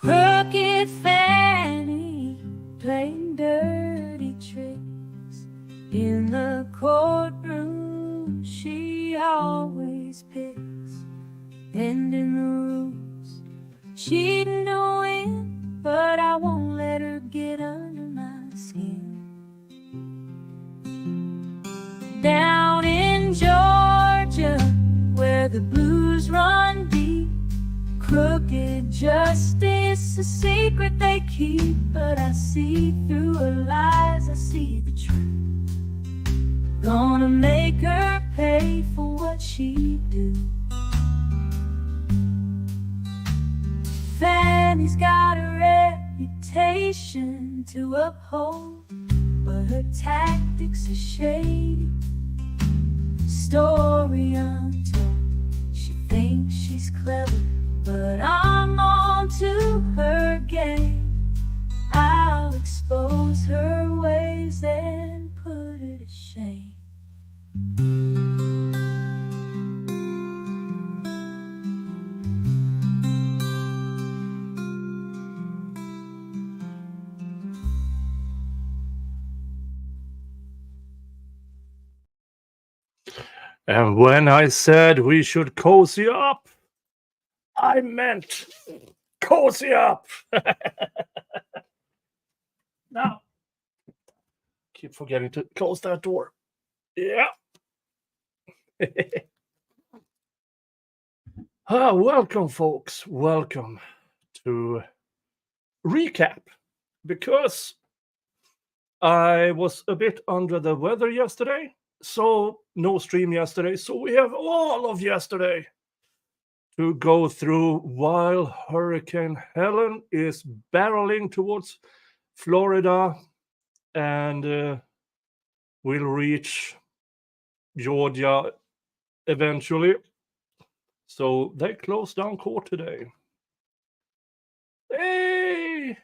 Crooked Fanny playing dirty tricks in the courtroom. She always picks, bending the rules. She'd know it, but I won't let her get under my skin. Down in Georgia, where the blues run deep, crooked justice, a secret they keep. But I see through her lies, I see the truth. Gonna make her pay for what she do. Fanny's got a reputation to uphold, but her tactics are shady. Story untold, she thinks she's clever, but I'm on to her game. I'll expose her ways and put her to shame. And when I said we should cozy up, I meant cozy up. Now, keep forgetting to close that door. Yeah. Welcome, folks. Welcome to Recap. Because I was a bit under the weather yesterday, so no stream yesterday. So we have all of yesterday to go through while Hurricane Helene is barreling towards Florida and will reach Georgia eventually. So they closed down court today. Hey!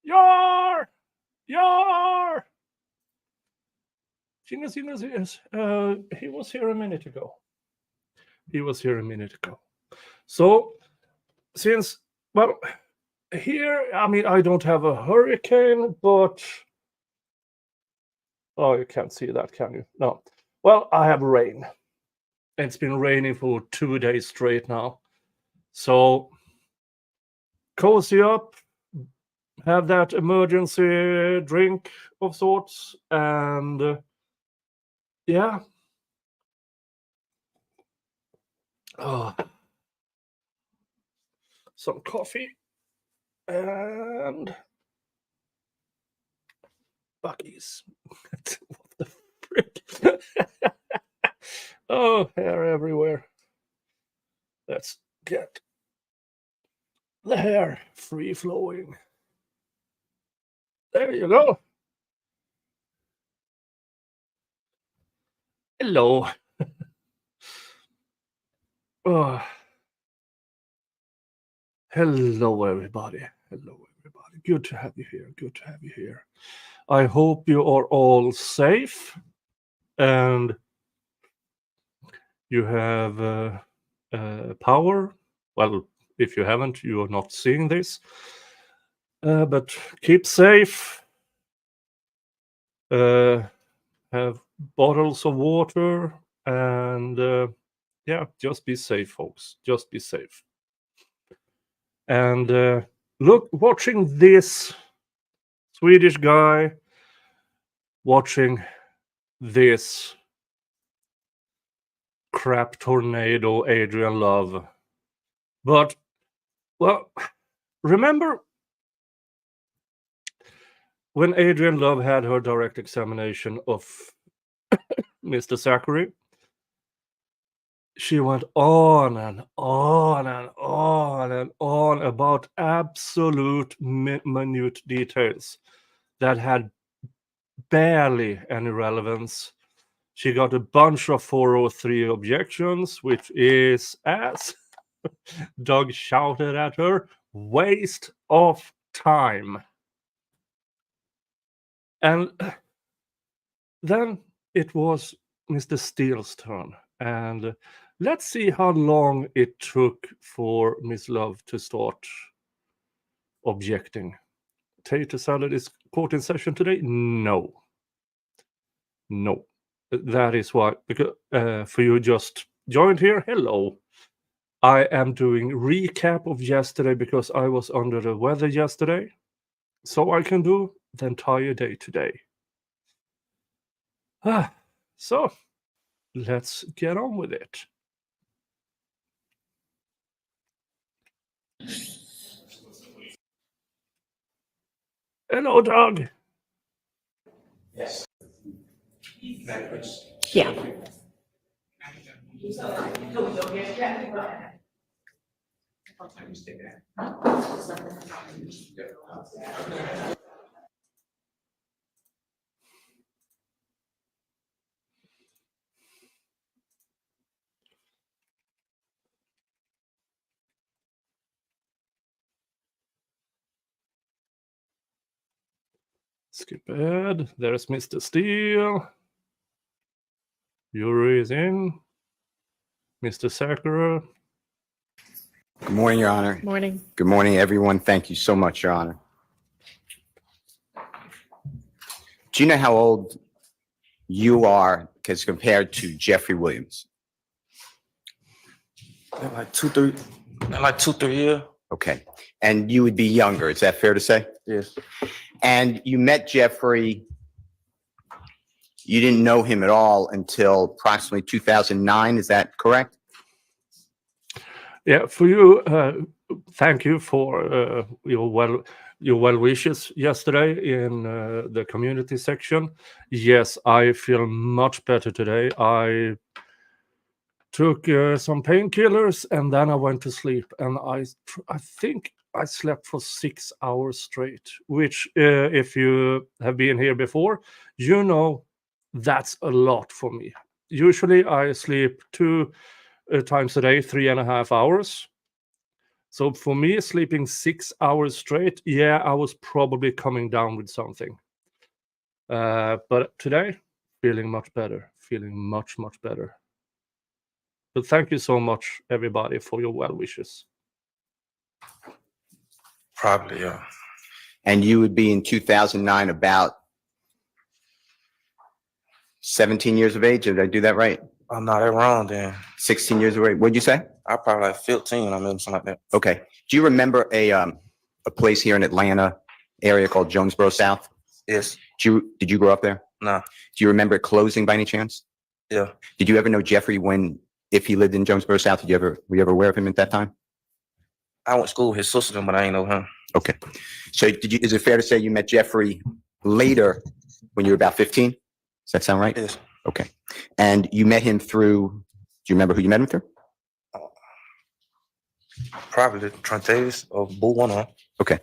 Yar! Jingas. He was here a minute ago. So, since, well, here, I mean, I don't have a hurricane, but... Oh, you can't see that, can you? No. Well, I have rain. It's been raining for 2 days straight now. So, cozy up, have that emergency drink of sorts, and yeah. Some coffee and Bucky's. What the frick? Oh, hair everywhere. Let's get the hair free flowing. There you go. Hello. Oh. Hello, everybody. Good to have you here. I hope you are all safe and you have power. Well, if you haven't, you are not seeing this. But keep safe. Have bottles of water and yeah, just be safe, folks. Just be safe. And watching this Swedish guy, watching this crap tornado, Adrian Love. But, well, remember when Adrian Love had her direct examination of Mr. Zachary? She went on and on and on and on about absolute minute details that had barely any relevance. She got a bunch of 403 objections, which is, as Doug shouted at her, waste of time. And then it was Mr. Steele's turn. And let's see how long it took for Miss Love to start objecting. Tater salad is court in session today? No. That is why, because for you just joined here, hello. I am doing recap of yesterday because I was under the weather yesterday. So I can do the entire day today. So let's get on with it. Hello, Doug. Yes. Yeah. Skip ahead. There's Mr. Steele. Yuri is in. Mr. Sakura. Good morning, Your Honor. Morning. Good morning, everyone. Thank you so much, Your Honor. Do you know how old you are as compared to Jeffrey Williams? Like two, three years. Okay. And you would be younger. Is that fair to say? Yes. And you met Jeffrey, you didn't know him at all until approximately 2009. Is that correct? Yeah, for you, thank you for your well wishes yesterday in the community section. Yes, I feel much better today. I took some painkillers and then I went to sleep, and I think I slept for 6 hours straight, which if you have been here before, you know that's a lot for me. Usually I sleep 2 times a day, 3.5 hours. So for me, sleeping 6 hours straight, yeah, I was probably coming down with something. But today, feeling much better, feeling much better. But thank you so much, everybody, for your well wishes. Probably, yeah. And you would be in 2009 about 17 years of age. Did I do that right? I'm not that wrong then. 16 years of age. What'd you say? I probably like 15. I mean, something like that. Okay. Do you remember a place here in Atlanta area called Jonesboro South? Yes. Did you grow up there? No. Do you remember it closing by any chance? Yeah. Did you ever know Jeffrey if he lived in Jonesboro South? Were you ever aware of him at that time? I went to school with his sister, but I ain't know him. Okay. So is it fair to say you met Jeffrey later when you were about 15? Does that sound right? Yes. Okay. And you met him through, do you remember who you met him through? Probably Trontavis or Boo One on. Okay.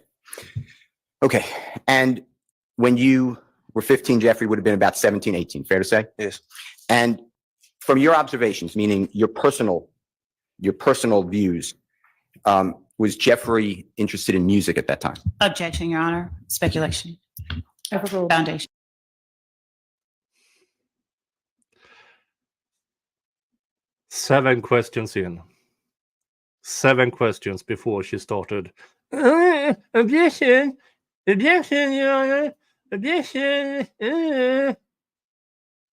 Okay. And when you were 15, Jeffrey would have been about 17, 18, fair to say? Yes. And from your observations, meaning your personal views, was Jeffrey interested in music at that time? Objection, Your Honor. Speculation. Overruled. Foundation. 7 questions in. 7 questions before she started. Objection, Your Honor. Objection.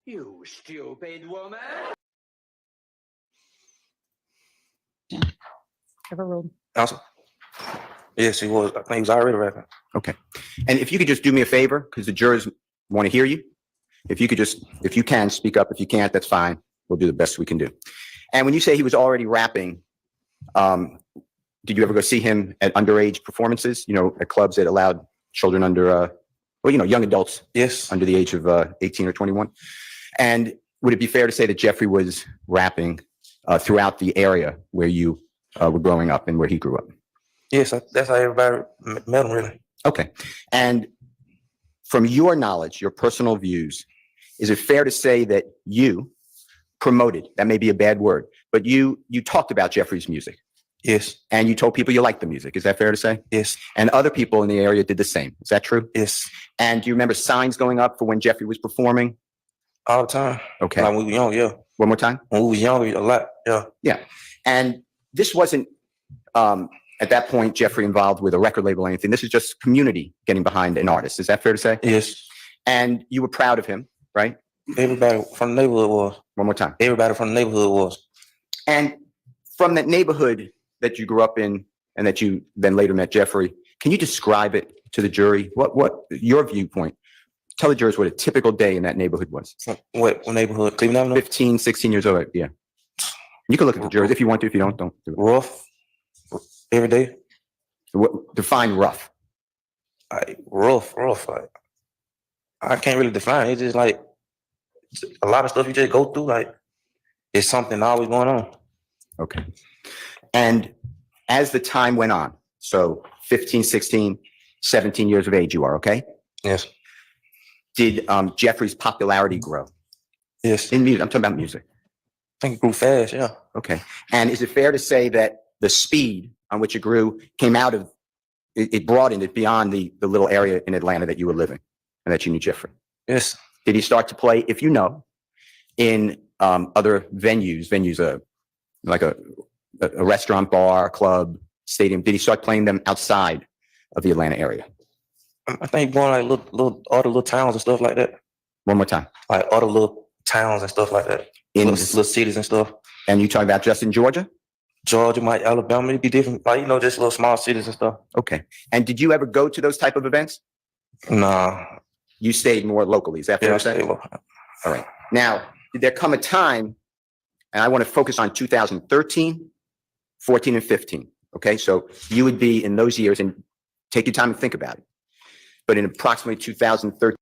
You stupid woman. Overruled. Also, yes, he was. I think he was already rapping. Okay. And if you could just do me a favor, because the jurors want to hear you. If you can, speak up. If you can't, that's fine. We'll do the best we can do. And when you say he was already rapping, did you ever go see him at underage performances, at clubs that allowed children under, young adults Yes. under the age of 18 or 21? And would it be fair to say that Jeffrey was rapping throughout the area where you were growing up and where he grew up? Yes, that's how everybody met him, really. Okay. And from your knowledge, your personal views, is it fair to say that you promoted, that may be a bad word, but you talked about Jeffrey's music? Yes. And you told people you liked the music. Is that fair to say? Yes. And other people in the area did the same. Is that true? Yes. And do you remember signs going up for when Jeffrey was performing? All the time. Okay. Like when we were young, yeah. One more time? When we was younger, a lot, yeah. Yeah. And this wasn't, at that point, Jeffrey involved with a record label or anything. This is just community getting behind an artist. Is that fair to say? Yes. And you were proud of him, right? Everybody from the neighborhood was. One more time. Everybody from the neighborhood was. And from that neighborhood that you grew up in and that you then later met Jeffrey, can you describe it to the jury? What your viewpoint? Tell the jurors what a typical day in that neighborhood was. What neighborhood? Cleveland Avenue? 15, 16 years old. Yeah. You can look at the jurors if you want to. If you don't do it. Rough. Every day. Define rough. Like rough. Like I can't really define it. It's just like a lot of stuff you just go through. Like it's something always going on. Okay. And as the time went on, so 15, 16, 17 years of age you are, okay? Yes. Did Jeffrey's popularity grow? Yes. In music, I'm talking about music. I think it grew fast, yeah. Okay. And is it fair to say that the speed on which it grew came out of, it broadened it beyond the little area in Atlanta that you were living and that you knew Jeffrey? Yes. Did he start to play, if you know, in other venues, like a restaurant, bar, club, stadium? Did he start playing them outside of the Atlanta area? I think going like all the little towns and stuff like that. One more time. Like all the little towns and stuff like that. In Little cities and stuff. And you talking about just in Georgia? Georgia, Alabama, it'd be different. Like, just little small cities and stuff. Okay. And did you ever go to those type of events? Nah. You stayed more locally. Is that fair Yeah, to say? All right. Now, did there come a time, and I want to focus on 2013, 14, and 15. Okay. So you would be in those years, and take your time and think about it. But in approximately 2013.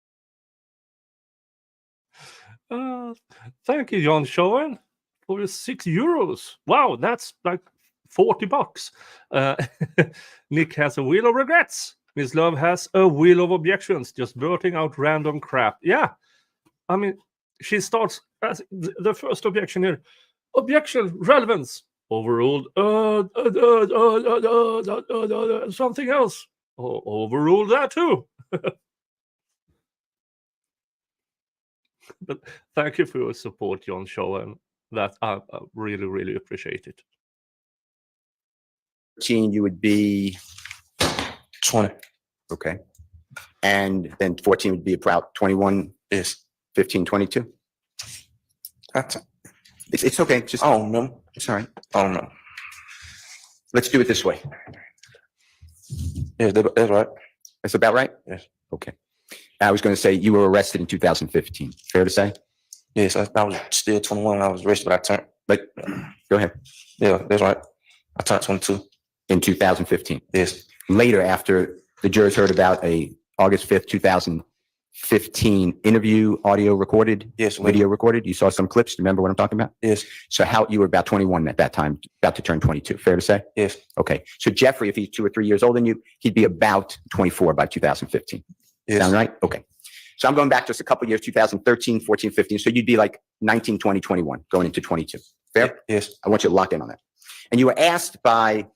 Thank you, John Schoen, for your €6. Wow, that's like $40. Nick has a wheel of regrets. Miss Love has a wheel of objections, just blurting out random crap. Yeah, I mean, she starts as the first objection here. Objection, relevance, overruled. Something else. Overruled that too. But thank you for your support, John Schoen. That I really, really appreciate it. 13, you would be 20. okay. And then 14 would be about 21, Yes. 15, 22. That's, It's okay. Just, I don't remember. it's all right. I don't know. Let's do it this way. Yeah, that's right. That's about right? Yes. Okay. I was going to say you were arrested in 2015. Fair to say? Yes, I was still 21 when I was arrested, but I turned. But go ahead. Yeah, that's right. I turned 22. In 2015. Yes. Later, after the jurors heard about a August 5th, 2015 interview, audio recorded, Yes. video recorded, you saw some clips. Remember what I'm talking about? Yes. So you were about 21 at that time, about to turn 22. Fair to say? Yes. Okay. So Jeffrey, if he's 2 or 3 years older than you, he'd be about 24 by 2015. Yes. Sound right? Okay. So I'm going back just a couple of years, 2013, 14, 15. So you'd be like 19, 20, 21, going into 22. Fair? Yes. I want you to lock in on that. And you were asked by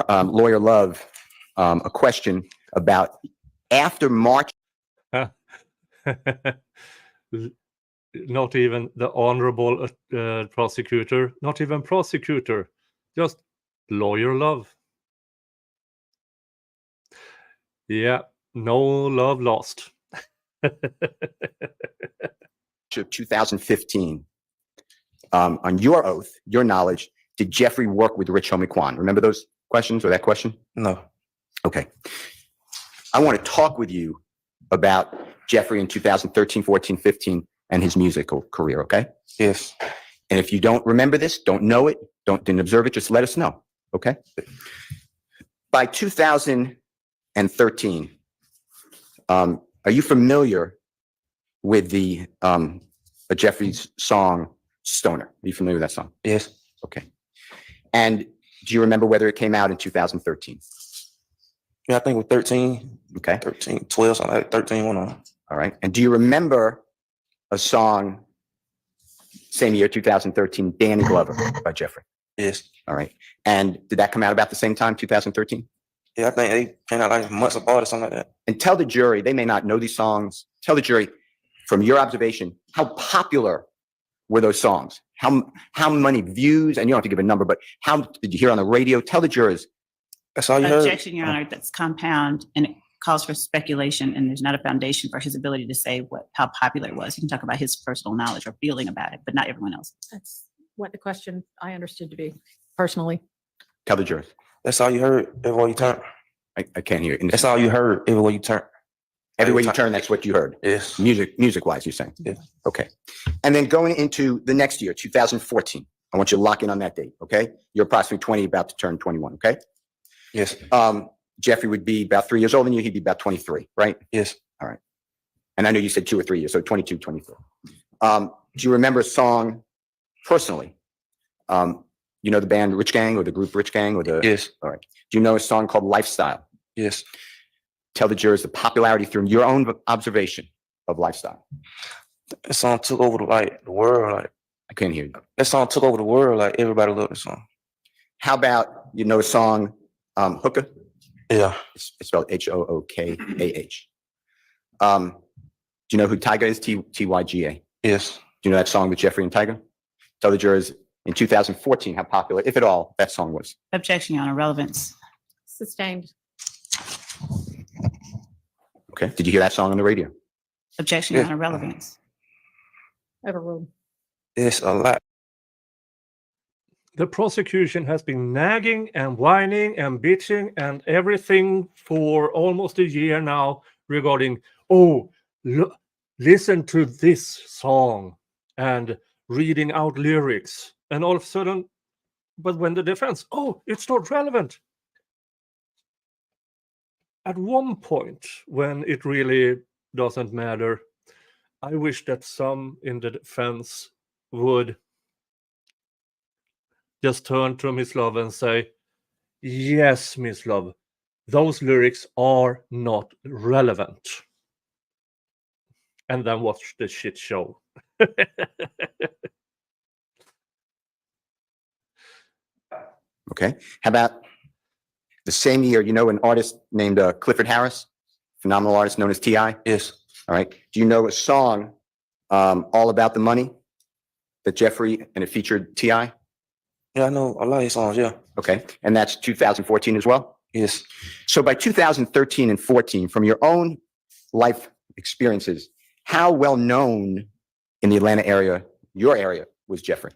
Lawyer Love a question about after March. Not even the honorable prosecutor, not even prosecutor, just Lawyer Love. Yeah, no love lost. Of 2015, on your oath, your knowledge, did Jeffrey work with Rich Homie Quan? Remember those questions or that question? No. Okay. I want to talk with you about Jeffrey in 2013, 14, 15, and his musical career, okay? Yes. And if you don't remember this, don't know it, didn't observe it, just let us know, okay? By 2013, are you familiar with the Jeffrey's song Stoner? Are you familiar with that song? Yes. Okay. And do you remember whether it came out in 2013? Yeah, I think with 13. Okay. 13, 12, something like 13 went on. All right. And do you remember a song, same year, 2013, Danny Glover by Jeffrey? Yes. All right. And did that come out about the same time, 2013? Yeah, I think they came out like months apart or something like that. And tell the jury, they may not know these songs. Tell the jury, from your observation, how popular were those songs? How many views, and you don't have to give a number, but how did you hear on the radio? Tell the jurors That's all you heard? Objection, Your Honor, that's compound and it calls for speculation and there's not a foundation for his ability to say how popular it was. He can talk about his personal knowledge or feeling about it, but not everyone else. That's what the question I understood to be, personally. Tell the jurors. That's all you heard everywhere you turn? I can't hear it. That's all you heard everywhere you turn? Everywhere you turn, that's what you heard. Yes. Music-wise, you're saying? Yeah. Okay. And then going into the next year, 2014, I want you to lock in on that date, okay? You're approximately 20, about to turn 21, okay? Yes. Jeffrey would be about 3 years older than you. He'd be about 23, right? Yes. All right. And I know you said 2 or 3 years, so 22, 23. Do you remember a song personally? You know the band Rich Gang or the group Rich Gang or the? Yes. All right. Do you know a song called Lifestyle? Yes. Tell the jurors the popularity through your own observation of Lifestyle. That song took over the world. Like I couldn't hear you. that song took over the world. Like everybody loved the song. How about, you know, a song, Hookah? Yeah. It's spelled Hookah. Do you know who Tyga is? Tyga. Yes. Do you know that song with Jeffrey and Tyga? Tell the jurors in 2014 how popular, if at all, that song was. Objection, Your Honor, relevance. Sustained. Okay. Did you hear that song on the radio? Objection, Your Yeah. Honor, relevance. Overruled. It's a lot. The prosecution has been nagging and whining and bitching and everything for almost a year now regarding, listen to this song and reading out lyrics. And all of a sudden, but when the defense, it's not relevant. At one point, when it really doesn't matter, I wish that some in the defense would just turn to Miss Love and say, yes, Miss Love, those lyrics are not relevant. And then watch the shit show. Okay. How about the same year, you know, an artist named Clifford Harris, phenomenal artist known as T.I.? Yes. All right. Do you know a song, All About the Money, that Jeffrey, and it featured T.I.? Yeah, I know a lot of his songs. Yeah. Okay. And that's 2014 as well? Yes. So by 2013 and 14, from your own life experiences, how well known in the Atlanta area, your area, was Jeffrey?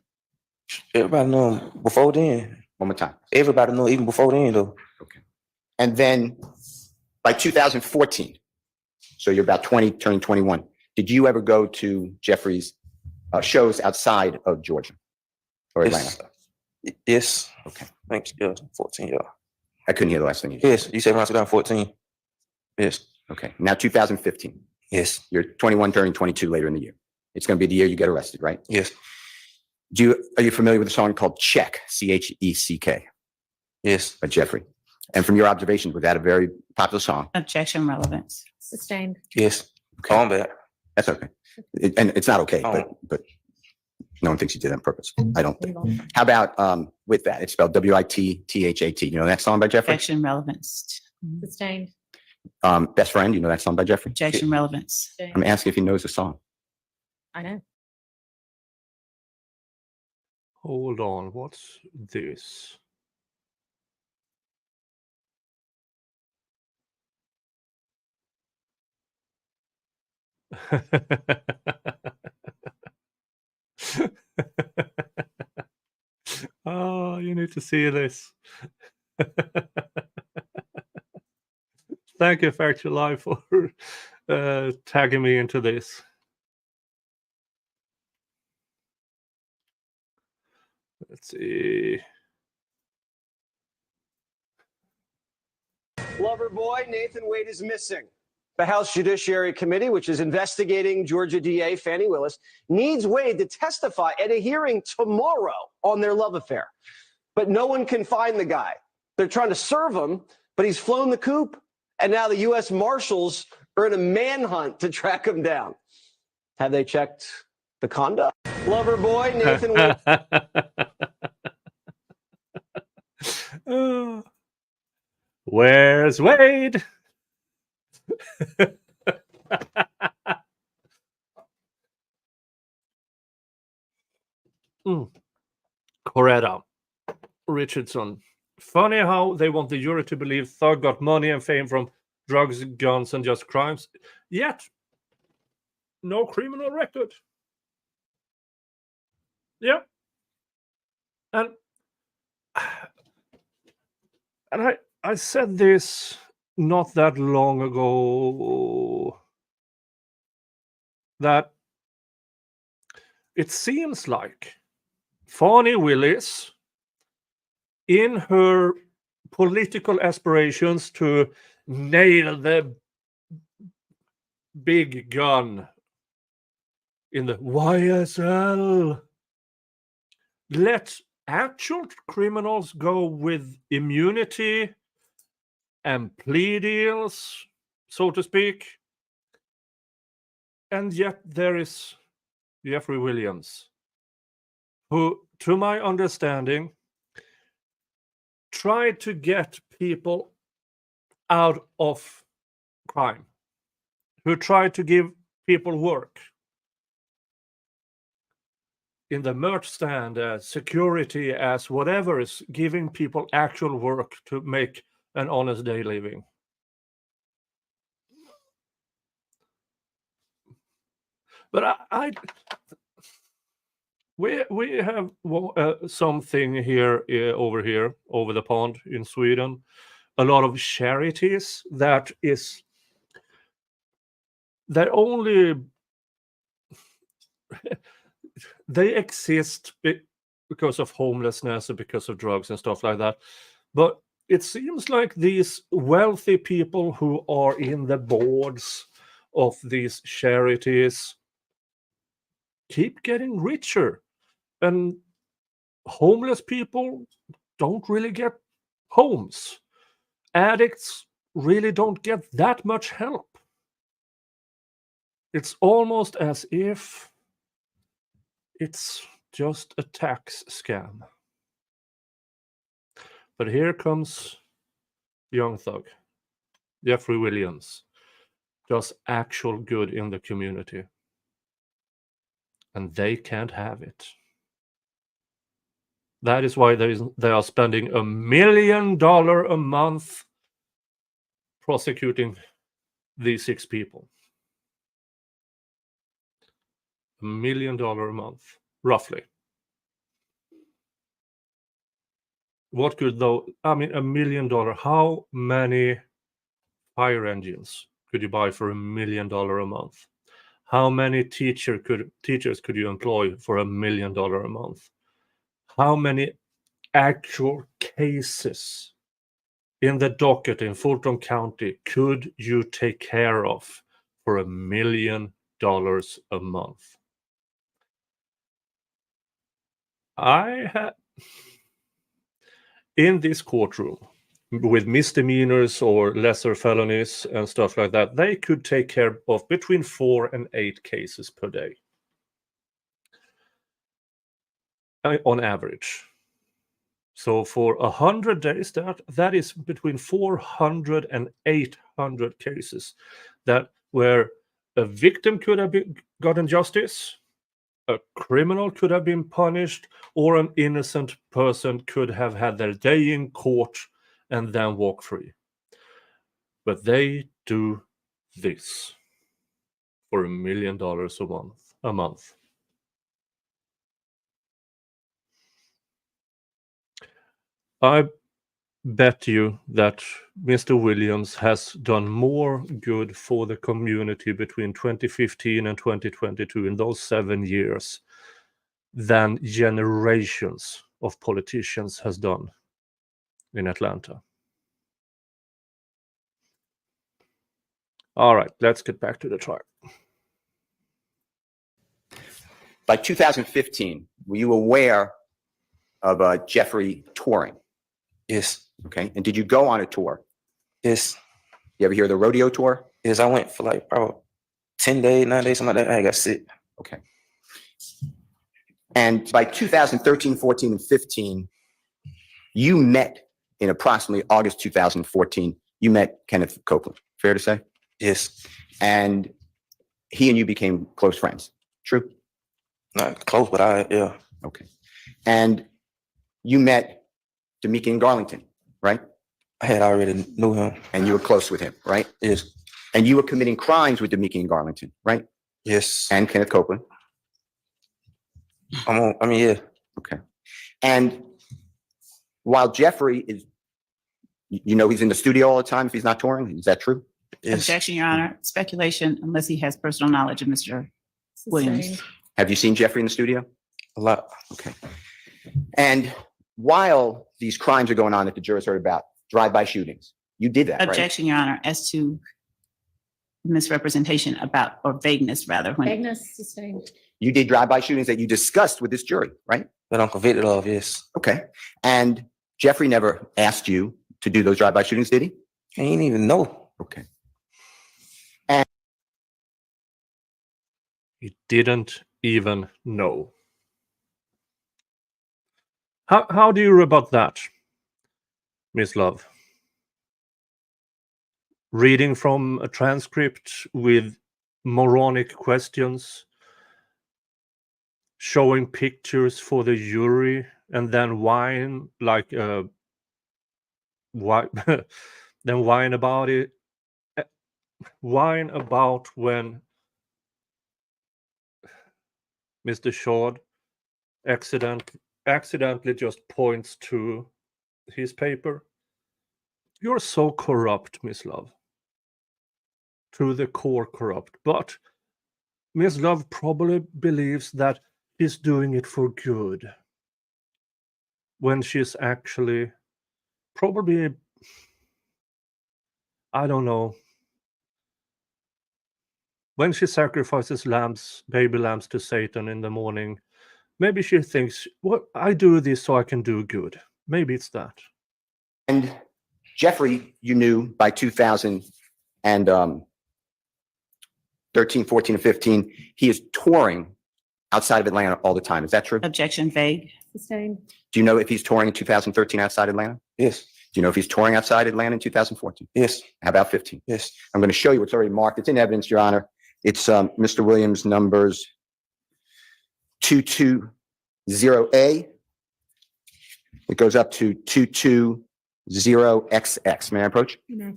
Everybody know him before then. One more time. Everybody know even before then though. Okay. And then by 2014, so you're about 20, turning 21, did you ever go to Jeffrey's shows outside of Georgia or Atlanta? Yes. Okay. Thanks. Yeah. 14. Yeah. I couldn't hear the last thing you said. Yes. You said when I was down 14. Yes. Okay. Now 2015. Yes. You're 21, turning 22 later in the year. It's going to be the year you get arrested, right? Yes. Are you familiar with a song called Check, Check, Yes. by Jeffrey? And from your observation, was that a very popular song? Objection, relevance. Sustained. Yes. Okay. On back. That's okay. And it's not okay, Oh. but no one thinks you did that on purpose. I don't think. Move on. How about with that? It's spelled Withthat. You know that song by Jeffrey? Objection, relevance. Sustained. Best Friend, you know that song by Jeffrey? Objection, relevance. Sustained. I'm asking if he knows the song. I know. Hold on, what's this? Oh, you need to see this. Thank you, Factual Life, for tagging me into this. Let's see. Lover boy Nathan Wade is missing. The House Judiciary Committee, which is investigating Georgia DA Fani Willis, needs Wade to testify at a hearing tomorrow on their love affair. But no one can find the guy. They're trying to serve him, but he's flown the coop. And now the U.S. Marshals are in a manhunt to track him down. Have they checked the conduct? Lover boy Nathan Wade. Oh. Where's Wade? Coretta Richardson Funny how they want the jury to believe Thug got money and fame from drugs, guns, and just crimes, yet no criminal record. Yeah. And I said this not that long ago, that it seems like Fani Willis, in her political aspirations to nail the big gun in the YSL, let actual criminals go with immunity and plea deals, so to speak. And yet there is Jeffrey Williams, who, to my understanding, tried to get people out of crime, who tried to give people work in the merch stand, as security, as whatever, is giving people actual work to make an honest day living. But we have something here over here over the pond in Sweden, a lot of charities that only they exist because of homelessness and because of drugs and stuff like that. But it seems like these wealthy people who are in the boards of these charities keep getting richer, and homeless people don't really get homes. Addicts really don't get that much help. It's almost as if it's just a tax scam. But here comes young Thug, Jeffrey Williams, does actual good in the community. And they can't have it. That is why they are spending $1 million a month prosecuting these 6 people. $1 million a month, roughly. What could though? I mean, $1 million. How many fire engines could you buy for $1 million a month? How many teachers could you employ for $1 million a month? How many actual cases in the docket in Fulton County could you take care of for $1 million a month? I had in this courtroom with misdemeanors or lesser felonies and stuff like that, they could take care of between 4 and 8 cases per day on average. So for 100 days, that is between 400 and 800 cases that where a victim could have gotten justice, a criminal could have been punished, or an innocent person could have had their day in court and then walk free. But they do this for $1 million a month. I bet you that Mr. Williams has done more good for the community between 2015 and 2022 in those 7 years than generations of politicians has done in Atlanta. All right, let's get back to the trial. By 2015, were you aware of Jeffrey touring? Yes. Okay. And did you go on a tour? Yes. You ever hear of the rodeo tour? Yes, I went for like probably 10 days, 9 days, something like that. I got sick. Okay. And by 2013, 14, and 15, you met in approximately August 2014, you met Kenneth Copeland. Fair to say? Yes. And he and you became close friends. True? Not close, but yeah. Okay. And you met D'Amica and Garlington. right? I had already knew him. And you were close with him, right? Yes. And you were committing crimes with Demiki and Garlington, right? Yes. And Kenneth Copeland. Yeah. Okay. And while Jeffrey is, he's in the studio all the time if he's not touring. Is that true? Yes. Objection, Your Honor. Speculation, unless he has personal knowledge of Mr. Williams. Sustained. Have you seen Jeffrey in the studio? A lot. Okay. And while these crimes are going on that the jurors heard about, drive-by shootings, you did that, right? Objection, Your Honor, as to misrepresentation about, or vagueness rather, when Agnes, sustained. You did drive-by shootings that you discussed with this jury, right? That I'm convicted of, yes. Okay. And Jeffrey never asked you to do those drive-by shootings, did he? He didn't even know. Okay. He didn't even know. How do you rebut that, Miss Love? Reading from a transcript with moronic questions, showing pictures for the jury, and then whine like then whine about it. Whine about when Mr. Short accidentally just points to his paper. You're so corrupt, Miss Love. To the core corrupt. But Miss Love probably believes that she's doing it for good, when she's actually probably, I don't know, when she sacrifices baby lambs to Satan in the morning, maybe she thinks, well, I do this so I can do good. Maybe it's that. And Jeffrey, you knew by 2013, 14, and 15, he is touring outside of Atlanta all the time. Is that true? objection vague. Sustained. Do you know if he's touring in 2013 outside Atlanta? Yes. Do you know if he's touring outside Atlanta in 2014? Yes. How about 15? Yes. I'm going to show you what's already marked. It's in evidence, Your Honor. It's Mr. Williams' numbers 220A. It goes up to 220XX. May I approach? May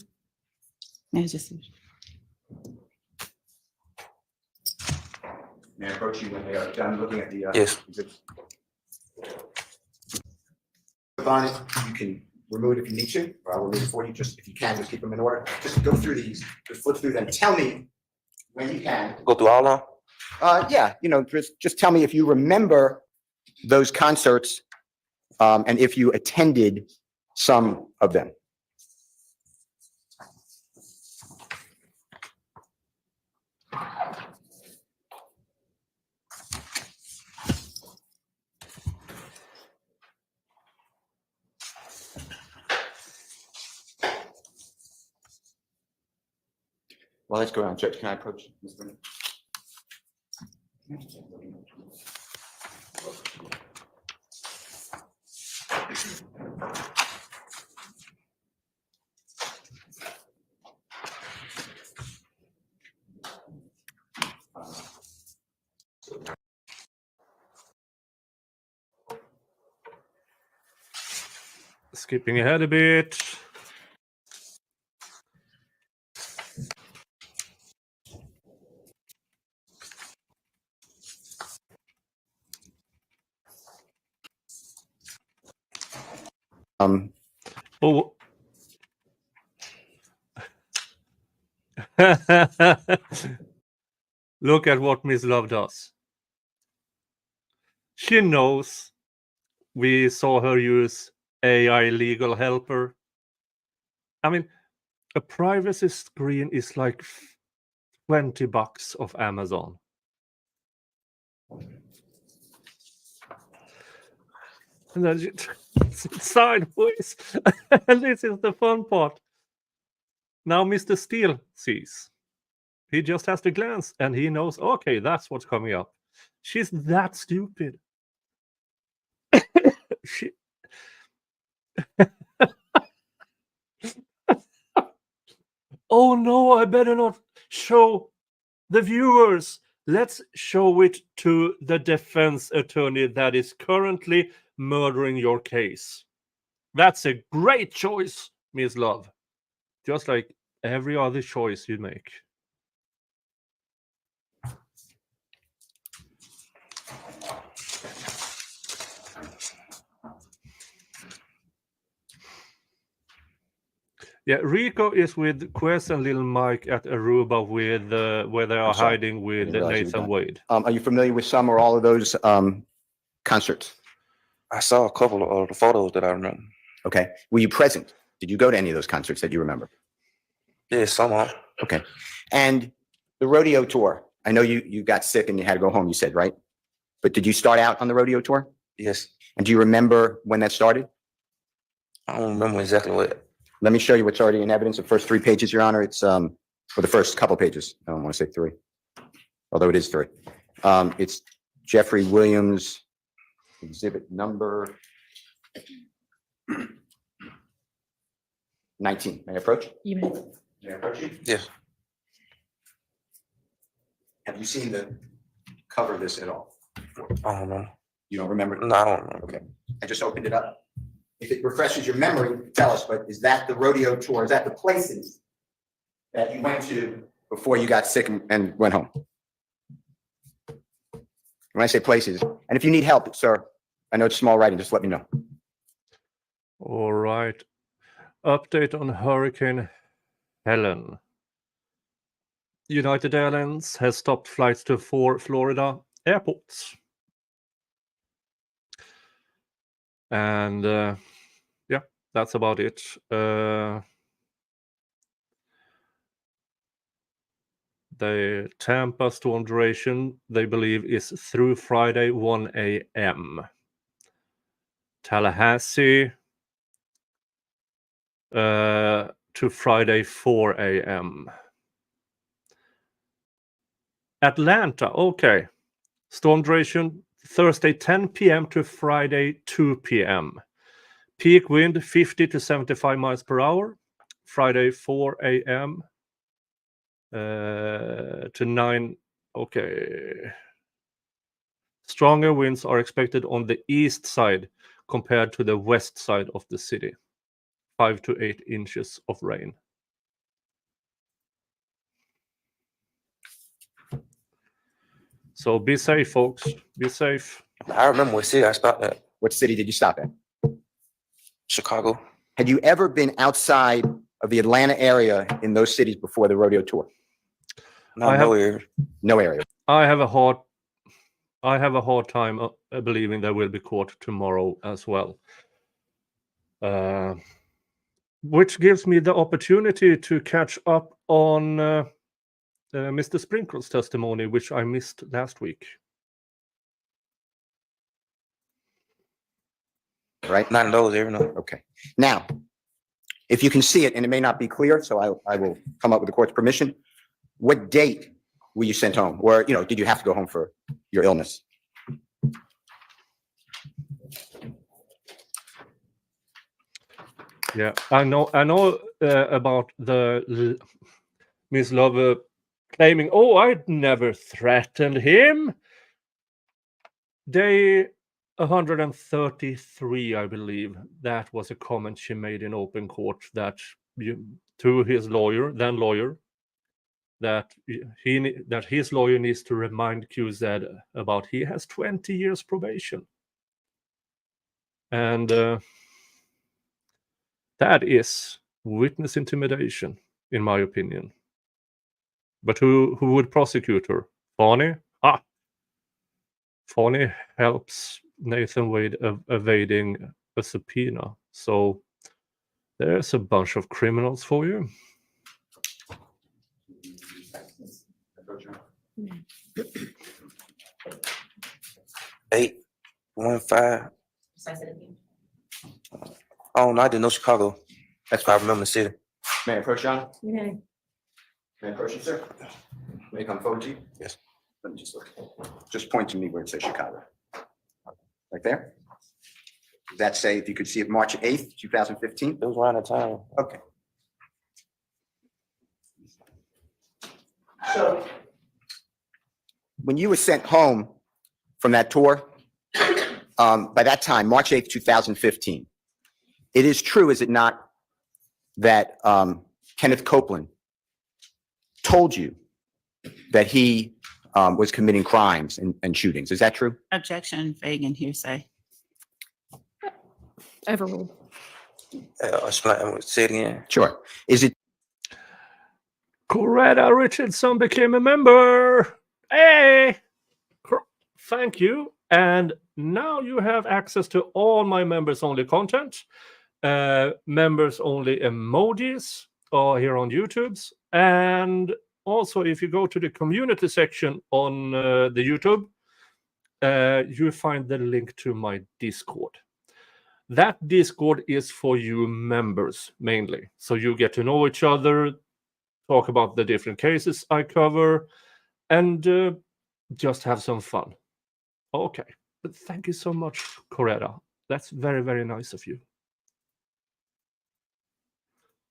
I just- May I approach you when they are done looking at the Yes. exhibits? On it, you can remove it if you need to, or I'll remove it for you. Just if you can, just keep them in order. Just go through these, just flip through them. Tell me when you can. Go through all of them? Yeah, just tell me if you remember those concerts, and if you attended some of them. Well, let's go around. Judge, can I approach Ms. Brennan? Skipping ahead a bit. Oh. Look at what Miss Love does. She knows we saw her use AI legal helper. I mean, a privacy screen is like $20 of Amazon. And then it's sideways. And this is the fun part. Now Mr. Steele sees. He just has to glance and he knows, okay, that's what's coming up. She's that stupid. She... Oh no, I better not show the viewers. Let's show it to the defense attorney that is currently murdering your case. That's a great choice, Miss Love. Just like every other choice you make. Yeah, Rico is with Quest and Little Mike at Aruba with where they are I'm sorry. hiding I with didn't realize you were Nathan done. Wade. Are you familiar with some or all of those concerts? I saw a couple of the photos that I remember. Okay. Were you present? Did you go to any of those concerts that you remember? Yeah, somehow. Okay. And the rodeo tour, I know you got sick and you had to go home, you said, right? But did you start out on the rodeo tour? Yes. And do you remember when that started? I don't remember exactly what. Let me show you what's already in evidence. The first 3 pages, Your Honor. It's or the first couple pages. I don't want to say 3, although it is 3. It's Jeffrey Williams, exhibit number 19. May I approach? You may. May I approach you? Yes. Have you seen the cover of this at all? I don't know. You don't remember? No, I don't remember. Okay. I just opened it up. If it refreshes your memory, tell us, but is that the rodeo tour? Is that the places that you went to before you got sick and went home? When I say places, and if you need help, sir, I know it's small writing, just let me know. All right. Update on Hurricane Helene. United Airlines has stopped flights to 4 Florida airports. And yeah, that's about it. The Tampa storm duration, they believe, is through Friday 1 a.m. Tallahassee to Friday 4 a.m. Atlanta, okay. Storm duration Thursday 10 p.m. to Friday 2 p.m. Peak wind 50 to 75 miles per hour. Friday 4 a.m. To 9. Okay. Stronger winds are expected on the east side compared to the west side of the city. 5 to 8 inches of rain. So be safe, folks. Be safe. I remember what city I stopped at. What city did you stop at? Chicago. Had you ever been outside of the Atlanta area in those cities before the rodeo tour? Not nowhere. No area. I have a hard time believing they will be caught tomorrow as well. Which gives me the opportunity to catch up on Mr. Sprinkle's testimony, which I missed last week. Right? Not in those areas, no. Okay. Now, if you can see it, and it may not be clear, so I will come up with the court's permission. What date were you sent home? Or, did you have to go home for your illness? Yeah, I know about the Miss Love claiming, "Oh, I'd never threatened him." Day 133, I believe, that was a comment she made in open court that to his lawyer, that his lawyer needs to remind QZ about he has 20 years probation, and that is witness intimidation, in my opinion. But who would prosecute her? Fani? Fani helps Nathan Wade evading a subpoena. So there's a bunch of criminals for you. Eight, 1, 5. Oh no, I didn't know Chicago. That's why I remember the city. May I approach, John? You may. May I approach you, sir? May I come forward to you? Yes. Let me just look. Just point to me where it says Chicago. Right there? Does that say, if you could see it, March 8th, 2015? It was around the time. Okay. So, when you were sent home from that tour, by that time, March 8th, 2015, it is true, is it not, that Kenneth Copeland told you that he was committing crimes and shootings? Is that true? Objection, vague and hearsay. Overruled. Say it again. Sure. Is it Coretta Richardson became a member. Hey, thank you. And now you have access to all my members only content, members only emojis here on YouTube's. And also, if you go to the community section on the YouTube, you find the link to my Discord. That Discord is for you members mainly. So you get to know each other, talk about the different cases I cover, and just have some fun. Okay. But thank you so much, Coretta. That's very, very nice of you.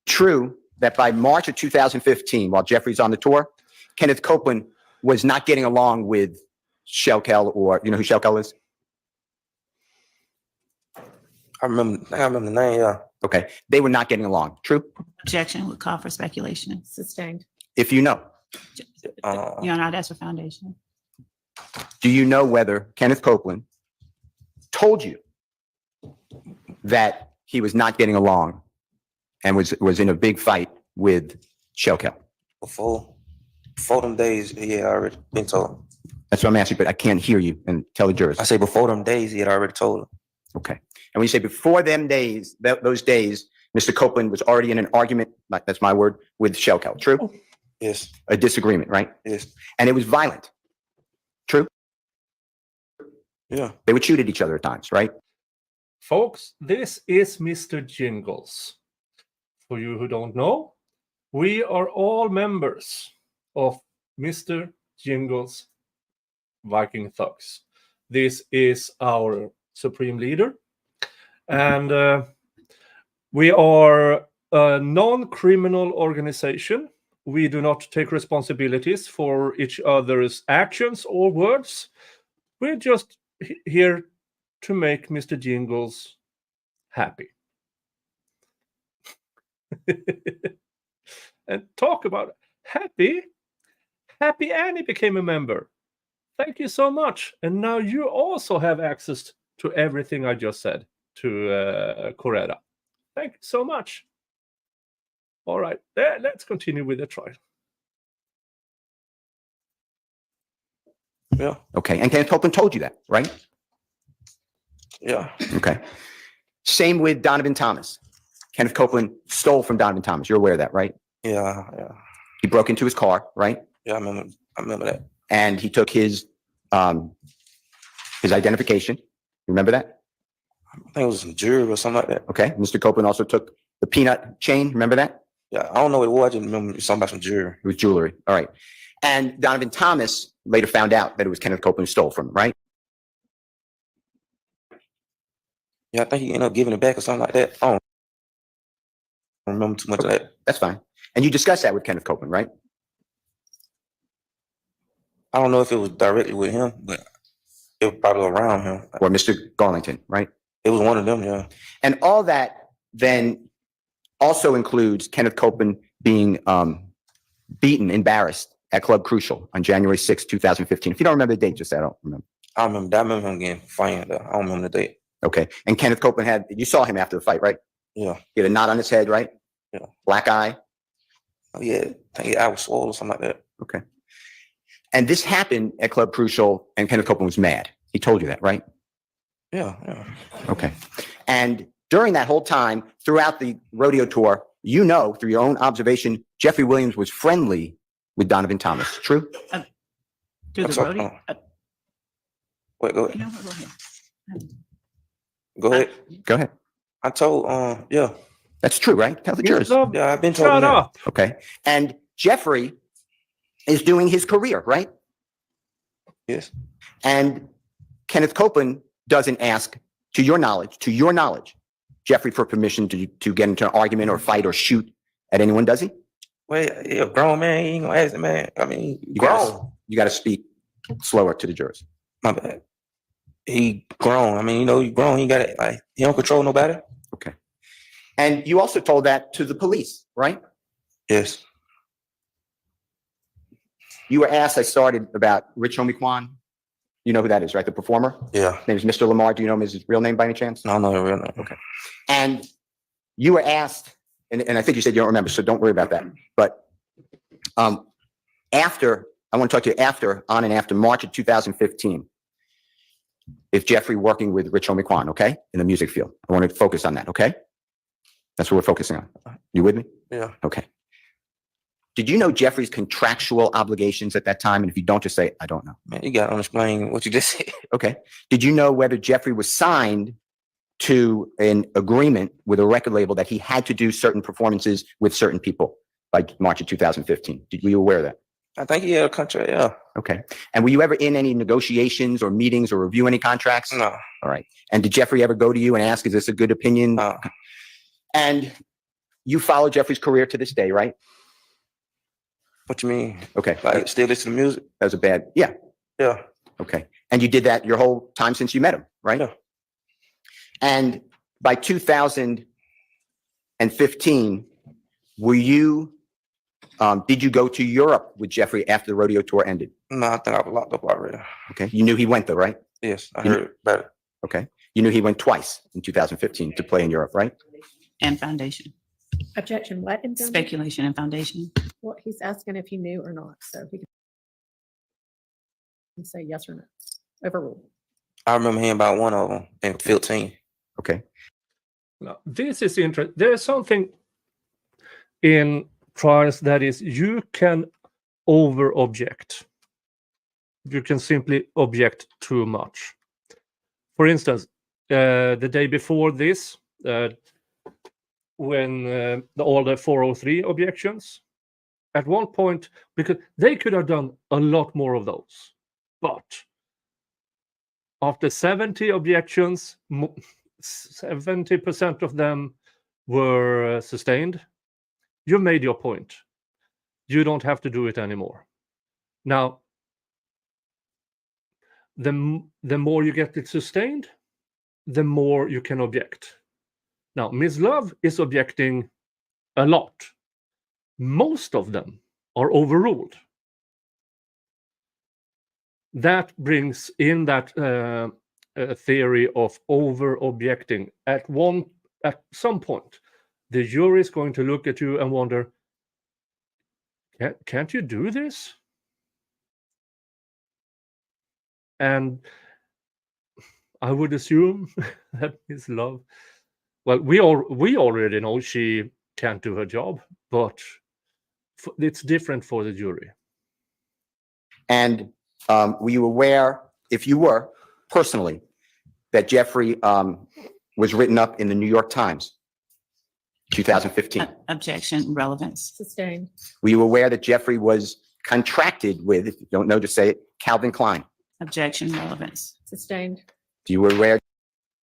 true that by March of 2015, while Jeffrey's on the tour, Kenneth Copeland was not getting along with Shelkel, or you know who Shelkel is? I remember the name, yeah. Okay. They were not getting along. True? Objection would call for speculation. Sustained. If you know. Your Honor, that's for foundation. Do you know whether Kenneth Copeland told you that he was not getting along and was in a big fight with Shelkel? Before them days, he had already been told. That's what I'm asking, but I can't hear you, and tell the jurors. I say before them days, he had already told him. Okay. And when you say before them days, those days, Mr. Copeland was already in an argument, like that's my word, with Shelkel. True? Yes, A disagreement, right? yes, And it was violent. True? yeah. They would shoot at each other at times, right? Folks, this is Mr. Jingles. For you who don't know, we are all members of Mr. Jingles Viking Thugs. This is our supreme leader. And we are a non-criminal organization. We do not take responsibilities for each other's actions or words. We're just here to make Mr. Jingles happy. And talk about happy. Happy Annie became a member. Thank you so much. And now you also have access to everything I just said to Coretta. Thank you so much. All right, let's continue with the trial. Yeah, Okay. And Kenneth Copeland told you that, right? yeah, Okay. Same with Donovan Thomas. Kenneth Copeland stole from Donovan Thomas. You're aware of that, right? yeah, yeah. He broke into his car, right? Yeah, I remember that. And he took his identification. Remember that? I think it was some jewelry or something like that. Okay. Mr. Copeland also took the peanut chain. Remember that? Yeah, I don't know what it was. I just remember something about some jewelry. It was jewelry. All right. And Donovan Thomas later found out that it was Kenneth Copeland who stole from him, right? Yeah, I think he ended up giving it back or something like that. I don't remember too much of that. That's fine. And you discussed that with Kenneth Copeland, right? I don't know if it was directly with him, but it was probably around him. Or Mr. Garlington, right? It was one of them, yeah. And all that then also includes Kenneth Copeland being beaten, embarrassed at Club Crucial on January 6, 2015. If you don't remember the date, just say I don't remember. I remember him getting fined. I don't remember the date. Okay. And Kenneth Copeland you saw him after the fight, right? Yeah. He had a knot on his head, right? Yeah. Black eye. Oh, yeah, I think his eye was swollen or something like that. Okay. And this happened at Club Crucial, and Kenneth Copeland was mad. He told you that, right? Yeah, yeah. Okay. And during that whole time, throughout the rodeo tour, you know, through your own observation, Jeffrey Williams was friendly with Donovan Thomas. True? Do the sorry, rodeo. Wait, go You ahead. know what, go ahead. Go ahead. Go ahead. I told, yeah, That's true, right? Tell the jurors. yeah, I've been told Shut that. up. Okay. And Jeffrey is doing his career, right? Yes. And Kenneth Copeland doesn't ask, to your knowledge, Jeffrey for permission to get into an argument or fight or shoot at anyone, does he? Wait, he a grown man. He ain't gonna ask the man. I mean, he You gotta- grown. You got to speak slower to the jurors. My bad. He grown. I mean, you know, he grown. He got it. Like, he don't control nobody. Okay. And you also told that to the police, right? Yes. You were asked, I started about Rich Homie Quan. You know who that is, right? The performer? Yeah. His name is Mr. Lamar. Do you know his real name by any chance? No, no, real name. Okay. And you were asked, and I think you said you don't remember, so don't worry about that. But after, I want to talk to you after, on and after March of 2015, is Jeffrey working with Rich Homie Quan, okay? In the music field. I want to focus on that, okay? That's what we're focusing on. You with me? Yeah. Okay. Did you know Jeffrey's contractual obligations at that time? And if you don't, just say, I don't know. Man, you gotta explain what you just said. Okay. Did you know whether Jeffrey was signed to an agreement with a record label that he had to do certain performances with certain people by March of 2015? Were you aware of that? I think he had a contract, yeah. Okay. And were you ever in any negotiations or meetings or review any contracts? No. All right. And did Jeffrey ever go to you and ask, is this a good opinion? No. And you follow Jeffrey's career to this day, right? What you mean? Okay. Like still listen to music? That was a bad, yeah. Yeah. Okay. And you did that your whole time since you met him, right? Yeah. And by 2015, were you, did you go to Europe with Jeffrey after the rodeo tour ended? No, I think I was locked up already. Okay. You knew he went though, right? Yes, I You heard about it. Okay. You knew he went twice in 2015 to play in Europe, right? And foundation, Objection, what? in terms of- speculation and foundation. Well, he's asking if he knew or not, so he can say yes or no. Overruled. I remember hearing about one of them in 15. Okay. Now, this is interesting. There is something in trials that is you can over object. You can simply object too much. For instance, the day before this, when all the 403 objections, at one point, because they could have done a lot more of those, but after 70 objections, 70% of them were sustained. You made your point. You don't have to do it anymore. Now, the more you get it sustained, the more you can object. Now, Ms. Love is objecting a lot. Most of them are overruled. That brings in that theory of over-objecting. At some point, the jury is going to look at you and wonder, can't you do this? And I would assume that Ms. Love, well, we already know she can't do her job, but it's different for the jury. And were you aware, if you were personally, that Jeffrey was written up in the New York Times, 2015? Objection, relevance. Sustained. Were you aware that Jeffrey was contracted with, if you don't know, just say it, Calvin Klein? Objection, relevance. Sustained. Do you were aware?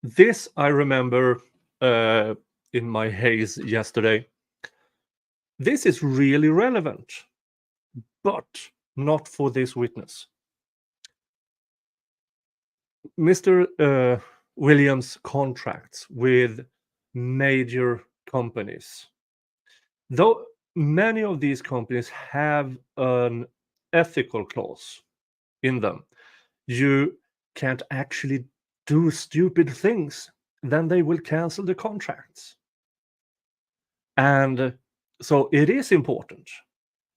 This I remember in my haze yesterday. This is really relevant, but not for this witness. Mr. Williams' contracts with major companies, though many of these companies have an ethical clause in them, you can't actually do stupid things, then they will cancel the contracts. And so it is important.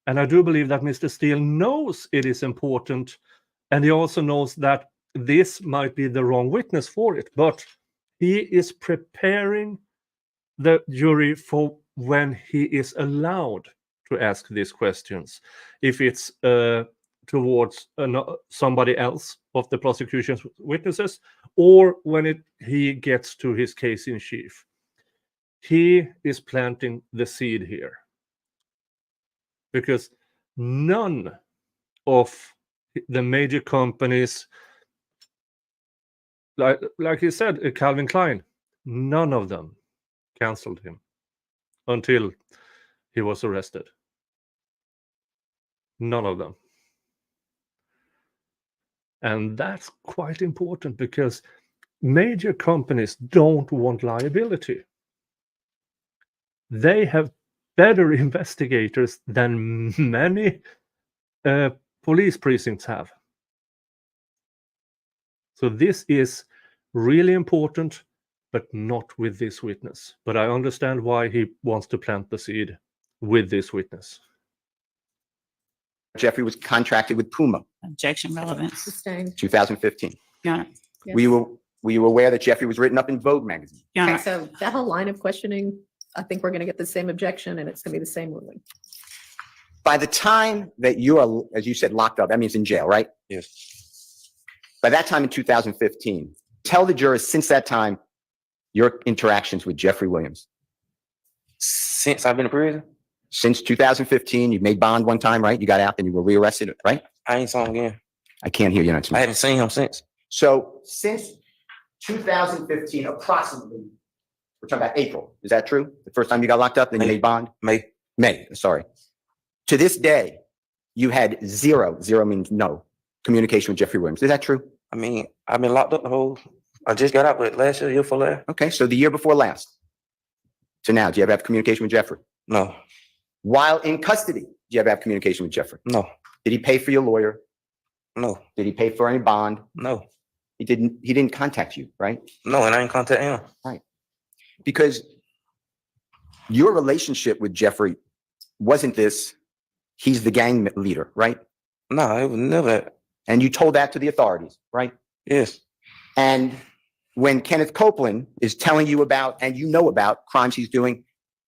And I do believe that Mr. Steele knows it is important. And he also knows that this might be the wrong witness for it. But he is preparing the jury for when he is allowed to ask these questions. If it's towards somebody else of the prosecution's witnesses, or when he gets to his case in chief. He is planting the seed here. Because none of the major companies, like he said, Calvin Klein, none of them canceled him until he was arrested. None of them. And that's quite important because major companies don't want liability. They have better investigators than many police precincts have. So this is really important, but not with this witness. But I understand why he wants to plant the seed with this witness. Jeffrey was contracted with Puma, Objection relevance. Sustained. 2015. Your Honor, Yes. Were you aware that Jeffrey was written up in Vogue magazine? Your Okay, Honor, so that whole line of questioning, I think we're going to get the same objection and it's going to be the same ruling. By the time that you are, as you said, locked up, that means in jail, right? Yes. By that time in 2015, tell the jurors since that time your interactions with Jeffrey Williams. Since I've been in prison, Since 2015, you made bond one time, right? You got out and you were rearrested, right? I ain't saw him again. I can't hear you. I haven't seen him since. So since 2015, approximately, we're talking about April. Is that true? The first time you got locked up, then you May. made bond? May. Sorry. To this day, you had zero means no, communication with Jeffrey Williams. Is that true? I mean, I've been locked up the whole. I just got out, but last year before last. Okay, so the year before last to now, do you ever have communication with Jeffrey? No, While in custody, do you ever have communication with Jeffrey? no, Did he pay for your lawyer? no, Did he pay for any bond? no, He didn't contact you, right? no, and I ain't contact him. Because your relationship with Jeffrey wasn't this, he's the gang leader, right? No, it was never that. And you told that to the authorities, right? Yes. And when Kenneth Copeland is telling you about, and you know about crimes he's doing,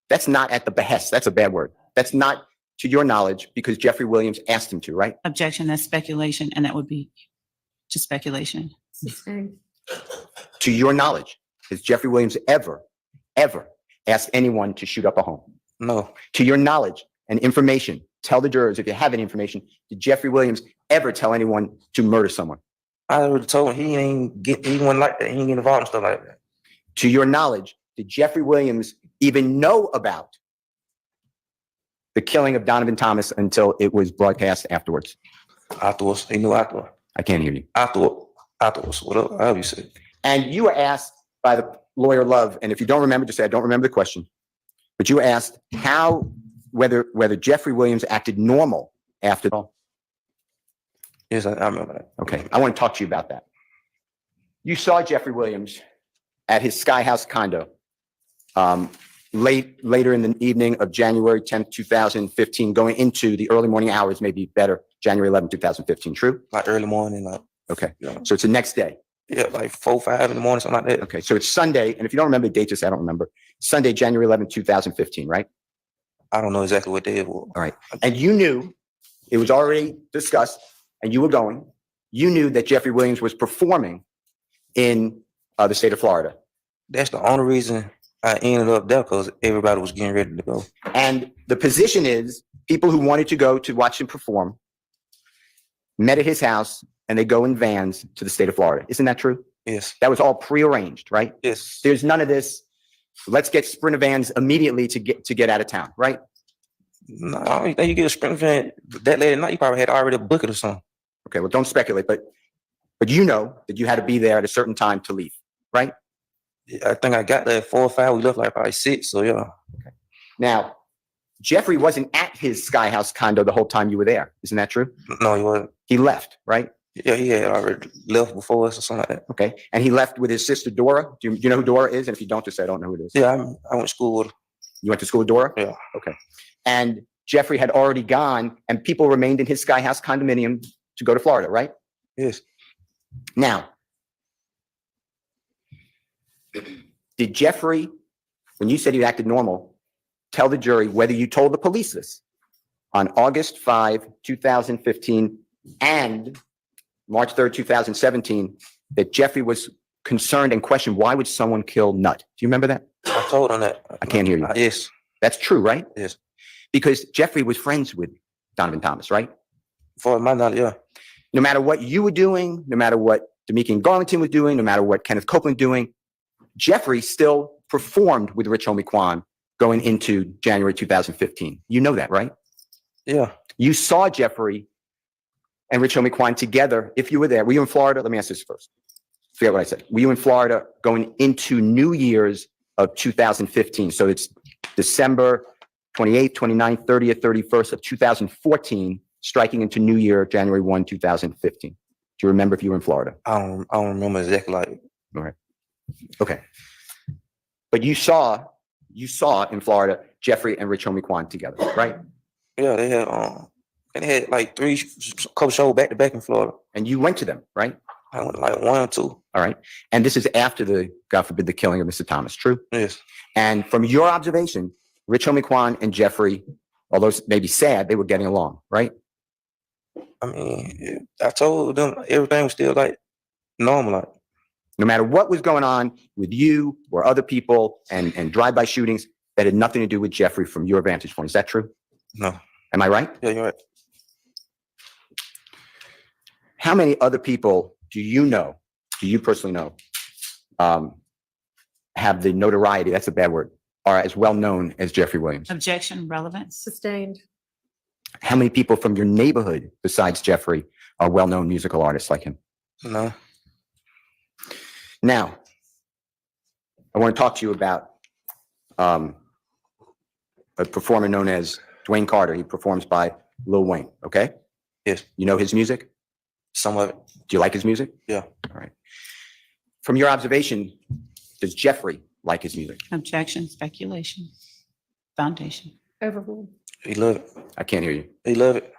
that's not at the behest. That's a bad word. That's not to your knowledge because Jeffrey Williams asked him to, right? objection, that's speculation, and that would be just speculation. Sustained. To your knowledge, has Jeffrey Williams ever asked anyone to shoot up a home? No, To your knowledge and information, tell the jurors if you have any information, did Jeffrey Williams ever tell anyone to murder someone? I already told him he wasn't like that. He ain't get involved in stuff like that. To your knowledge, did Jeffrey Williams even know about the killing of Donovan Thomas until it was broadcast afterwards? Afterwards, he knew afterwards. I can't hear you. Afterwards, whatever, however you said. And you were asked by the lawyer Love, and if you don't remember, just say, I don't remember the question, but you were asked whether Jeffrey Williams acted normal after the. Yes, I remember that. Okay, I want to talk to you about that. You saw Jeffrey Williams at his Sky House condo later in the evening of January 10th, 2015, going into the early morning hours, maybe better, January 11th, 2015, true? Like early morning, like, Okay, yeah, so it's the next day. yeah, like 4, 5 in the morning, something like that. Okay, so it's Sunday, and if you don't remember the date, just say, I don't remember. Sunday, January 11th, 2015, right? I don't know exactly what day it was. All right. And you knew, it was already discussed, and you were going, you knew that Jeffrey Williams was performing in the state of Florida. That's the only reason I ended up there, because everybody was getting ready to go. And the position is, people who wanted to go to watch him perform met at his house, and they go in vans to the state of Florida. Isn't that true? Yes, That was all prearranged, right? yes. There's none of this, let's get Sprinter vans immediately to get out of town, right? No, I don't think you get a sprint van that late at night. You probably had already booked it or something. Okay, well, don't speculate, but you know that you had to be there at a certain time to leave, right? Yeah, I think I got there at 4 or 5. We left like probably 6. So yeah, Now, Jeffrey wasn't at his Sky House condo the whole time you were there. Isn't that true? no, he wasn't. He left, right? Yeah, he had already left before us or something like that. Okay. And he left with his sister Dora. Do you know who Dora is? And if you don't, just say I don't know who it is. Yeah, I went to school with her. You went to school with Dora? Yeah. Okay. And Jeffrey had already gone, and people remained in his Sky House condominium to go to Florida, right? Yes. Now, did Jeffrey, when you said he acted normal, tell the jury whether you told the police this on August 5, 2015 and March 3rd, 2017, that Jeffrey was concerned and questioned, why would someone kill Nut? Do you remember that? I told him that. I can't hear you. Yes. That's true, right? Yes. Because Jeffrey was friends with Donovan Thomas, right? For my knowledge, yeah. No matter what you were doing, no matter what Demetrius Garlington was doing, no matter what Kenneth Copeland doing, Jeffrey still performed with Rich Homie Quan going into January 2015. You know that, right? Yeah. You saw Jeffrey and Rich Homie Quan together. If you were there, were you in Florida? Let me ask this first. Forget what I said. Were you in Florida going into New Year's of 2015? So it's December 28th, 29th, 30th, 31st of 2014, striking into New Year, January 1, 2015. Do you remember if you were in Florida? I don't remember exactly like All right. Okay. But you saw in Florida Jeffrey and Rich Homie Quan together, right? yeah, they had like couple shows back to back in Florida. And you went to them, right? I went like 1 or 2. All right. And this is after the, God forbid, the killing of Mr. Thomas, true? Yes. And from your observation, Rich Homie Quan and Jeffrey, although maybe sad, they were getting along, right? I mean, I told them everything was still like normal. Like, No matter what was going on with you or other people and drive-by shootings, that had nothing to do with Jeffrey from your vantage point. Is that true? no. Am I right? Yeah, you're right. How many other people do you personally know, have the notoriety, that's a bad word, are as well known as Jeffrey Williams? Objection, relevance. Sustained. How many people from your neighborhood besides Jeffrey are well-known musical artists like him? No. Now, I want to talk to you about a performer known as Dwayne Carter. He performs by Lil Wayne, okay? Yes. You know his music? Some of it. Do you like his music? Yeah. All right. From your observation, does Jeffrey like his music? Objection, speculation, foundation. Overruled. He love it. I can't hear you. He love it.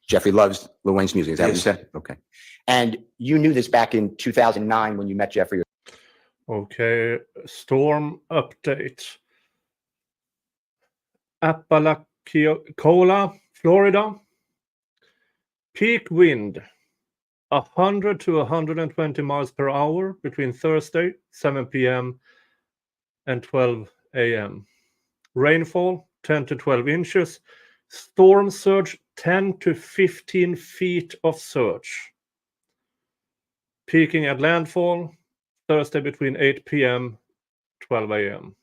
Jeffrey loves Lil Wayne's music. Is that what you Yes. said? Okay. And you knew this back in 2009 when you met Jeffrey. Okay, storm update. Apalachicola, Florida. Peak wind 100 to 120 miles per hour between Thursday, 7 p.m. and 12 a.m. Rainfall 10 to 12 inches. Storm surge 10 to 15 feet of surge. Peaking at landfall Thursday between 8 p.m. 12 a.m.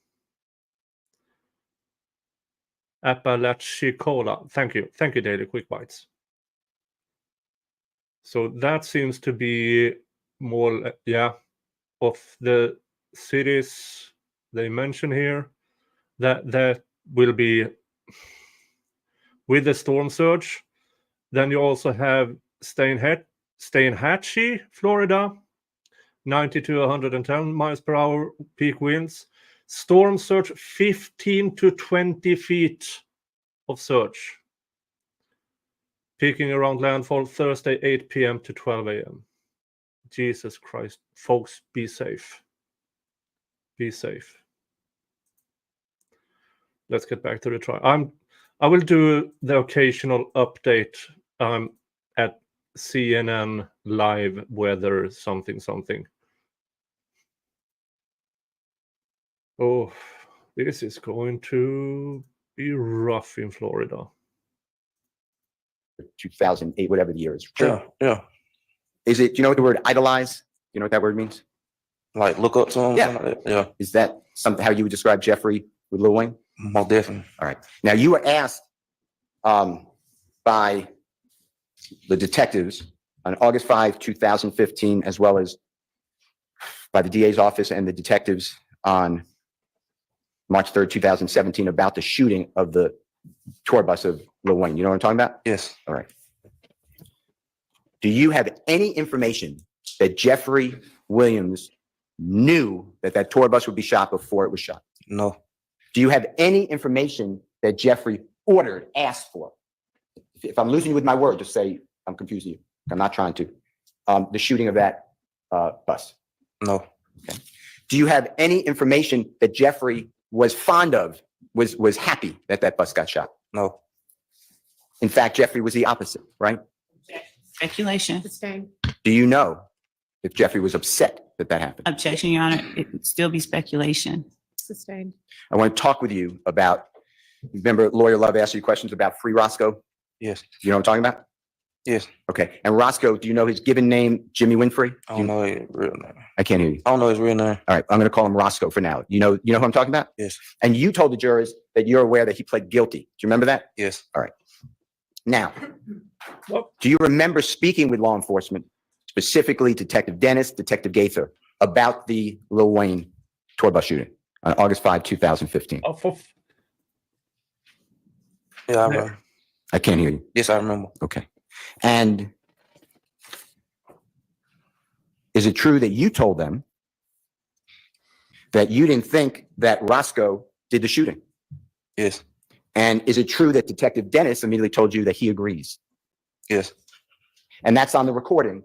Apalachicola. Thank you, Daily Quick Bites. So that seems to be more, of the cities they mention here. That will be with the storm surge. Then you also have Steinhatchee, Florida, 90 to 110 miles per hour peak winds. Storm surge 15 to 20 feet of surge. Peaking around landfall Thursday, 8 p.m. to 12 a.m. Jesus Christ. Folks, be safe. Be safe. Let's get back to the trial. I will do the occasional update at CNN live weather something. Oh, this is going to be rough in Florida. 2008, whatever the year is. Yeah. Yeah. Is it, do you know what the word idolize? You know what that word means? Like look up to him. Yeah. Something like that. Yeah. Is that something how you would describe Jeffrey with Lil Wayne? Most definitely. All right. Now you were asked by the detectives on August 5, 2015, as well as by the DA's office and the detectives on March 3rd, 2017, about the shooting of the tour bus of Lil Wayne. You know what I'm talking about? Yes. All right. Do you have any information that Jeffrey Williams knew that tour bus would be shot before it was shot? No. Do you have any information that Jeffrey ordered, asked for? If I'm losing you with my word, just say I'm confusing you. I'm not trying to. The shooting of that bus. No. Okay. Do you have any information that Jeffrey was fond of, was happy that bus got shot? No. In fact, Jeffrey was the opposite, right? Speculation. Sustained. Do you know if Jeffrey was upset that happened? Objection, Your Honor. It would still be speculation. Sustained. I want to talk with you about, remember Lawyer Love asked you questions about Free Roscoe? Yes. You know what I'm talking about? Yes. Okay. And Roscoe, do you know his given name, Jimmy Winfrey? I don't know his real name. I can't hear you. I don't know his real name. All right. I'm going to call him Roscoe for now. You know who I'm talking about? Yes. And you told the jurors that you're aware that he pled guilty. Do you remember that? Yes. Now, do you remember speaking with law enforcement, specifically Detective Dennis, Detective Gaither, about the Lil Wayne tour bus shooting on August 5, 2015? Yeah, I remember. I can't hear you. Yes, I remember. Okay. And is it true that you told them that you didn't think that Roscoe did the shooting? Yes, And is it true that Detective Dennis immediately told you that he agrees? yes, And that's on the recording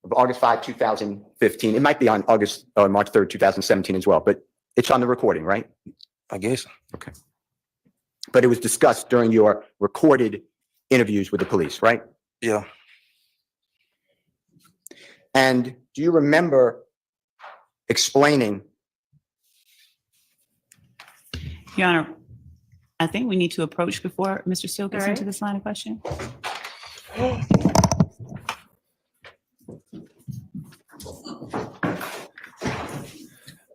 of August 5, 2015. It might be on March 3rd, 2017 as well, but it's on the recording, right? I guess. Okay. But it was discussed during your recorded interviews with the police, right? Yeah. And do you remember explaining? Your Honor, I think we need to approach before Mr. Steele gets All right. into this line of question.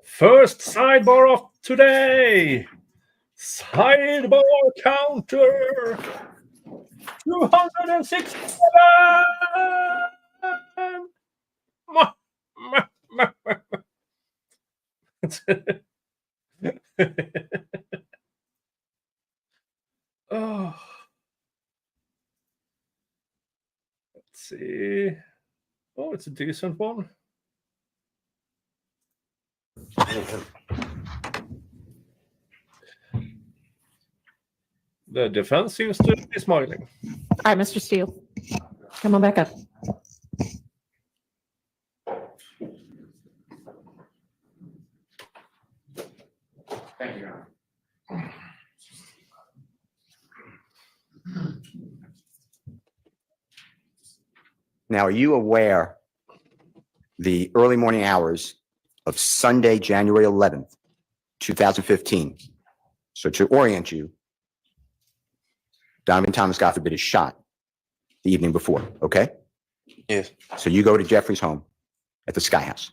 First sidebar of today. Sidebar counter. 267. Oh. Let's see. Oh, it's a decent one. The defense seems to be smiling. All right, Mr. Steele, come on back up. Thank you, Your Honor. Now, are you aware the early morning hours of Sunday, January 11th, 2015? So to orient you, Donovan Thomas, God forbid, is shot the evening before, okay? Yes. So you go to Jeffrey's home at the Sky House,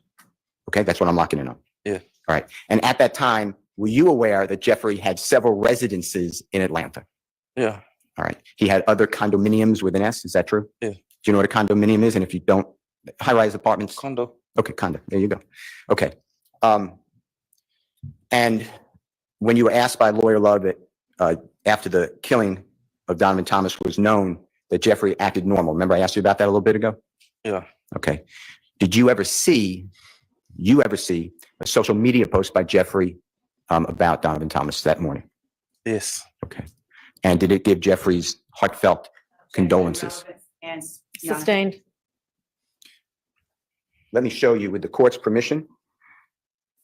okay? That's what I'm locking in on. Yeah. All right. And at that time, were you aware that Jeffrey had several residences in Atlanta? Yeah. All right. He had other condominiums with an S. Is that true? Yeah. Do you know what a condominium is? And if you don't, high-rise apartments. Condo. Okay, condo. There you go. Okay. And when you were asked by Lawyer Love after the killing of Donovan Thomas was known that Jeffrey acted normal. Remember I asked you about that a little bit ago? Yeah. Okay. Did you ever see a social media post by Jeffrey about Donovan Thomas that morning? Yes. Okay. And did it give Jeffrey's heartfelt condolences? And Your Honor, Sustained. Let me show you with the court's permission,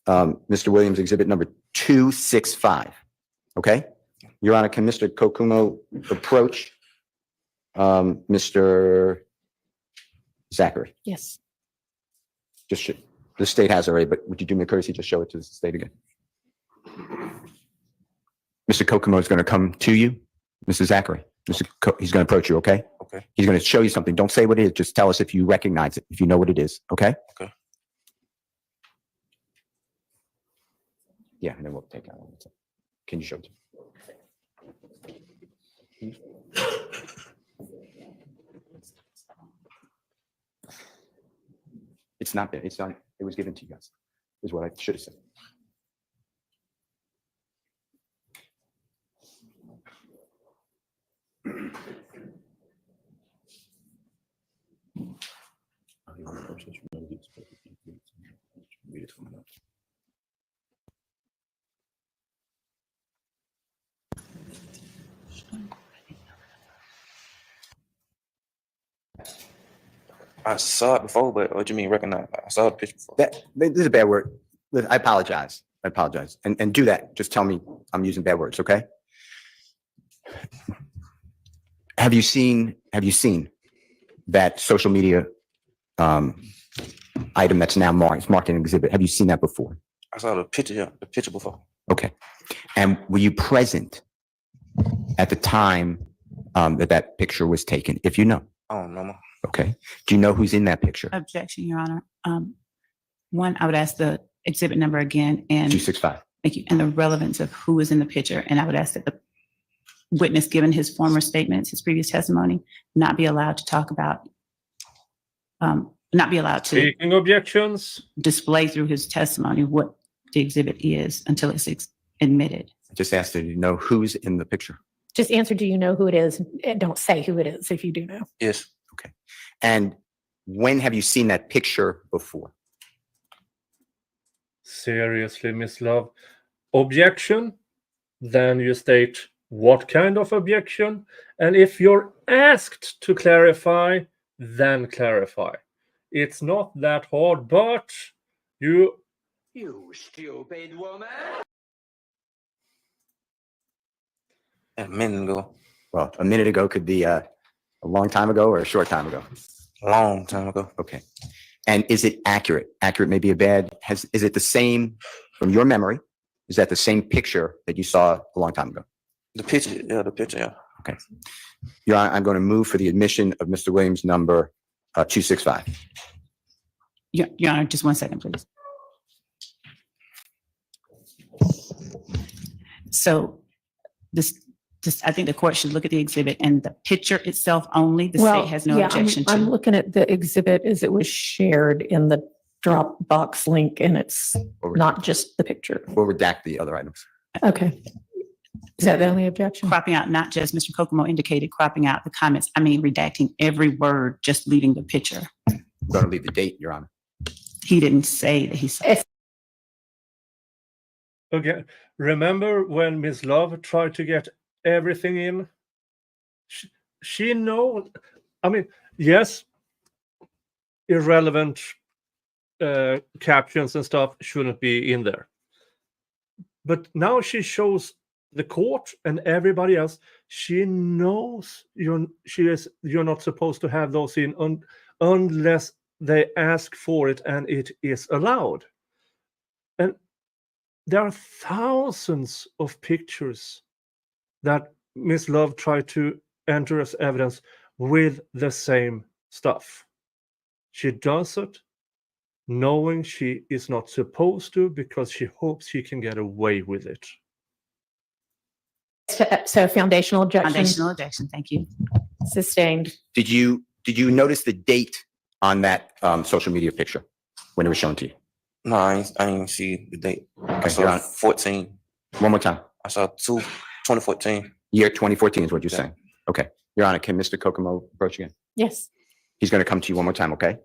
Mr. Williams, exhibit number 265. Okay? Your Honor, can Mr. Kokumo approach Mr. Zachary? Yes. The state has already, but would you do me a courtesy, just show it to the state again? Mr. Kokumo is going to come to you, Mr. Zachary. He's going to approach you, okay? Okay. He's going to show you something. Don't say what it is. Just tell us if you recognize it, if you know what it is, okay? Okay. Yeah, and then we'll take out. Can you show it? It's not there. It's not. It was given to you guys. Is what I should have said. I saw it before, but what do you mean recognize? I saw the picture before. This is a bad word. Listen, I apologize. And do that. Just tell me I'm using bad words, okay? Have you seen that social media item that's now marked in an exhibit? Have you seen that before? I saw the picture before. Okay. And were you present at the time that picture was taken? If you know. I don't know. Okay. Do you know who's in that picture? objection, Your Honor. One, I would ask the exhibit number again and 265. thank you, and the relevance of who is in the picture. And I would ask that the witness, given his former statements, his previous testimony, not be allowed to talk about, not be allowed to Taking objections. display through his testimony what the exhibit is until it's admitted. I just asked you to know who's in the picture. Just answer, do you know who it is? And don't say who it is if you do know. Yes. And when have you seen that picture before? Seriously, Miss Love. Objection? Then you state what kind of objection. And if you're asked to clarify, then clarify. It's not that hard, but you stupid woman. A minute ago. Well, a minute ago could be a long time ago or a short time ago. Long time ago. Okay. And is it accurate? Accurate may be a bad. Is it the same from your memory? Is that the same picture that you saw a long time ago? The picture, yeah. Okay. Your Honor, I'm going to move for the admission of Mr. Williams number 265. Your Honor, just 1 second, please. So I think the court should look at the exhibit and the picture itself only. The state has no objection to. I'm looking at the exhibit as it was shared in the Dropbox link, and it's not just the picture. We'll redact the other items. Okay. Is that the only objection? Cropping out, not just Mr. Kokomo indicated, cropping out the comments. I mean, redacting every word, just leaving the picture. I'm going to leave the date, Your Honor. He didn't say that he saw. okay. Remember when Miss Love tried to get everything in? She knows. I mean, yes, irrelevant captions and stuff shouldn't be in there. But now she shows the court and everybody else. She knows you're not supposed to have those in unless they ask for it and it is allowed. And there are thousands of pictures that Miss Love tried to enter as evidence with the same stuff. She does it knowing she is not supposed to because she hopes she can get away with it. So foundational objection Foundational objection, thank you. sustained. Did you notice the date on that social media picture when it was shown to you? No, I ain't see the date. I Okay, saw Your Honor. 14. One more time. I saw 2014. Year 2014 is what you're Yeah. saying. Okay. Your Honor, can Mr. Kokomo approach again? Yes. He's going to come to you one more time, okay?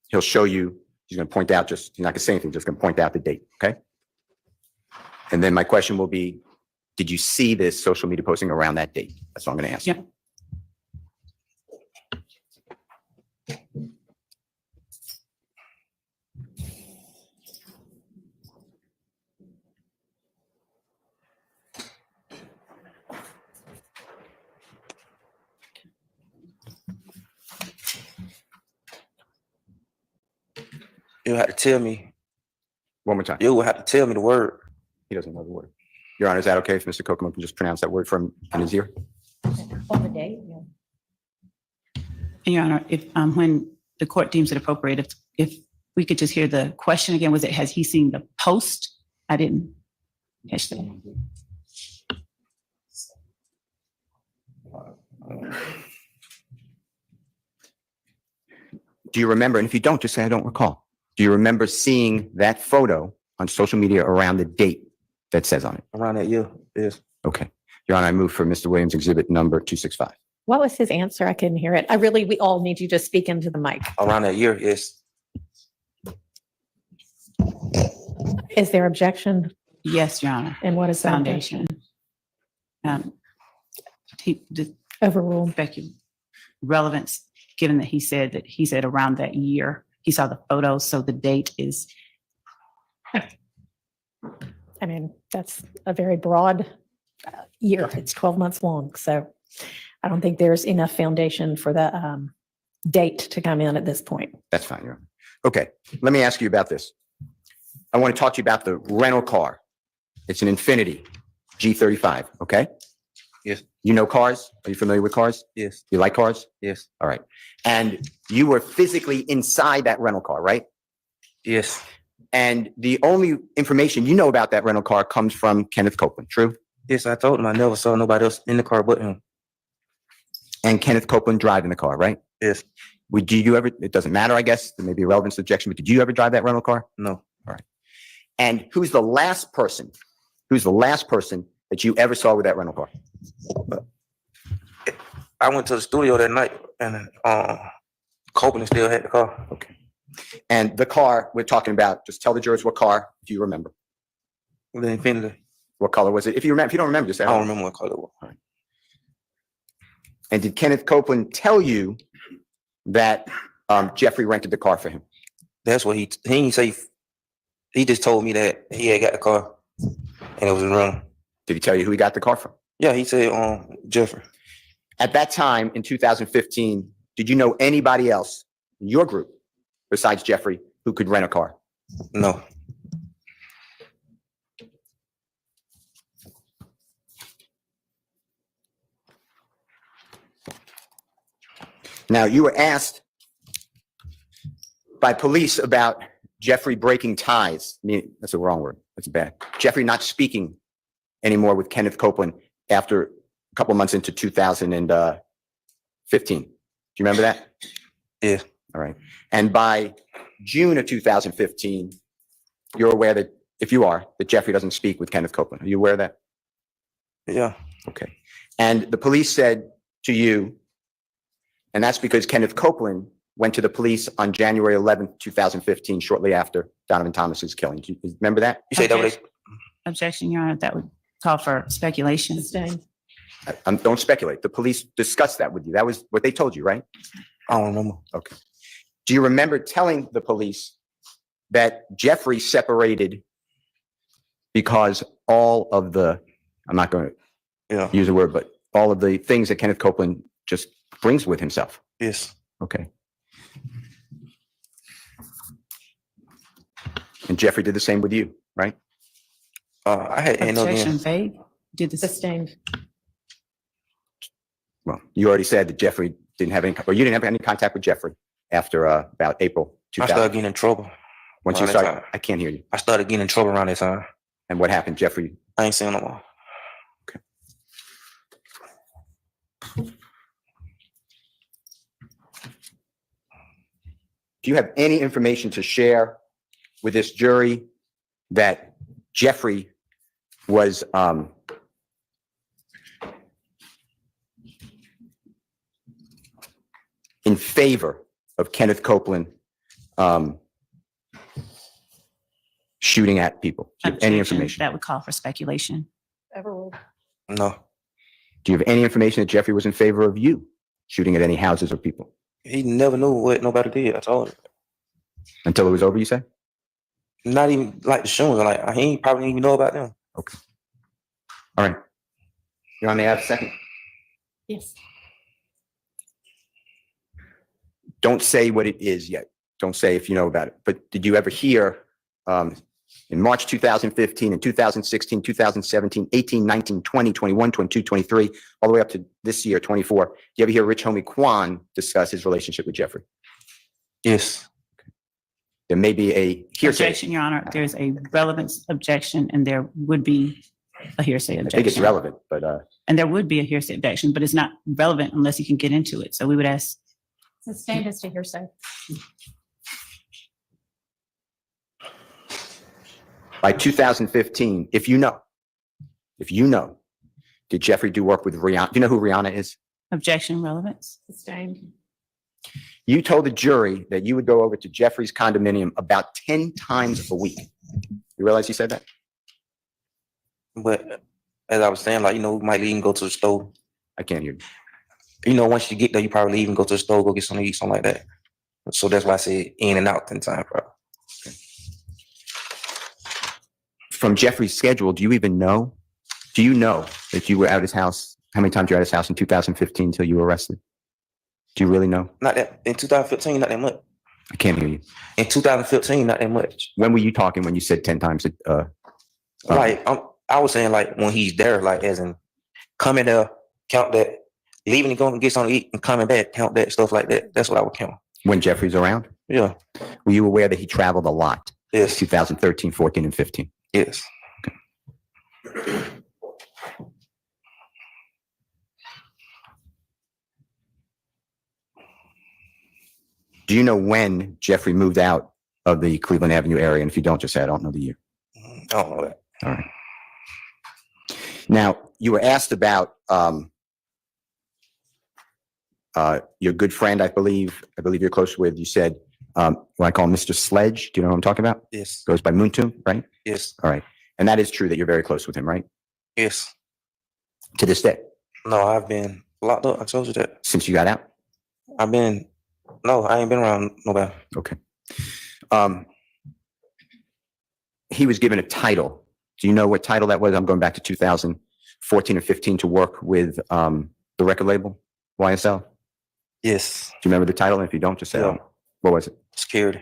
He'll show you, he's going to point out, he's not going to say anything, just going to point out the date, okay? And then my question will be, did you see this social media posting around that date? That's what I'm going to ask. Yeah. You had to tell me. One more time. You would have to tell me the word. He doesn't know the word. Your Honor, is that okay if Mr. Kokomo can just pronounce that word from in his ear? On the date, yeah. And Your Honor, if when the court deems it appropriate, if we could just hear the question again, was it, has he seen the post? I didn't catch that. Do you remember, and if you don't, just say I don't recall. Do you remember seeing that photo on social media around the date that says on it? Around that year, yes. Okay. Your Honor, I move for Mr. Williams exhibit number 265. What was his answer? I couldn't hear it. We all need you to speak into the mic. Around that year, yes. Is there objection? Yes, Your Honor. And what is that Foundation. objection? The Overruled. relevance, given that he said around that year, he saw the photos, so the date is. I mean, that's a very broad year. It's 12 months long. So I don't think there's enough foundation for the date to come in at this point. That's fine, Your Honor. Okay, let me ask you about this. I want to talk to you about the rental car. It's an Infiniti G35, okay? Yes. You know cars? Are you familiar with cars? Yes. You like cars? Yes. All right. And you were physically inside that rental car, right? Yes. And the only information you know about that rental car comes from Kenneth Copeland, true? Yes, I told him I never saw nobody else in the car but him. And Kenneth Copeland driving the car, right? Yes. Did you ever, it doesn't matter, I guess, there may be a relevance objection, but did you ever drive that rental car? No. And who's the last person that you ever saw with that rental car? But I went to the studio that night, and Copeland still had the car. Okay. And the car we're talking about, just tell the jurors what car, do you remember? The Infinity. What color was it? If you remember, if you don't remember, just say, I don't remember what color it was. And did Kenneth Copeland tell you that Jeffrey rented the car for him? That's what he didn't say. He just told me that he had got the car and it was running. Did he tell you who he got the car from? Yeah, he said Jeffrey. At that time in 2015, did you know anybody else in your group besides Jeffrey who could rent a car? No. Now, you were asked by police about Jeffrey breaking ties. I mean, that's a wrong word. That's bad. Jeffrey not speaking anymore with Kenneth Copeland after a couple months into 2015. Do you remember that? Yeah. All right. And by June of 2015, you're aware that, if you are, that Jeffrey doesn't speak with Kenneth Copeland. Are you aware of that? Yeah. Okay. And the police said to you, and that's because Kenneth Copeland went to the police on January 11th, 2015, shortly after Donovan Thomas's killing. Do you remember that? You say that was Objection, Your Honor, that would call for speculation. Sustained. Don't speculate. The police discussed that with you. That was what they told you, right? I don't remember. Okay. Do you remember telling the police that Jeffrey separated because all of the, I'm not going to use a word, but all of the things that Kenneth Copeland just brings with himself? Yes. Okay. And Jeffrey did the same with you, right? I had Objection vague. Did the Sustained. Well, you already said that Jeffrey didn't have any, or you didn't have any contact with Jeffrey after about April I 2000. started getting in trouble. Once you around that started, time. I can't hear you. I started getting in trouble around that time. And what happened, Jeffrey? I ain't seen no more. Do you have any information to share with this jury that Jeffrey was in favor of Kenneth Copeland shooting at people? Do you have any objection, information? that would call for speculation. Overruled. No. Do you have any information that Jeffrey was in favor of you shooting at any houses or people? He never knew what nobody did. I told him. Until it was over, you say? Not even like the shootings. Like he probably didn't even know about them. Okay. All right. You're on the add a second. Yes. Don't say what it is yet. Don't say if you know about it. But did you ever hear in March 2015, in 2016, 2017, 18, 19, 20, 21, 22, 23, all the way up to this year, 24, did you ever hear Rich Homie Quan discuss his relationship with Jeffrey? Yes. There may be a hearsay. Objection, Your Honor, there's a relevance objection and there would be a hearsay I objection. think it's relevant, but And there would be a hearsay objection, but it's not relevant unless you can get into it. So we would ask, Sustained as to hearsay. by 2015, if you know, did Jeffrey do work with Rihanna? Do you know who Rihanna is? objection, relevance. Sustained. You told the jury that you would go over to Jeffrey's condominium about 10 times a week. You realize you said that? But as I was saying, like, we might even go to the store. I can't hear you. Once you get there, you probably even go to the store, go get something to eat, something like that. So that's why I said in and out 10 times, bro. From Jeffrey's schedule, do you know that you were at his house? How many times you were at his house in 2015 until you were arrested? Do you really know? Not that in 2015, not that much. I can't hear you. In 2015, not that much. When were you talking when you said 10 times? Like I was saying, like when he's there, like as in coming there, count that, leaving and going to get something to eat and coming back, count that, stuff like that. That's what I would count. When Jeffrey's around? Yeah. Were you aware that he traveled a lot? Yes. 2013, 14, and 15? Yes. Do you know when Jeffrey moved out of the Cleveland Avenue area? And if you don't, just say, I don't know the year. I don't know that. All right. Now, you were asked about your good friend, I believe you're close with. You said, what I call Mr. Sledge. Do you know what I'm talking about? Yes. Goes by Moontum, right? Yes. All right. And that is true that you're very close with him, right? Yes. To this day, No, I've been locked up. I told you that. since you got out? No, I ain't been around nobody. Okay. He was given a title. Do you know what title that was? I'm going back to 2014 or 15 to work with the record label, YSL. Yes. Do you remember the title? And if you don't, just say, Yeah. what was it? Security.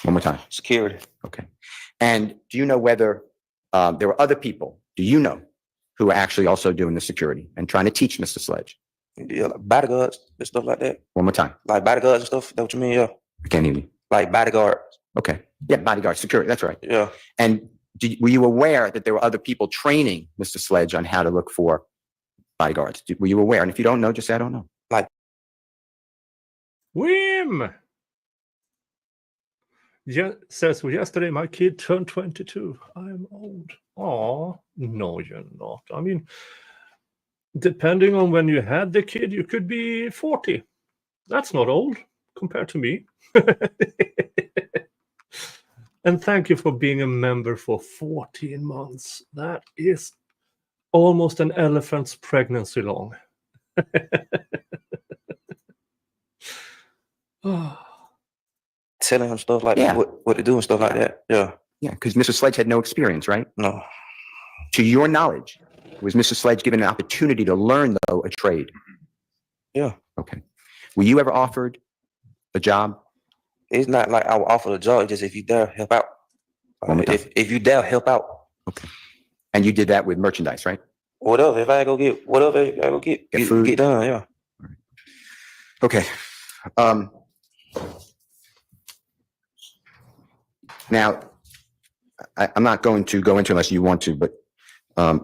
One more time. Security. Okay. And do you know whether there were other people, do you know, who were actually also doing the security and trying to teach Mr. Sledge? Yeah, like bodyguards and stuff like that. One more time. Like bodyguards and stuff. That's what you mean? Yeah. I can't hear you. Like bodyguards. Okay. Yeah, bodyguard security. That's right. Yeah. And were you aware that there were other people training Mr. Sledge on how to look for bodyguards? Were you aware? And if you don't know, just say, I don't know. Wim says, well, yesterday my kid turned 22. I'm old. Oh, no, you're not. I mean, depending on when you had the kid, you could be 40. That's not old compared to me. And thank you for being a member for 14 months. That is almost an elephant's pregnancy long. Telling him stuff like Yeah. what to do and stuff like that. Yeah. Yeah, because Mr. Sledge had no experience, right? No. To your knowledge, was Mr. Sledge given an opportunity to learn, though, a trade? Yeah. Okay. Were you ever offered a job? It's not like I will offer the job. It's just if you dare help out. One more time. If you dare help out. Okay. And you did that with merchandise, right? Whatever. If I go get whatever I go get food? get done. Yeah. Okay. Now, I'm not going to go into unless you want to, but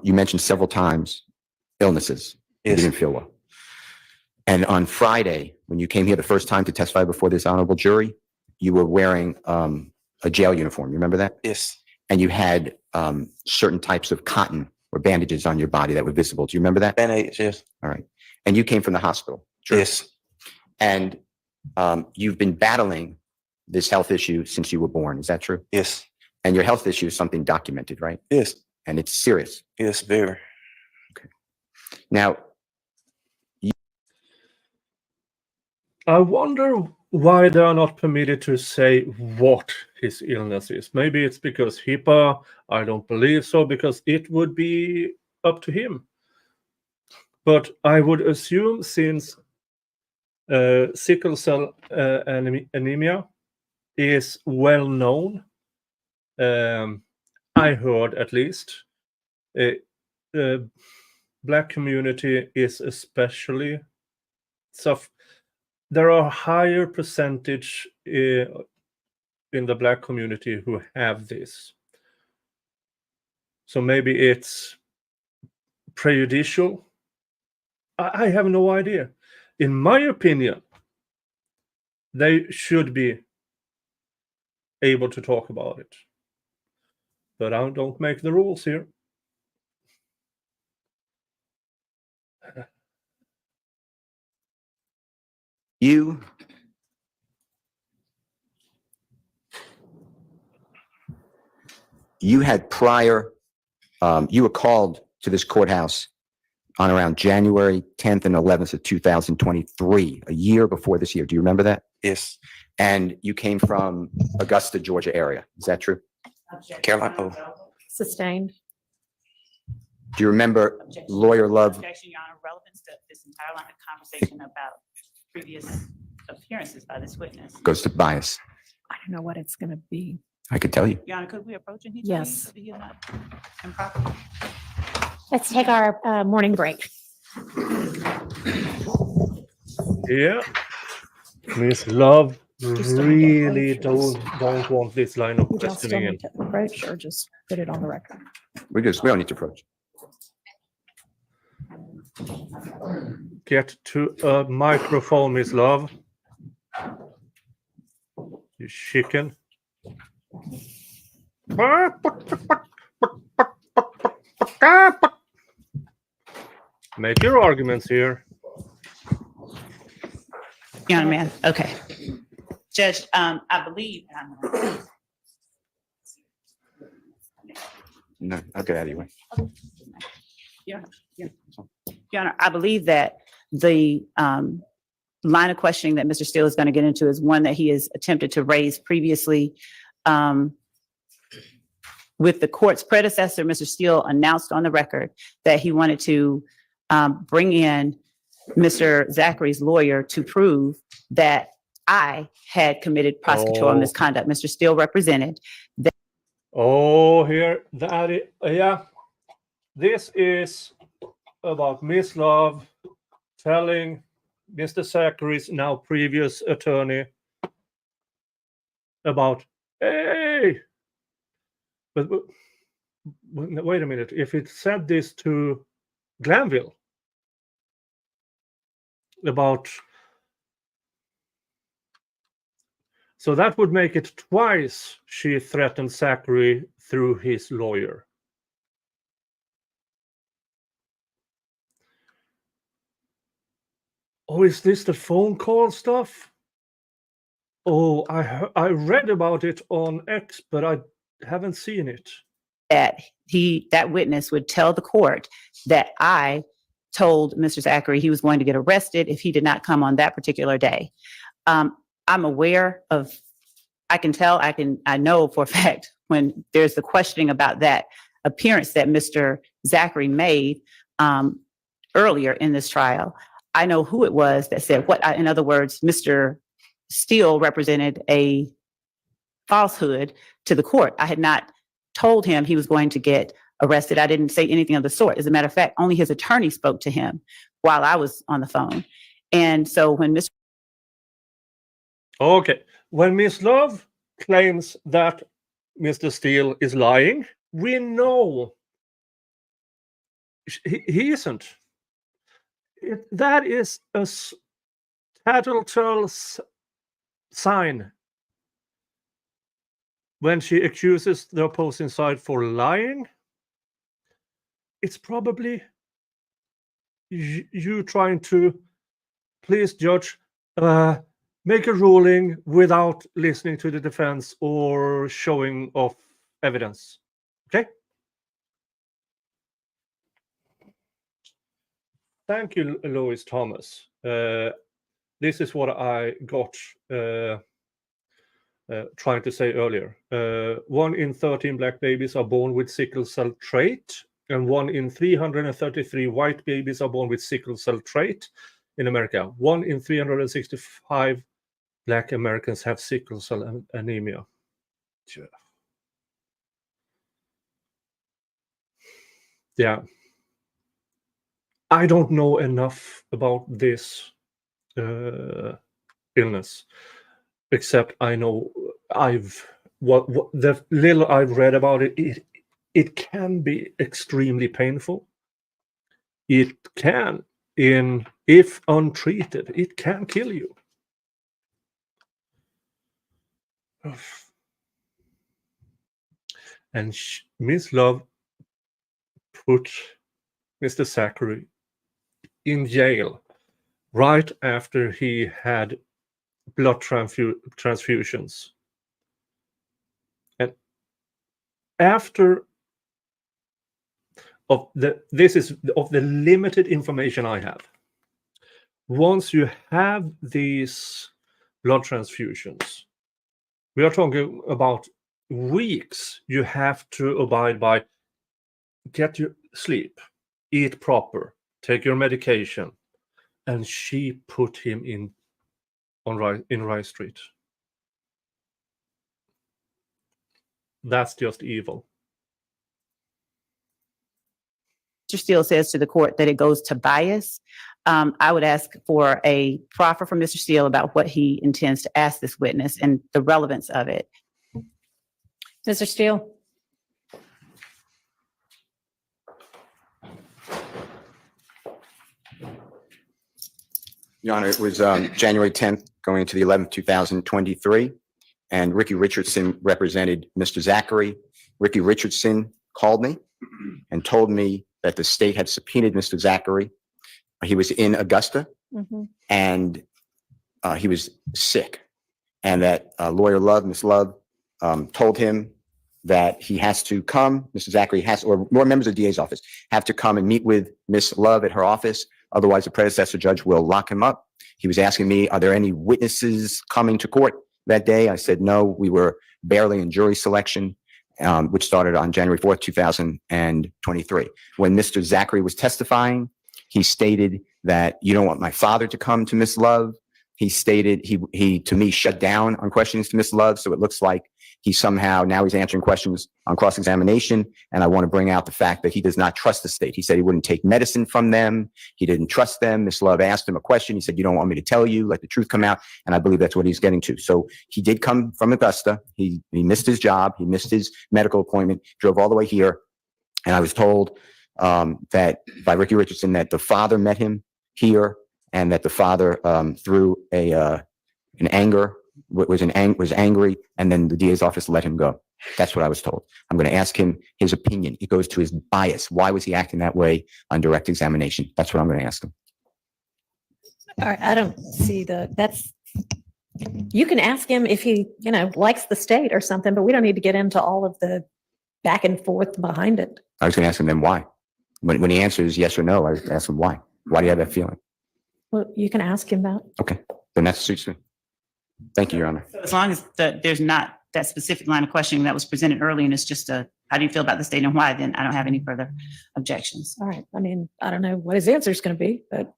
you mentioned several times illnesses. Yes. You didn't feel well. And on Friday, when you came here the first time to testify before this honorable jury, you were wearing a jail uniform. You remember that? Yes. And you had certain types of cotton or bandages on your body that were visible. Do you remember that? Band-Aids, yes. All right. And you came from the hospital. True. Yes. And you've been battling this health issue since you were born. Is that true? Yes. And your health issue is something documented, right? Yes. And it's serious. Yes, very. Now, I wonder why they are not permitted to say what his illness is. Maybe it's because HIPAA. I don't believe so, because it would be up to him. But I would assume, since sickle cell anemia is well known, I heard at least, the Black community is especially tough. There are a higher percentage in the Black community who have this. So maybe it's prejudicial. I have no idea. In my opinion, they should be able to talk about it. But I don't make the rules here. you had prior, you were called to this courthouse on around January 10th and 11th of 2023, a year before this year. Do you remember that? Yes. And you came from Augusta, Georgia area. Is that true? Carolina. Oh. Sustained. Do you remember Lawyer Love? Objection, Your Honor, relevance to this entire line of conversation about previous appearances by this witness. Goes to bias. I don't know what it's going to be. I could tell you. Your Honor, could we approach him? Yes. He is not improper. Let's take our morning break. Yeah. Miss Love really don't want this line of We don't still questioning in. need to approach or just put it on the record. We don't need to approach. Get to a microphone, Miss Love. You chicken. Make your arguments here. Young man, okay. Judge, I believe, No, okay, anyway. Your Honor, I believe that the line of questioning that Mr. Steele is going to get into is one that he has attempted to raise previously. With the court's predecessor, Mr. Steele announced on the record that he wanted to bring in Mr. Zachary's lawyer to prove that I had committed prosecutorial Oh. misconduct. Mr. Steele represented that. Oh, here, yeah. This is about Miss Love telling Mr. Zachary's now previous attorney about, hey, but wait a minute. If it said this to Glanville about, so that would make it twice she threatened Zachary through his lawyer. Oh, is this the phone call stuff? Oh, I read about it on X, but I haven't seen it. That witness would tell the court that I told Mr. Zachary he was going to get arrested if he did not come on that particular day. I'm aware of, I know for a fact when there's the questioning about that appearance that Mr. Zachary made earlier in this trial. I know who it was that said in other words, Mr. Steele represented a falsehood to the court. I had not told him he was going to get arrested. I didn't say anything of the sort. As a matter of fact, only his attorney spoke to him while I was on the phone. And so when Mr. Okay, when Miss Love claims that Mr. Steele is lying, we know he isn't. That is a telltale sign when she accuses the opposing side for lying. It's probably you trying to, please judge, make a ruling without listening to the defense or showing off evidence. Okay? Thank you, Lois Thomas. This is what I got trying to say earlier. 1 in 13 black babies are born with sickle cell trait, and 1 in 333 white babies are born with sickle cell trait in America. 1 in 365 black Americans have sickle cell anemia. Yeah. I don't know enough about this illness, except I know what the little I've read about it, it can be extremely painful. It can, if untreated, it can kill you. And Miss Love put Mr. Zachary in jail right after he had blood transfusions. And after this is of the limited information I have. Once you have these blood transfusions, we are talking about weeks. You have to abide by, get your sleep, eat proper, take your medication. And she put him in Rice Street. That's just evil. Mr. Steele says to the court that it goes to bias. I would ask for a proffer from Mr. Steele about what he intends to ask this witness and the relevance of it. Mr. Steele? Your Honor, it was January 10th, going into the 11th, 2023, and Ricky Richardson represented Mr. Zachary. Ricky Richardson called me and told me that the state had subpoenaed Mr. Zachary he was in Augusta Mhm. and he was sick, and that lawyer Love, Miss Love, told him that he has to come. Mr. Zachary has, or more members of the DA's office have to come and meet with Miss Love at her office. Otherwise, the predecessor judge will lock him up. He was asking me, are there any witnesses coming to court that day? I said, no, we were barely in jury selection, which started on January 4th, 2023. When Mr. Zachary was testifying, he stated that you don't want my father to come to Miss Love. He stated he to me shut down on questions to Miss Love. So it looks like he somehow now he's answering questions on cross-examination. And I want to bring out the fact that he does not trust the state. He said he wouldn't take medicine from them. He didn't trust them. Miss Love asked him a question. He said, you don't want me to tell you, let the truth come out. And I believe that's what he's getting to. So he did come from Augusta. He missed his job. He missed his medical appointment, drove all the way here. And I was told that by Ricky Richardson that the father met him here and that the father through an anger was angry, and then the DA's office let him go. That's what I was told. I'm going to ask him his opinion. It goes to his bias. Why was he acting that way on direct examination? That's what I'm going to ask him. All right, I don't see you can ask him if he, likes the state or something, but we don't need to get into all of the back and forth behind it. I was going to ask him then why. When he answers yes or no, I ask him why. Why do you have that feeling? Well, you can ask him that. Okay, then that suits me. Thank you, Your Honor. So as long as there's not that specific line of questioning that was presented early and it's just how do you feel about the state and why, then I don't have any further objections. All right. I mean, I don't know what his answer is going to be, but,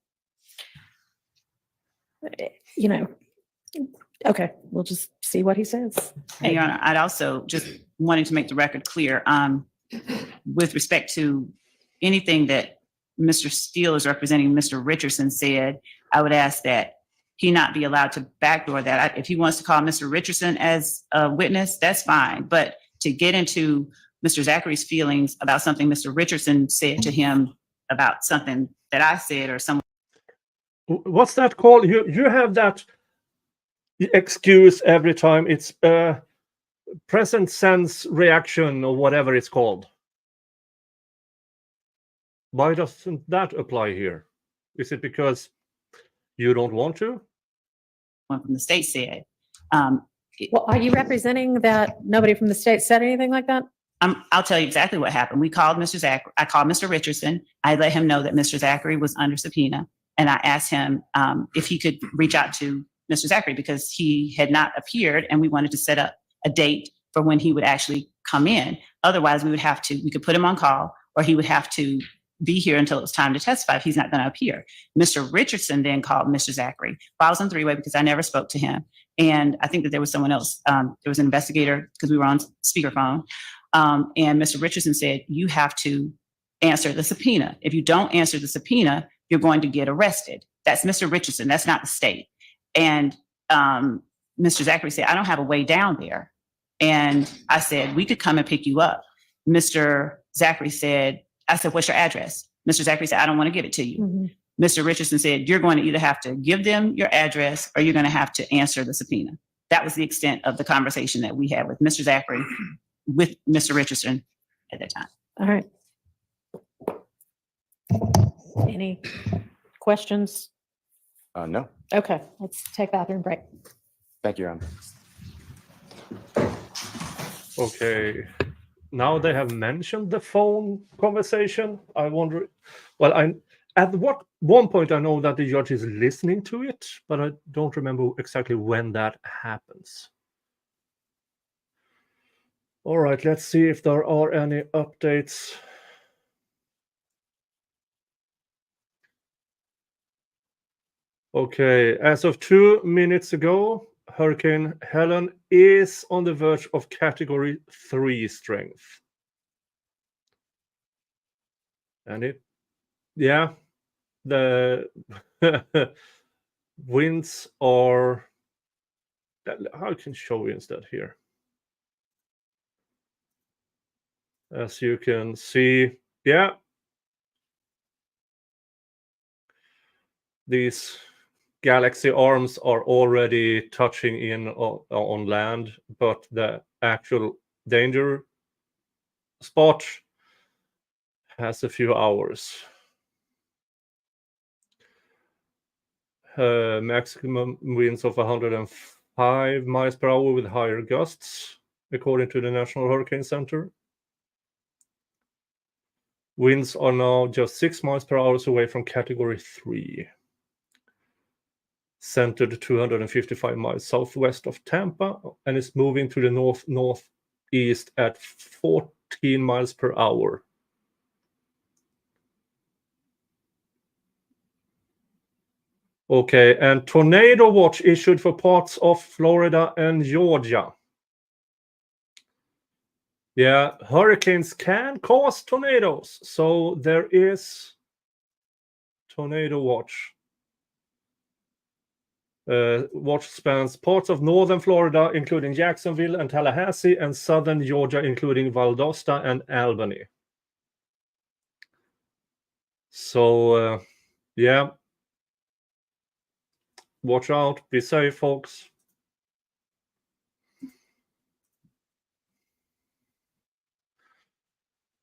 okay, we'll just see what he says. And Your Honor, I'd also just wanted to make the record clear with respect to anything that Mr. Steele is representing, Mr. Richardson said, I would ask that he not be allowed to backdoor that. If he wants to call Mr. Richardson as a witness, that's fine. But to get into Mr. Zachary's feelings about something Mr. Richardson said to him about something that I said or someone. What's that called? You have that excuse every time. It's present sense reaction or whatever it's called. Why doesn't that apply here? Is it because you don't want to? One from the state said. Well, are you representing that nobody from the state said anything like that? I'll tell you exactly what happened. We called Mr. Zachary. I called Mr. Richardson. I let him know that Mr. Zachary was under subpoena. And I asked him if he could reach out to Mr. Zachary because he had not appeared and we wanted to set up a date for when he would actually come in. Otherwise, we could put him on call or he would have to be here until it was time to testify if he's not going to appear. Mr. Richardson then called Mr. Zachary. I was on three-way because I never spoke to him. And I think that there was someone else. There was an investigator because we were on speakerphone. And Mr. Richardson said, you have to answer the subpoena. If you don't answer the subpoena, you're going to get arrested. That's Mr. Richardson. That's not the state. And Mr. Zachary said, I don't have a way down there. And I said, we could come and pick you up. Mr. Zachary said, I said, what's your address? Mr. Zachary said, I don't want to give it to you. Mm-hmm. Mr. Richardson said, you're going to either have to give them your address or you're going to have to answer the subpoena. That was the extent of the conversation that we had with Mr. Zachary, with Mr. Richardson at that time. All right. Any questions? No. Okay, let's take bathroom break. Thank you, Your Honor. Okay. Now they have mentioned the phone conversation. I wonder, at one point I know that the judge is listening to it, but I don't remember exactly when that happens. All right, let's see if there are any updates. Okay, as of 2 minutes ago, Hurricane Helene is on the verge of Category 3 strength. And the winds are, I can show you instead here. As you can see, these galaxy arms are already touching in on land, but the actual danger spot has a few hours. maximum winds of 105 miles per hour with higher gusts, according to the National Hurricane Center. Winds are now just 6 miles per hour away from Category 3. Centered 255 miles southwest of Tampa, and is moving to the northeast at 14 miles per hour. Okay, and tornado watch issued for parts of Florida and Georgia. Yeah, hurricanes can cause tornadoes, so there is tornado watch. Watch spans parts of northern Florida, including Jacksonville and Tallahassee, and southern Georgia, including Valdosta and Albany. So, yeah. Watch out. Be safe, folks.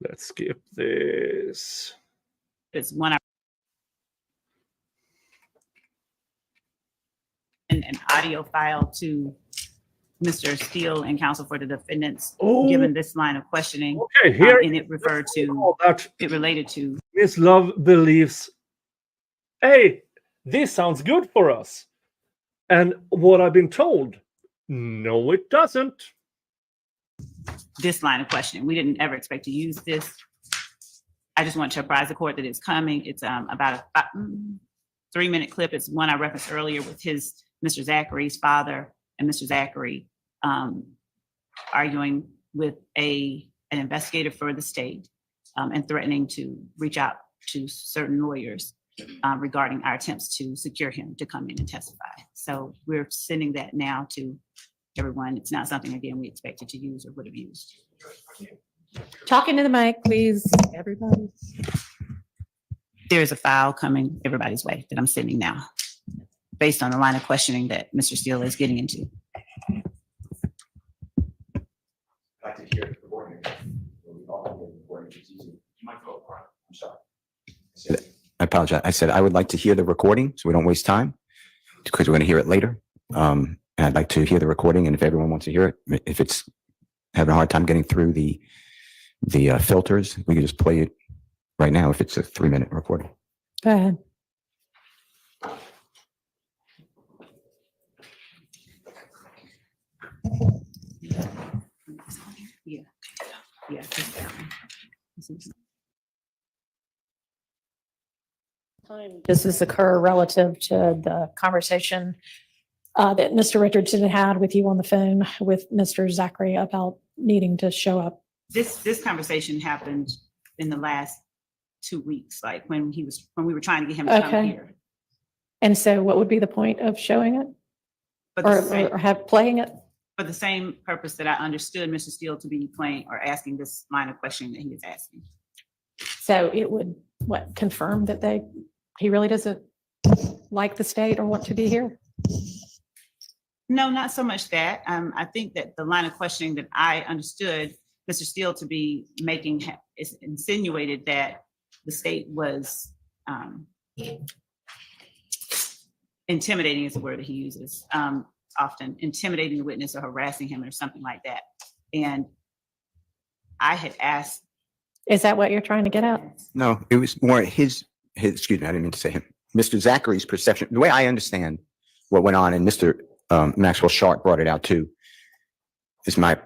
Let's skip this. It's one an audio file to Mr. Steele and counsel for the defendants, given this line of questioning. Okay, here and it referred to, that it related to. Miss Love believes, hey, this sounds good for us. And what I've been told, no, it doesn't. This line of questioning. We didn't ever expect to use this. I just want to apprise the court that it's coming. It's about a 3-minute clip. It's one I referenced earlier with Mr. Zachary's father and Mr. Zachary arguing with an investigator for the state and threatening to reach out to certain lawyers regarding our attempts to secure him to come in and testify. So we're sending that now to everyone. It's not something, again, we expected to use or would have used. Talking to the mic, please, everybody. There's a file coming everybody's way that I'm sending now, based on the line of questioning that Mr. Steele is getting into. I'd like to hear the recording. I'm sorry. I apologize. I said I would like to hear the recording so we don't waste time, because we're going to hear it later. And I'd like to hear the recording, and if everyone wants to hear it, if it's having a hard time getting through the filters, we can just play it right now if it's a 3-minute recording. Go ahead. Yeah. Does this occur relative to the conversation that Mr. Richardson had with you on the phone with Mr. Zachary about needing to show up? This conversation happened in the last 2 weeks, like when we were trying to get him to come Okay. here. And so what would be the point of showing it But or playing it? for the same purpose that I understood Mr. Steele to be playing or asking this line of questioning that he is asking. So it would, confirm that he really doesn't like the state or want to be here? No, not so much that. I think that the line of questioning that I understood Mr. Steele to be making is insinuated that the state was intimidating is the word that he uses, often intimidating the witness or harassing him or something like that. And I had asked. Is that what you're trying to get at? No, it was more his, excuse me, I didn't mean to say him. Mr. Zachary's perception, the way I understand what went on, and Mr. Maxwell Sharp brought it out too, is my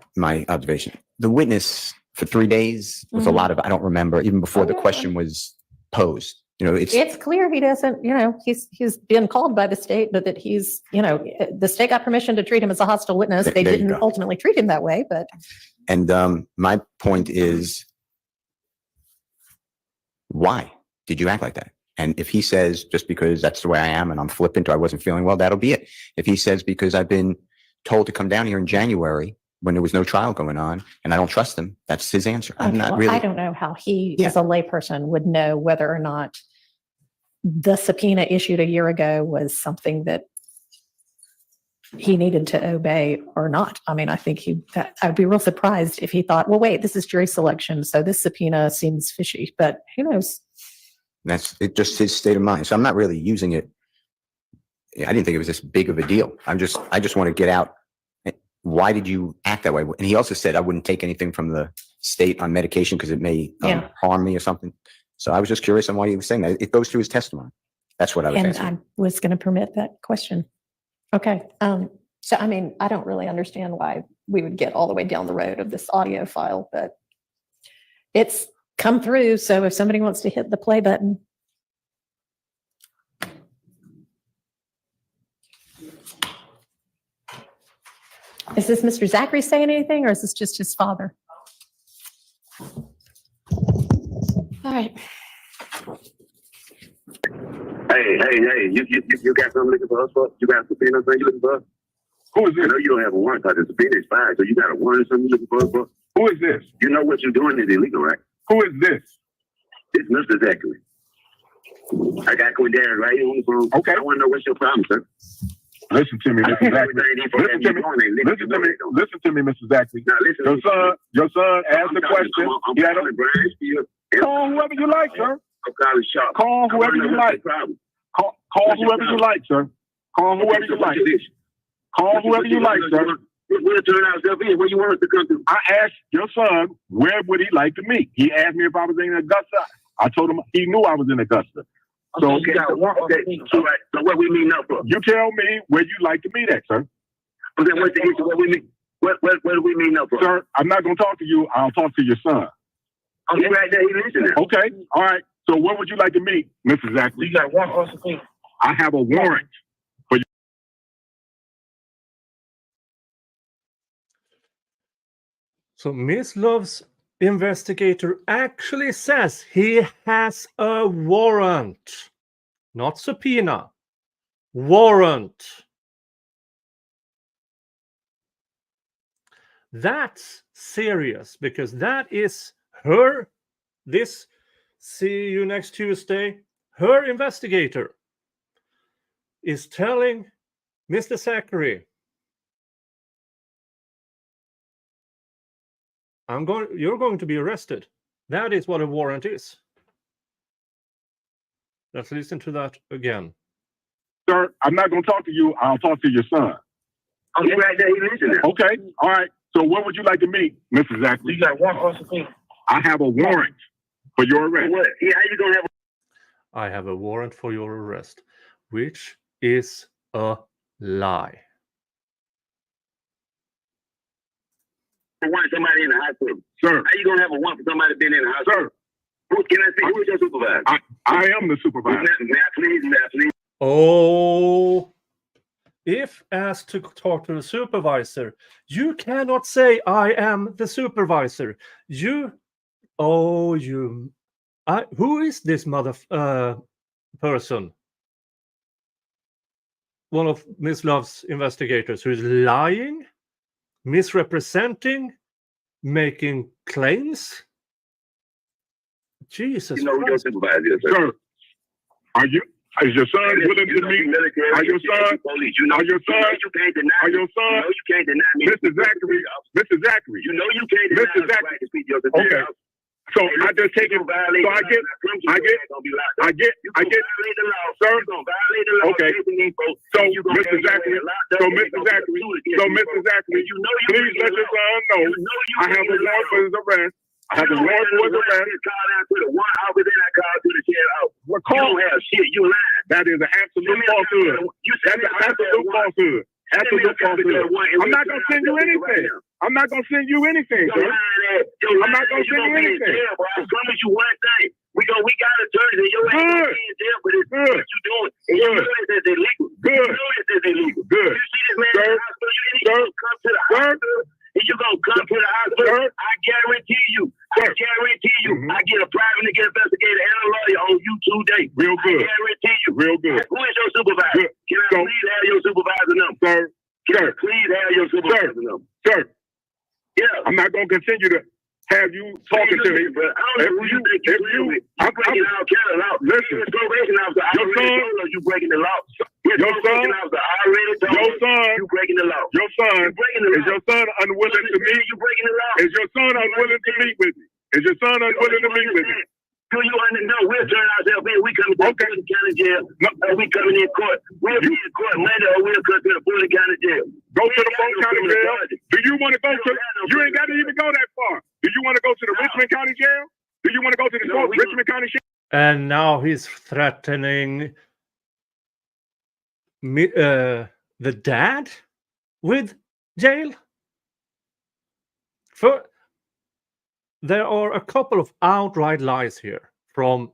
observation. The witness for 3 days with a lot of, I don't remember, even before the question was posed. You know, It's clear he doesn't, he's been called by the state, but that he's, the state got permission to treat him as a hostile witness. They There you didn't go. ultimately treat him that way, but. And my point is, why did you act like that? And if he says, just because that's the way I am and I'm flippant or I wasn't feeling well, that'll be it. If he says, because I've been told to come down here in January when there was no trial going on and I don't trust him, that's his answer. I'm Okay, not well, really. I don't know how he, Yeah. as a layperson, would know whether or not the subpoena issued a year ago was something that he needed to obey or not. I mean, I think I'd be real surprised if he thought, well, wait, this is jury selection, so this subpoena seems fishy, but who knows? That's it, just his state of mind. So I'm not really using it I didn't think it was this big of a deal. I just want to get out. Why did you act that way? And he also said I wouldn't take anything from the state on medication because it may harm me or something. So I was just curious on why he was saying that. It goes through his testimony. That's what I was And asking. I was going to permit that question. Okay. So, I mean, I don't really understand why we would get all the way down the road of this audio file, but it's come through. So if somebody wants to hit the play button. Is this Mr. Zachary saying anything, or is this just his father? All right. Hey, you got something looking for us for? You got a subpoena thing you looking for us? Who is this? I know you don't have a warrant because the subpoena expired, so you got a warrant or something you looking for us for? Who is this? You know what you're doing is illegal, right? Who is this? It's Mr. Zachary. I got Quindarius right here on the phone. Okay. I want to know what's your problem, sir. Listen to me, Mr. Zachary. Listen to me, Mr. Zachary. Now, listen. Your son asked the question. Call whoever you like, sir. Call whoever you like. Call whoever you like, sir. Call whoever you like. Call whoever you like, sir. We'll turn ourselves in. Where you want us to come to? I asked your son where would he like to meet. He asked me if I was in Augusta. I told him he knew I was in Augusta. So, okay. So what we meet up for? You tell me where you like to meet at, sir. But then what's the issue? What we meet? What do we meet up for? Sir, I'm not going to talk to you. I'll talk to your son. Oh, he's right there. He's listening. Okay. All right. So where would you like to meet, Mrs. Zachary? You got one also. I have a warrant for you. So Miss Love's investigator actually says he has a warrant, not subpoena, warrant. That's serious because that is her, this see you next Tuesday, her investigator is telling Mr. Zachary, you're going to be arrested. That is what a warrant is. Let's listen to that again. Sir, I'm not going to talk to you. I'll talk to your son. Oh, he's right there. He's listening. Okay. All right. So where would you like to meet, Mrs. Zachary? You got one also. I have a warrant for your arrest. What? Yeah, how you gonna have I have a warrant for your arrest, which is a lie. want somebody in the hospital? Sir. How you gonna have a warrant for somebody been in the hospital? Sir. Who can I see? Who is your supervisor? I am the supervisor. May I please? Oh, if asked to talk to the supervisor, you cannot say I am the supervisor. Who is this person? One of Miss Love's investigators who is lying, misrepresenting, making claims. Jesus You know who your Christ. supervisor is, sir. Sir, is your son willing to meet? Are your son? You know you can't deny. Are your son? You know you can't deny me. Mr. Zachary. Mr. Zachary. You know you can't deny. Mr. Zachary. Okay. So I just take it. So I get. Sir. Okay. So Mr. Zachary. Please let your son know I have a warrant for his arrest. I have a warrant for his arrest. Well, call have shit. You lying. That is an absolute falsehood. That's an absolute falsehood. Absolute falsehood. I'm not gonna send you anything. I'm not gonna send you anything, sir. I'm not gonna send you anything. I promise you one thing. We got attorneys and your ass in jail for this. What you doing? And you know it's illegal. Good. You know it's illegal. Good. You see this man in the hospital, you need to come to the hospital. And you gonna come to the hospital. I guarantee you. I get a private investigator and a lawyer on you today. Real good. I guarantee you. Real good. Who is your supervisor? Good. Can I please have your supervisor number? Sir. Can I please have your supervisor number? Sir. Yeah. I'm not gonna continue to have you talking to me. But I don't know who you think you're dealing with. You're breaking all kind of law. Listen. This probation officer already told us you breaking the law. Your son. Your son. You breaking the law. Your son. Is your son unwilling to meet? You breaking the law. Is your son unwilling to meet with me? Is your son unwilling to meet with me? Do you know? We'll turn ourselves in. We coming to the Fulton County Jail. We coming in court. We'll be in court Monday, or we'll come to the Fulton County Jail. Go to the Fulton County Jail. Do you want to go to? You ain't got to even go that far. Do you want to go to the Richmond County Jail? Do you want to go to the Richmond County Jail? And now he's threatening the dad with jail. There are a couple of outright lies here from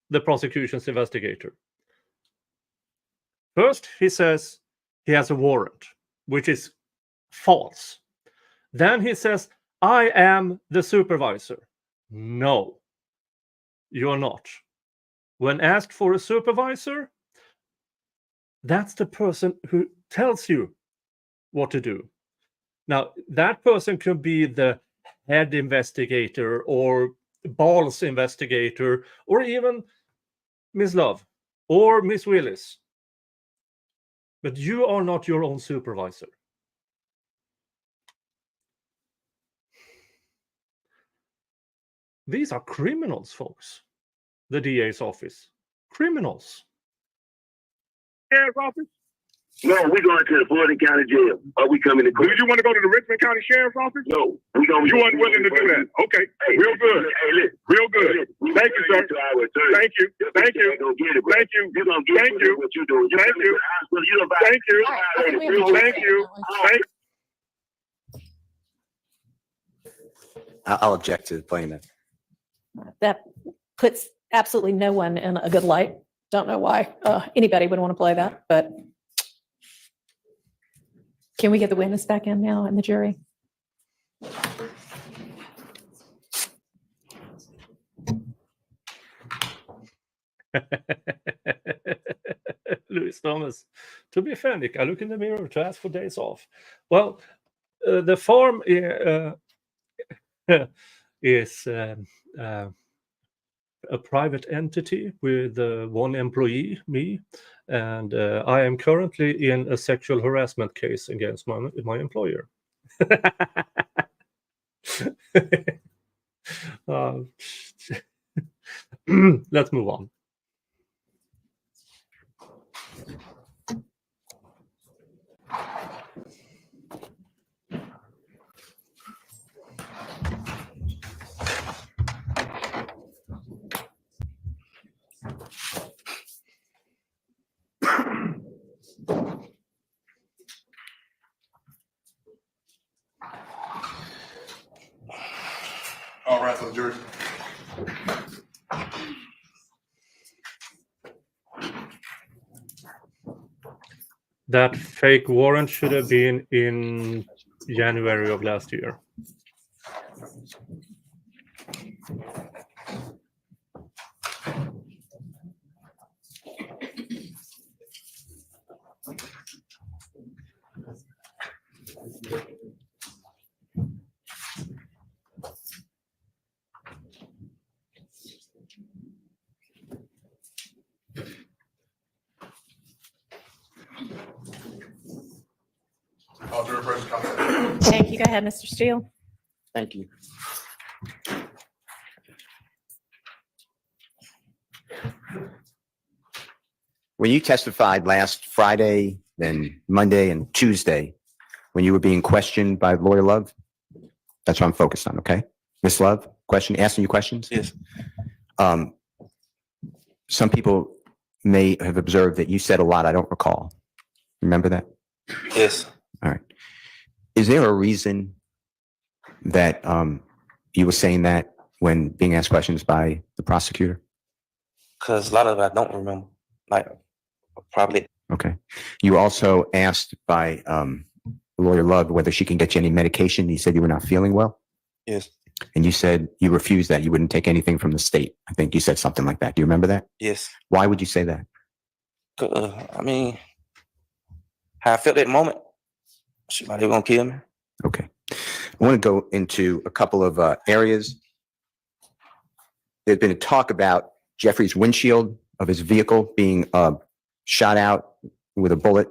the prosecution's investigator. First, he says he has a warrant, which is false. Then he says, I am the supervisor. No, you're not. When asked for a supervisor, that's the person who tells you what to do. Now, that person could be the head investigator or Ball's investigator, or even Miss Love or Miss Willis. But you are not your own supervisor. These are criminals, folks. The DA's office. Criminals. Sheriff's office? No, we going to the Fulton County Jail. Are we coming to court? Do you want to go to the Richmond County Sheriff's office? No, we going. You weren't willing to do that. Okay, real good. Hey, listen. Real good. Thank you, sir. Thank you. Thank you. Thank you. You're gonna get Thank you. what you doing. Thank you. Thank you. Thank you. Thank I'll object to playing that. That puts absolutely no one in a good light. Don't know why anybody would want to play that, but can we get the witness back in now and the jury? Louis Thomas. To be fair, Nick, I look in the mirror to ask for days off. Well, the farm is a private entity with one employee, me, and I am currently in a sexual harassment case against my employer. Let's move on. All right, so jury. That fake warrant should have been in January of last year. All jury present, come. Thank you. Go ahead, Mr. Steele. Thank you. When you testified last Friday, then Monday and Tuesday, when you were being questioned by Lawyer Love, that's what I'm focused on, okay? Miss Love, asking you questions? Yes. Some people may have observed that you said a lot I don't recall. Remember that? Yes. All right. Is there a reason that you were saying that when being asked questions by the prosecutor? Because a lot of it I don't remember. Like, probably. Okay. You were also asked by Lawyer Love whether she can get you any medication. You said you were not feeling well. Yes. And you said you refused that. You wouldn't take anything from the state. I think you said something like that. Do you remember that? Yes. Why would you say that? I mean, how I felt that moment. Somebody gonna kill me. Okay. I want to go into a couple of areas. There's been a talk about Jeffrey's windshield of his vehicle being shot out with a bullet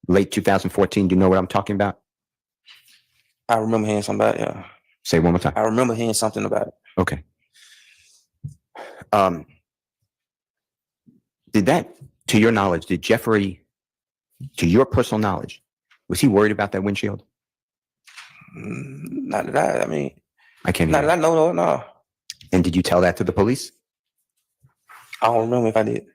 late 2014. Do you know what I'm talking about? I remember hearing something about it. Yeah. Say it one more time. I remember hearing something about it. Okay. Did that, to your knowledge, did Jeffrey, to your personal knowledge, was he worried about that windshield? Not that I mean, I can't not hear. that no. And did you tell that to the police? I don't remember if I did.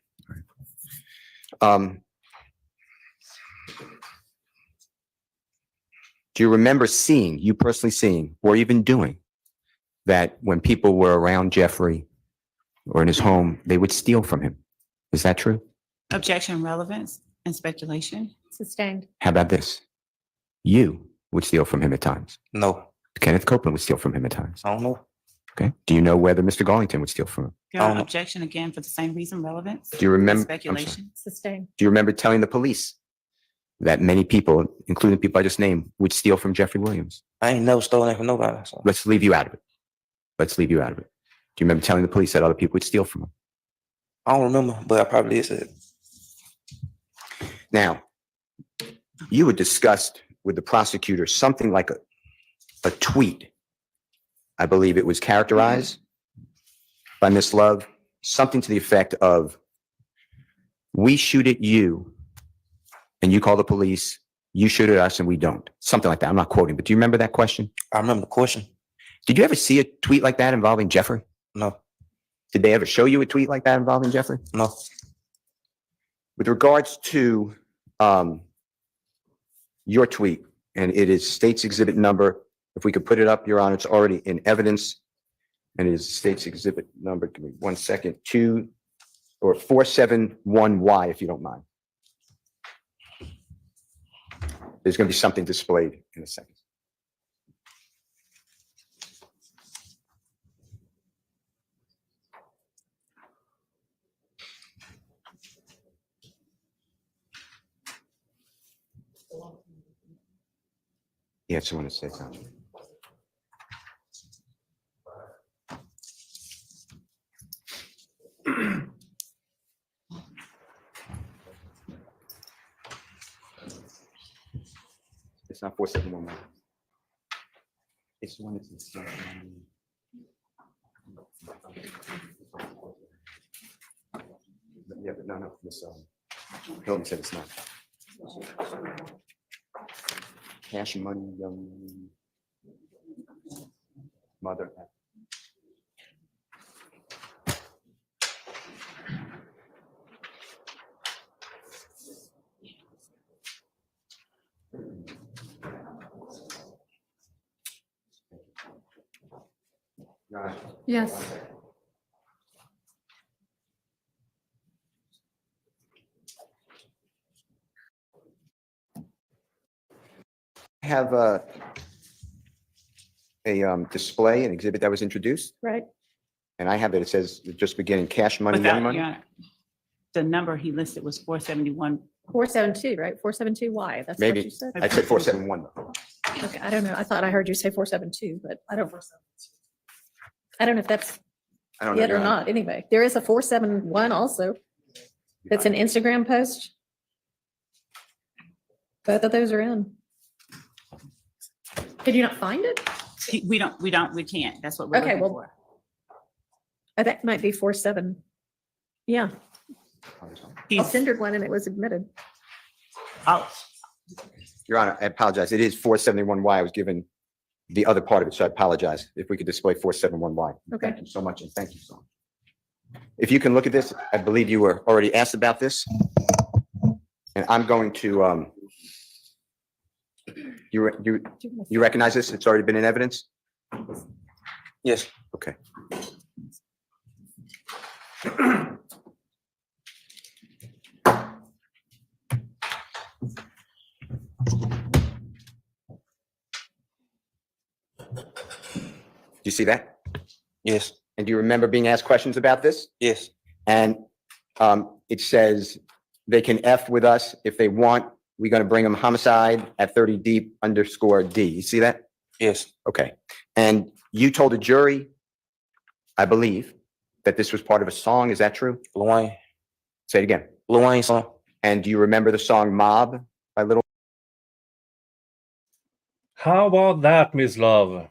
Do you remember you personally seeing, or even doing that when people were around Jeffrey or in his home, they would steal from him? Is that true? Objection, relevance, and speculation. Sustained. How about this? You would steal from him at times. No, Kenneth Copeland would steal from him at times. I don't know. Okay. Do you know whether Mr. Garlington would steal from him? Your Honor, Um, objection again for the same reason, relevance. Do you remember? I'm sorry. Speculation. Sustained. Do you remember telling the police that many people, including people I just named, would steal from Jeffrey Williams? I ain't never stolen from nobody. So. Let's leave you out of it. Let's leave you out of it. Do you remember telling the police that other people would steal from him? I don't remember, but I probably did say it. Now, you had discussed with the prosecutor something like a tweet. I believe it was characterized by Miss Love, something to the effect of, we shoot at you and you call the police, you shoot at us and we don't. Something like that. I'm not quoting, but do you remember that question? I remember the question. Did you ever see a tweet like that involving Jeffrey? No, Did they ever show you a tweet like that involving Jeffrey? no. With regards to your tweet, and it is State's Exhibit number, if we could put it up, Your Honor, it's already in evidence, and it is State's Exhibit number, give me 1 second, 471Y, if you don't mind. There's going to be something displayed in a second. Yeah, someone to say something. It's not 471. It's the one that's in. Yeah, but no, Miss Hilton said it's not. Cash money, young mother. Yes. Have a display, an exhibit that was introduced, Right. and I have it. It says just beginning cash money, Without, young money. Your Honor, the number he listed was 471. 472, right? 472Y. That's what Maybe you said. I said 471. Okay, I don't know. I thought I heard you say 472, but I don't know if that's I don't know. it or Your Honor. not. Anyway, there is a 471 also. That's an Instagram post. Both of those are in. Did you not find it? We can't. That's what we're Okay, looking well- for. Oh, that might be 47. Yeah, I He's- tendered one and it was admitted. oh, Your Honor, I apologize. It is 471Y. I was given the other part of it, so I apologize. If we could display 471Y. Okay. Thank you so much, and thank you so much. If you can look at this, I believe you were already asked about this. And I'm going to, you recognize this? It's already been in evidence? Yes. Okay. Do you see that? Yes. And do you remember being asked questions about this? Yes. And it says they can F with us if they want. We're going to bring them homicide at 30 deep _D. You see that? Yes. Okay. And you told the jury, I believe, that this was part of a song. Is that true? Lil Wayne. Say it again. Lil Wayne song. And do you remember the song Mob by Little? How about that, Miss Love?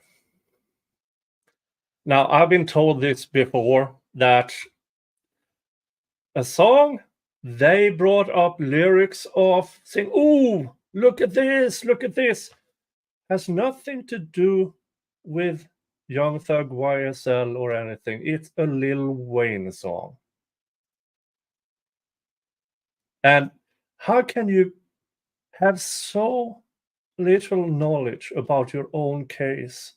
Now, I've been told this before, that a song, they brought up lyrics of saying, "Oh, look at this, look at this." Has nothing to do with Young Thug YSL or anything. It's a Lil Wayne song. And how can you have so little knowledge about your own case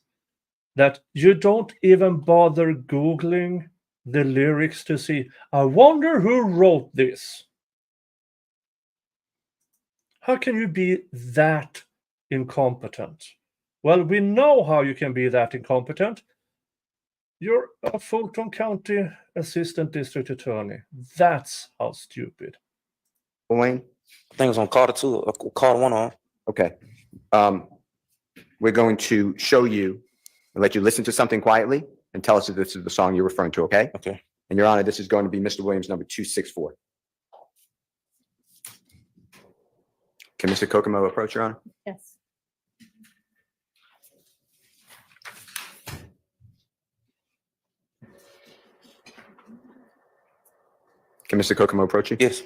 that you don't even bother Googling the lyrics to see, I wonder who wrote this? How can you be that incompetent? Well, we know how you can be that incompetent. You're a Fulton County Assistant District Attorney. That's how stupid. Wayne? I think it was on Carter 2, or Carter 1 on. Okay. We're going to show you and let you listen to something quietly and tell us if this is the song you're referring to, okay? Okay. And Your Honor, this is going to be Mr. Williams, number 264. Can Mr. Kokomo approach, Your Honor? Yes. Can Mr. Kokomo approach you? Yes.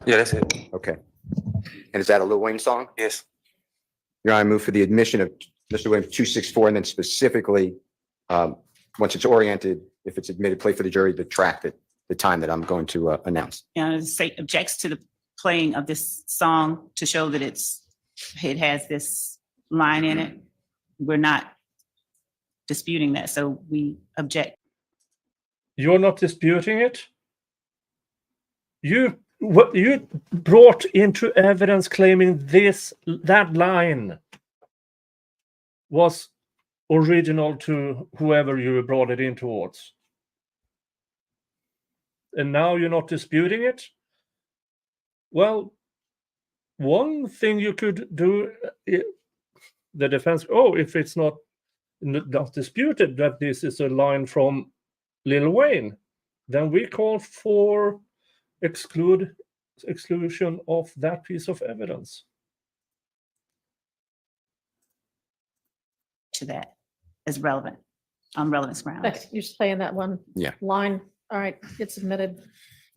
Yeah, that's it. Okay. And is that a Lil Wayne song? Yes. Your Honor, I move for the admission of Mr. Williams 264, and then specifically, once it's oriented, if it's admitted, play for the jury the track that the time that I'm going to announce. And the state objects to the playing of this song to show that it has this line in it. We're not disputing that, so we object. You're not disputing it? What you brought into evidence claiming that line was original to whoever you brought it in towards. And now you're not disputing it? Well, one thing you could do, the defense, if it's not disputed that this is a line from Lil Wayne, then we call for exclusion of that piece of evidence. To that as relevant, on relevance grounds. Okay, you're just playing that one Yeah. line. All right, it's admitted.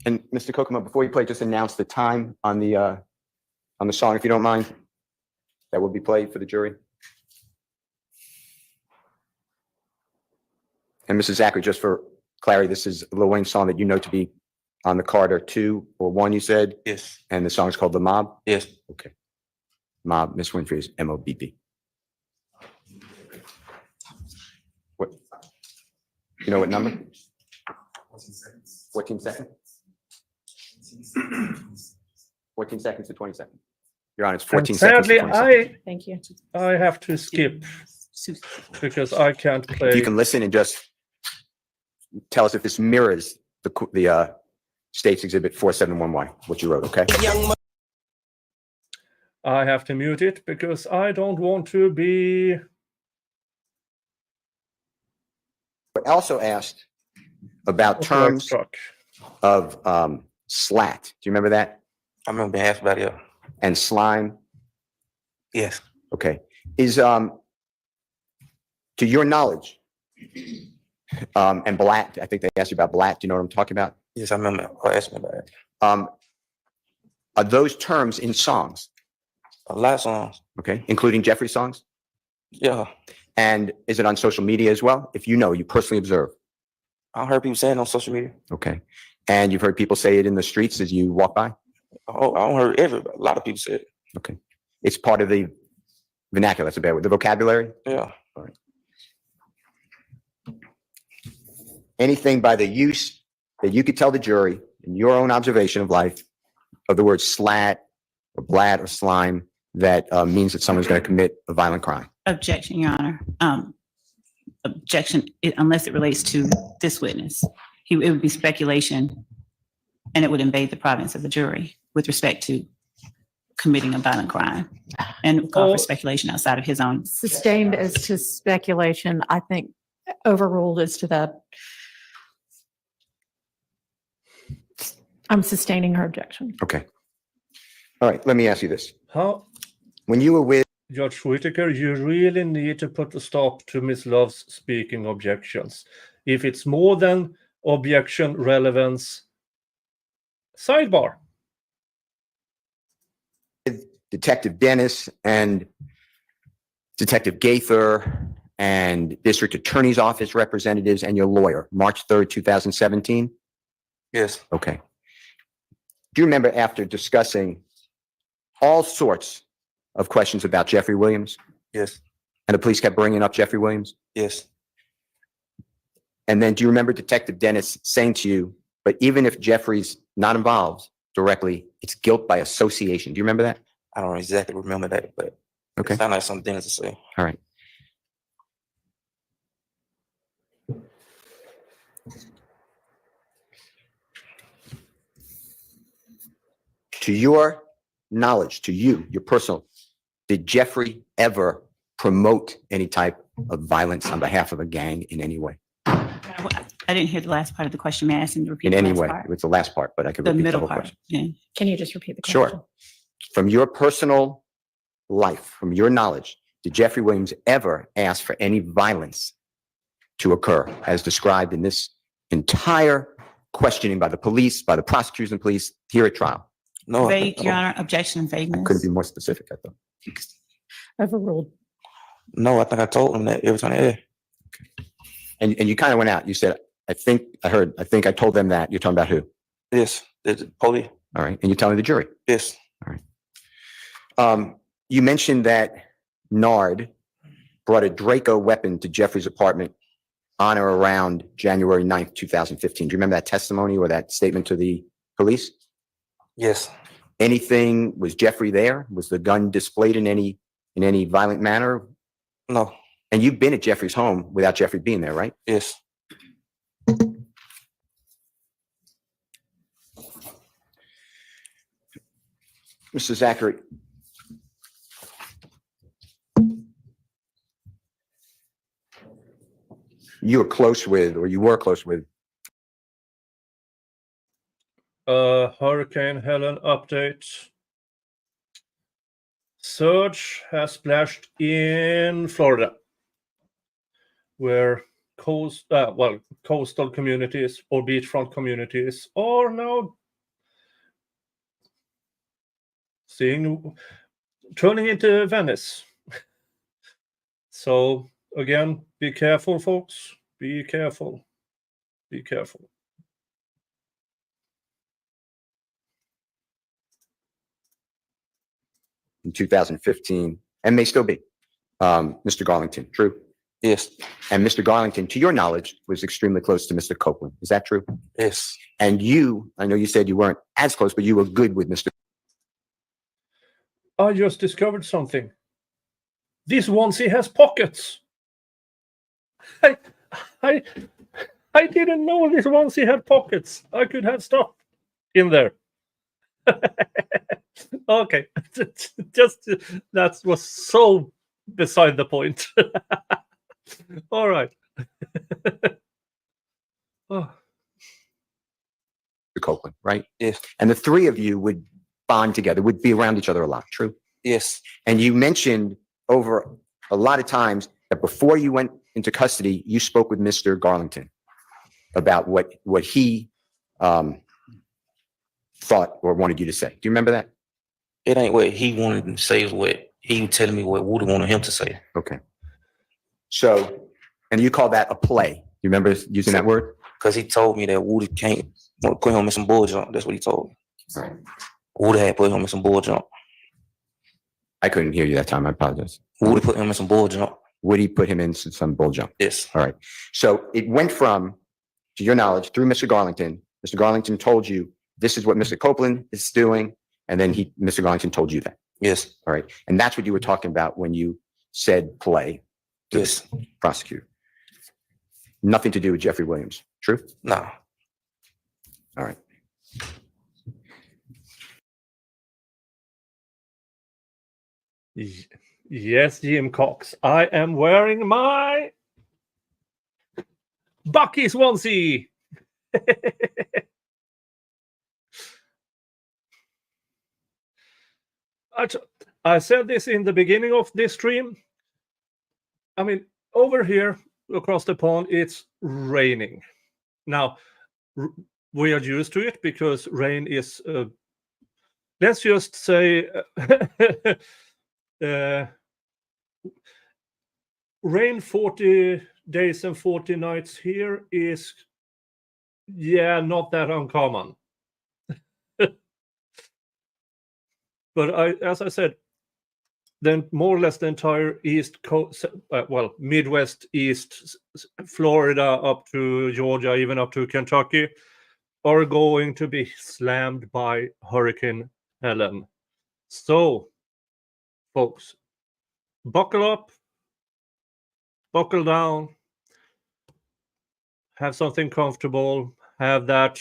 And Mr. Kokomo, before you play, just announce the time on the song, if you don't mind. That will be played for the jury. And Mrs. Zachary, just for clarity, this is a Lil Wayne song that you know to be on the Carter 2 or 1, you said? Yes. And the song is called The Mob? Yes. Okay. Mob, Miss Winfrey is MOBB. What? You know what number? 14 seconds? 14 seconds to 20 seconds. Your Honor, it's 14 seconds to Sadly, 20 seconds. Thank you. I have to skip because I can't play. If you can listen and just tell us if this mirrors the State's Exhibit 471Y, what you wrote, okay? I have to mute it because I don't want to be. But also asked about terms struck. of slat. Do you remember that? I remember being asked about it. And slime. Yes. Okay. Is to your knowledge, and blat, I think they asked you about blat. Do you know what I'm talking about? Yes, I remember asking about it. Are those terms in songs? A lot of songs. Okay, including Jeffrey's songs? Yeah. And is it on social media as well? If you know, you personally observe. I heard people saying it on social media. Okay. And you've heard people say it in the streets as you walk by? Oh, I don't heard everybody. A lot of people say it. Okay. It's part of the vernacular, that's a bad word, the vocabulary? Yeah. All right. Anything by the use that you could tell the jury in your own observation of life of the word slat or blat or slime that means that someone's going to commit a violent crime? Objection, Your Honor. Objection, unless it relates to this witness. It would be speculation, and it would invade the province of the jury with respect to committing a violent crime and call for speculation outside of his own. Sustained as to speculation, I think overruled as to that. I'm sustaining her objection. Okay. All right, let me ask you this. How, When you were with, Judge Whittaker, you really need to put a stop to Ms. Love's speaking objections. If it's more than objection relevance, sidebar. Detective Dennis and Detective Gaither and District Attorney's Office representatives and your lawyer, March 3rd, 2017? Yes. Okay. Do you remember after discussing all sorts of questions about Jeffrey Williams, Yes. and the police kept bringing up Jeffrey Williams? Yes. And then do you remember Detective Dennis saying to you, but even if Jeffrey's not involved directly, it's guilt by association? Do you remember that? I don't exactly remember that, but Okay. it sounded like something to say. All right. To your knowledge, to you, your personal, did Jeffrey ever promote any type of violence on behalf of a gang in any way? I didn't hear the last part of the question. May I ask him to repeat In the any last way? part? It's the last part, but I could The repeat the middle whole part. question. Yeah. Can you just repeat the question? Sure. From your personal life, from your knowledge, did Jeffrey Williams ever ask for any violence to occur as described in this entire questioning by the police, by the prosecutors and police here at trial? No. Vague, Your Honor. Objection, vagueness. Couldn't be more specific, I thought. Overruled. No, I think I told him that every time. Yeah. And you kind of went out. You said, I think I told them that. You're talking about who? Yes. The police. All right. And you're telling the jury. Yes. You mentioned that Nard brought a Draco weapon to Jeffrey's apartment on or around January 9th, 2015. Do you remember that testimony or that statement to the police? Yes. Anything, was Jeffrey there? Was the gun displayed in any violent manner? No. And you've been at Jeffrey's home without Jeffrey being there, right? Yes. Mr. Zachary. You were close with Hurricane Helene update. Surge has splashed in Florida, where coastal communities or beachfront communities are now turning into Venice. So again, be careful, folks. Be careful. Be careful. in 2015, and may still be, Mr. Garlington, true? Yes. And Mr. Garlington, to your knowledge, was extremely close to Mr. Copeland. Is that true? Yes. And you, I know you said you weren't as close, but you were good with Mr. I just discovered something. This onesie has pockets. I didn't know this onesie had pockets. I could have stuff in there. Okay, just that was so beside the point. All right. Oh. Copeland, right? Yes. And the three of you would bond together, would be around each other a lot, true? Yes. And you mentioned over a lot of times that before you went into custody, you spoke with Mr. Garlington about what he thought or wanted you to say. Do you remember that? It ain't what he wanted to say, is what he was telling me what Woody wanted him to say. Okay. So, and you call that a play. You remember using that word? Because he told me that Woody can't put him in some bull jump. That's what he told me. Right. Woody had put him in some bull jump. I couldn't hear you that time. I apologize. Woody put him in some bull jump. Woody put him in some bull jump. Yes. All right. So it went from, to your knowledge, through Mr. Garlington. Mr. Garlington told you this is what Mr. Copeland is doing, and then Mr. Garlington told you that. Yes. All right. And that's what you were talking about when you said play to Yes. the prosecutor. Nothing to do with Jeffrey Williams. True? No. All right. Yes, Jim Cox. I am wearing my Bucky's onesie. I said this in the beginning of this stream. I mean, over here across the pond, it's raining. Now, we are used to it because rain is, let's just say, rain 40 days and 40 nights here is, yeah, not that uncommon. But as I said, then more or less the entire East Coast, Midwest, East, Florida, up to Georgia, even up to Kentucky, are going to be slammed by Hurricane Helene. So, folks, buckle up, buckle down, have something comfortable, have that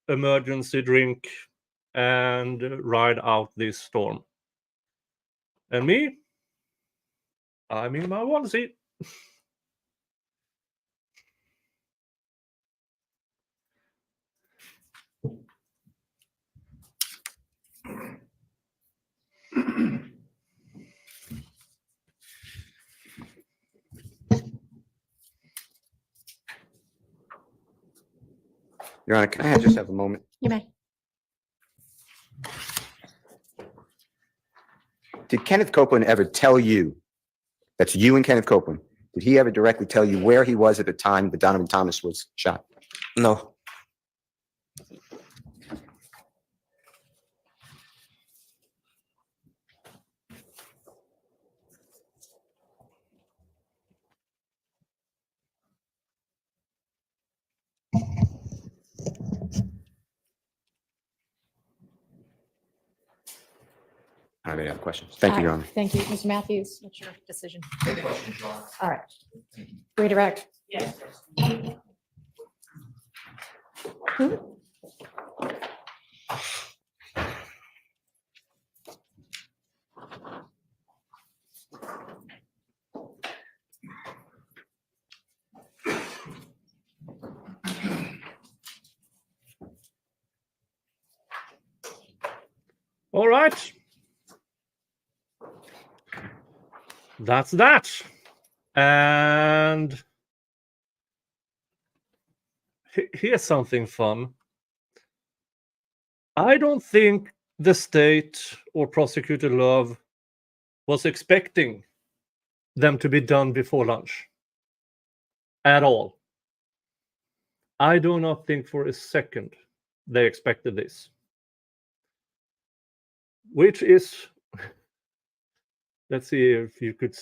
emergency drink, and ride out this storm. And me, I'm in my onesie. Your Honor, can I just have a moment? You may. Did Kenneth Copeland ever tell you, that's you and Kenneth Copeland, did he ever directly tell you where he was at the time that Donovan Thomas was shot? No. I don't have any other questions. Thank you, Your Honor. Thank you. Mr. Matthews, what's your decision? All right. Redirect. Yes. All right. That's that. And here's something fun. I don't think the state or Prosecutor Love was expecting them to be done before lunch at all. I do not think for a second they expected this. Which is, let's see if you could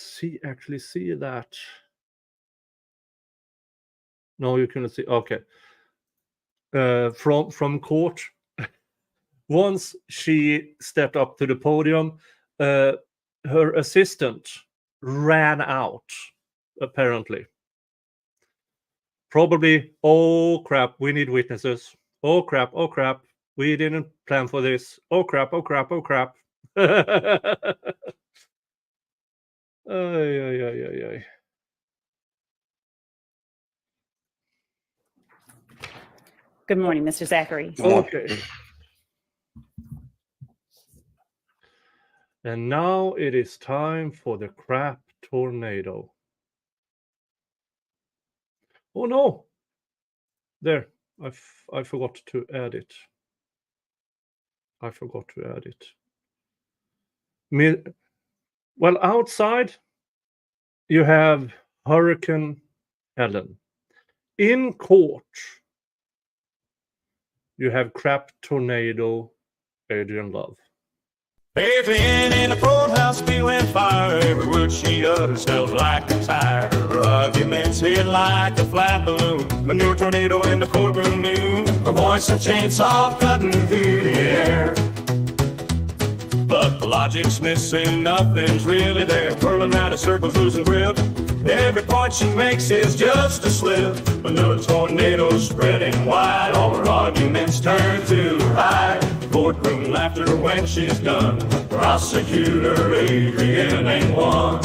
actually see that. No, you cannot see. Okay. From court, once she stepped up to the podium, her assistant ran out, apparently. Probably, oh crap, we need witnesses. Oh crap, we didn't plan for this. Oh crap. Ay. Good morning, Mr. Zachary. Okay. And now it is time for the crap tornado. Oh no! There, I forgot to add it. Well, outside you have Hurricane Helene. In court, you have crap tornado Adrian Love. Adrian in the courthouse spewing fire. Every word she utters smells like a tire. Her arguments hit like a flat balloon. Manure tornado in the courtroom noon. Her voice a chainsaw cutting through the air. but the logic's missing, nothing's really there. Whirling out of circles, losing grip. Every point she makes is just a slip. Another tornado spreading wide. All her arguments turn to hide. Courtroom laughter when she's done. Prosecutor Adrian ain't one.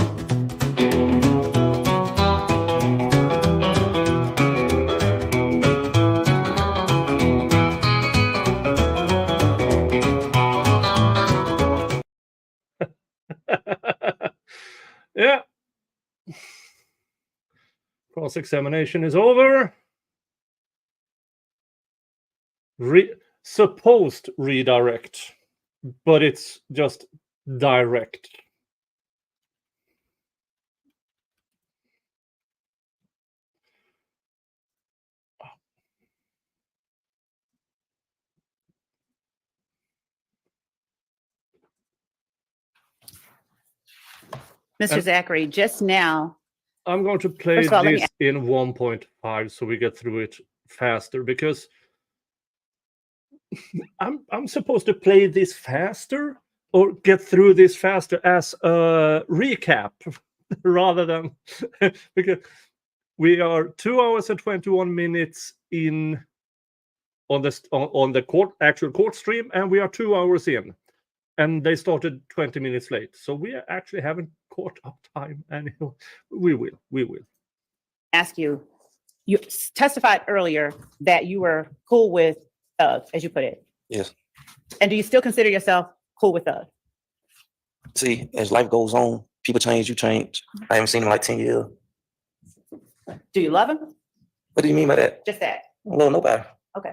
Yeah. Cross-examination is over. Supposed redirect, but it's just direct. Mr. Zachary, just now, I'm going to play First of all, let me this in 1.5 so we get through it faster, because I'm supposed to play this faster or get through this faster as a recap rather than because we are 2 hours and 21 minutes in on the actual court stream, and we are 2 hours in, and they started 20 minutes late, so we actually haven't caught up time, and we will ask you, you testified earlier that you were cool with Thug, as you put it. Yes. And do you still consider yourself cool with Thug? See, as life goes on, people change, you change. I haven't seen him in like 10 years. Do you love him? What do you mean by that? Just that. I don't know nobody. Okay.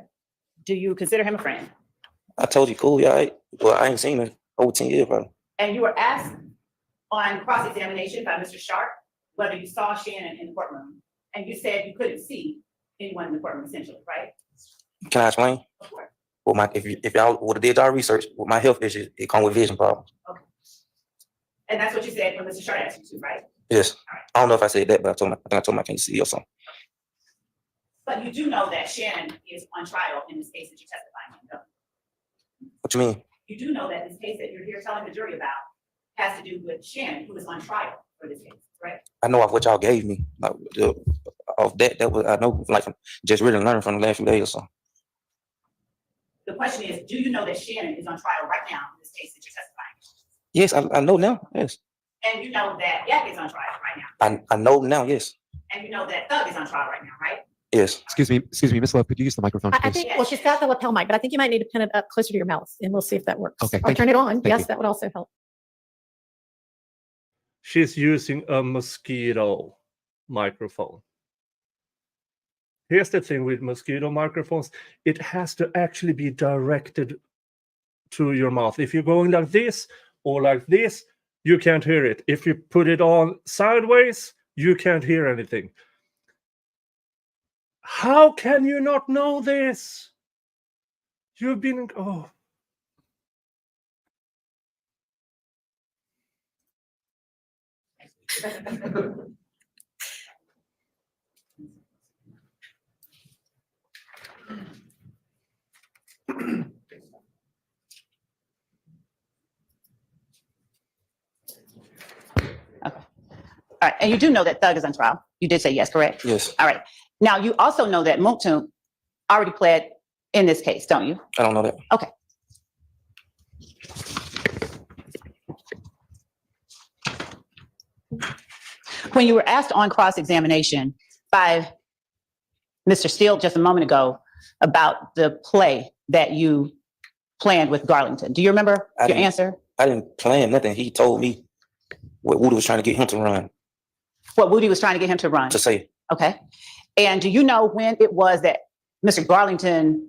Do you consider him a friend? I told you, cool, yeah, all right. Well, I ain't seen him over 10 years, probably. And you were asked on cross-examination by Mr. Sharp whether you saw Shannon in the courtroom, and you said you couldn't see anyone in the courtroom, essentially, right? Can I explain? Of course. Well, if y'all would have did y'all research with my health issues, it come with vision problems. Okay. And that's what you said when Mr. Sharp asked you to, right? Yes. I don't know if I said that, but I think I told him I can't see or something. But you do know that Shannon is on trial in this case that you're testifying on, don't you? What you mean? You do know that this case that you're here telling the jury about has to do with Shannon, who is on trial for this case, right? I know of what y'all gave me. Like, of that was, I know, like, just really learning from the last few days or something. The question is, do you know that Shannon is on trial right now in this case that you're testifying? Yes, I know now, yes. And you know that Yak is on trial right now? I know now, yes. And you know that Thug is on trial right now, right? Yes. Excuse me, Miss Love, could you use the microphone, I please? think, well, she's got the lapel mic, but I think you might need to pin it up closer to your mouth, and we'll see if that works. Okay, Or thank turn it on. Thank Yes, you. that would also help. She's using a mosquito microphone. Here's the thing with mosquito microphones, it has to actually be directed to your mouth. If you're going like this or like this, you can't hear it. If you put it on sideways, you can't hear anything. How can you not know this? You've been, oh. All right, and you do know that Thug is on trial. You did say yes, correct? Yes. All right. Now, you also know that Mooktoon already pled in this case, don't you? I don't know that. Okay. When you were asked on cross-examination by Mr. Steele just a moment ago about the play that you planned with Garlington, do you remember your answer? I didn't plan nothing. He told me what Woody was trying to get him to run. What Woody was trying to get him to run? To say. Okay. And do you know when it was that Mr. Garlington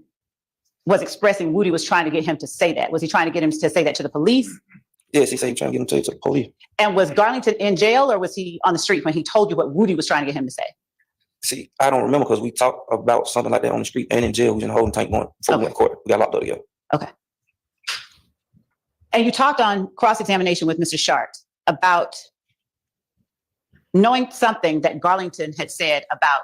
was expressing Woody was trying to get him to say that? Was he trying to get him to say that to the police? Yes, he said he was trying to get him to say it to the police. And was Garlington in jail, or was he on the street when he told you what Woody was trying to get him to say? See, I don't remember because we talked about something like that on the street and in jail. We was in a holding tank going before we went to court. We got locked up together. Okay. And you talked on cross-examination with Mr. Sharp about knowing something that Garlington had said about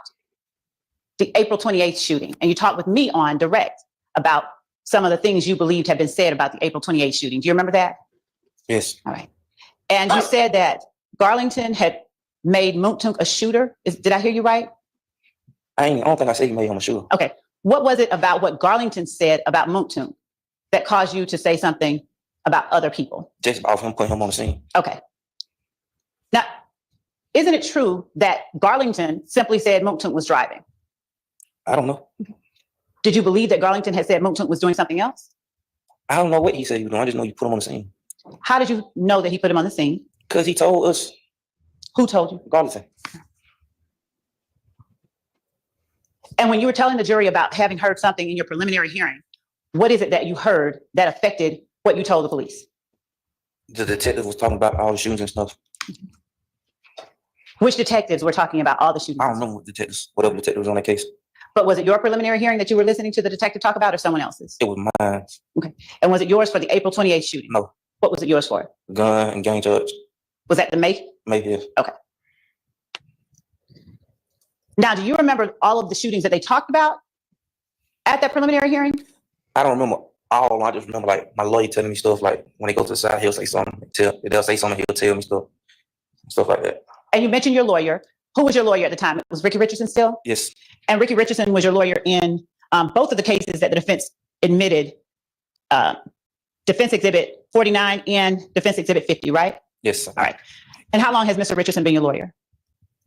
the April 28th shooting. And you talked with me on direct about some of the things you believed had been said about the April 28th shooting. Do you remember that? Yes. All right. And you said that Garlington had made Moontunk a shooter. Did I hear you right? I don't think I said he made him a shooter. Okay. What was it about what Garlington said about Moontunk that caused you to say something about other people? Just about him putting him on the scene. Okay. Now, isn't it true that Garlington simply said Moontunk was driving? I don't know. Did you believe that Garlington had said Moontunk was doing something else? I don't know what he said he was doing. I just know you put him on the scene. How did you know that he put him on the scene? Because he told us. Who told you? Garlington. And when you were telling the jury about having heard something in your preliminary hearing, what is it that you heard that affected what you told the police? The detective was talking about all the shootings and stuff. Which detectives were talking about all the shootings? I don't know what detectives, whatever detective was on that case. But was it your preliminary hearing that you were listening to the detective talk about or someone else's? It was mine. Okay. And was it yours for the April 28th shooting? No. What was it yours for? Gun and gang charge. Was that the May? Maybe. Yes. Okay. Now, do you remember all of the shootings that they talked about at that preliminary hearing? I don't remember all. I just remember like my lawyer telling me stuff like when they go to the side, he'll say something. They'll say something, he'll tell me stuff like that. And you mentioned your lawyer. Who was your lawyer at the time? Was Ricky Richardson still? Yes. And Ricky Richardson was your lawyer in both of the cases that the defense admitted, Defense Exhibit 49 and Defense Exhibit 50, right? Yes. All right. And how long has Mr. Richardson been your lawyer?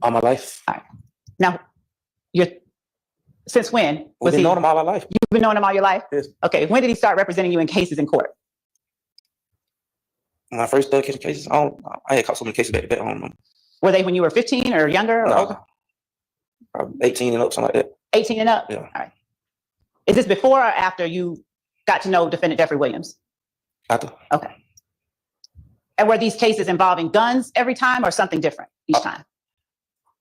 All my life. All right. Now, since when? We've been knowing him all our life. You've been knowing him all your life? Yes. Okay. When did he start representing you in cases in court? When I first started catching cases, I had caught so many cases back then. I don't know. Were they when you were 15 or younger? No. Or? Probably 18 and up, something like that. 18 and up? Yeah. All right. Is this before or after you got to know defendant Jeffrey Williams? After. Okay. And were these cases involving guns every time or something different each time?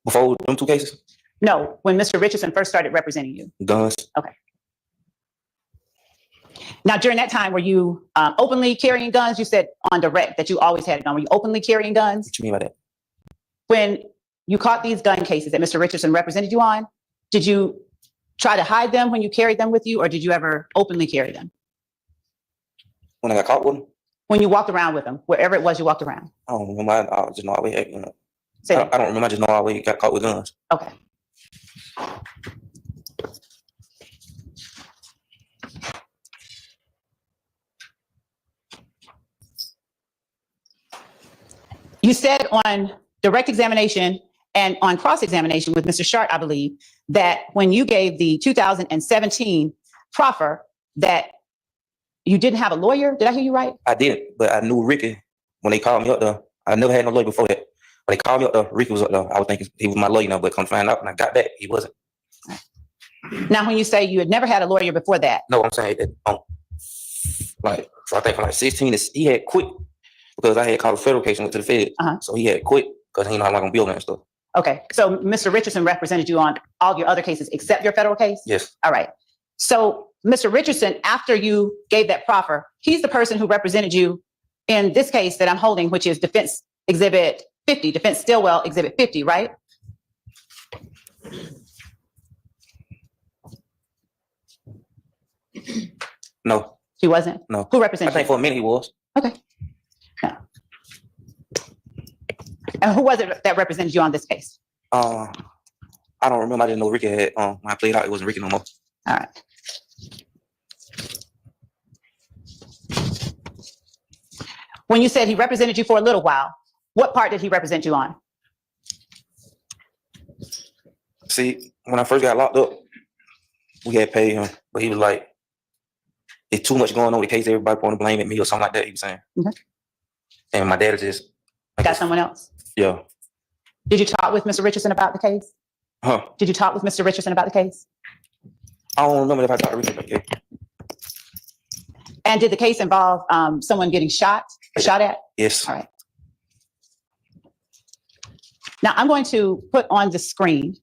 Before them two cases? No, when Mr. Richardson first started representing you. Guns. Okay. Now, during that time, were you openly carrying guns? You said on direct that you always had a gun. Were you openly carrying guns? What you mean by that? When you caught these gun cases that Mr. Richardson represented you on, did you try to hide them when you carried them with you, or did you ever openly carry them? When I got caught with them? When you walked around with them, wherever it was you walked around? I don't remember. I just know I always had, Say I that. don't remember. I just know I always got caught with guns. Okay. You said on direct examination and on cross-examination with Mr. Shart, I believe, that when you gave the 2017 proffer that you didn't have a lawyer. Did I hear you right? I didn't, but I knew Ricky when they called me up there. I never had no lawyer before that. When they called me up there, Ricky was up there. I was thinking he was my lawyer now, but come find out when I got back, he wasn't. Now, when you say you had never had a lawyer before that. No, I'm saying that, so I think from like 16, he had quit because I had called a federal case and went to the Fed. So he had quit because he know I'm not gonna build that stuff. Okay, so Mr. Richardson represented you on all your other cases except your federal case? Yes. All right. So Mr. Richardson, after you gave that proffer, he's the person who represented you in this case that I'm holding, which is Defense Exhibit 50, Defense Stillwell Exhibit 50, right? No. He wasn't? No. Who represented I think you? for a minute he was. Okay. Yeah. And who was it that represented you on this case? I don't remember. I didn't know Ricky had, when I played out, it wasn't Ricky no more. All right. When you said he represented you for a little while, what part did he represent you on? See, when I first got locked up, we had paid him, but he was like, it's too much going on with the case. Everybody want to blame at me or something like that, he was saying. Okay. And my dad just... Got someone else? Yeah. Did you talk with Mr. Richardson about the case? Huh? Did you talk with Mr. Richardson about the case? I don't remember if I talked to Ricky about the case. And did the case involve someone getting shot at? Yes. All right. Now I'm going to put on the screen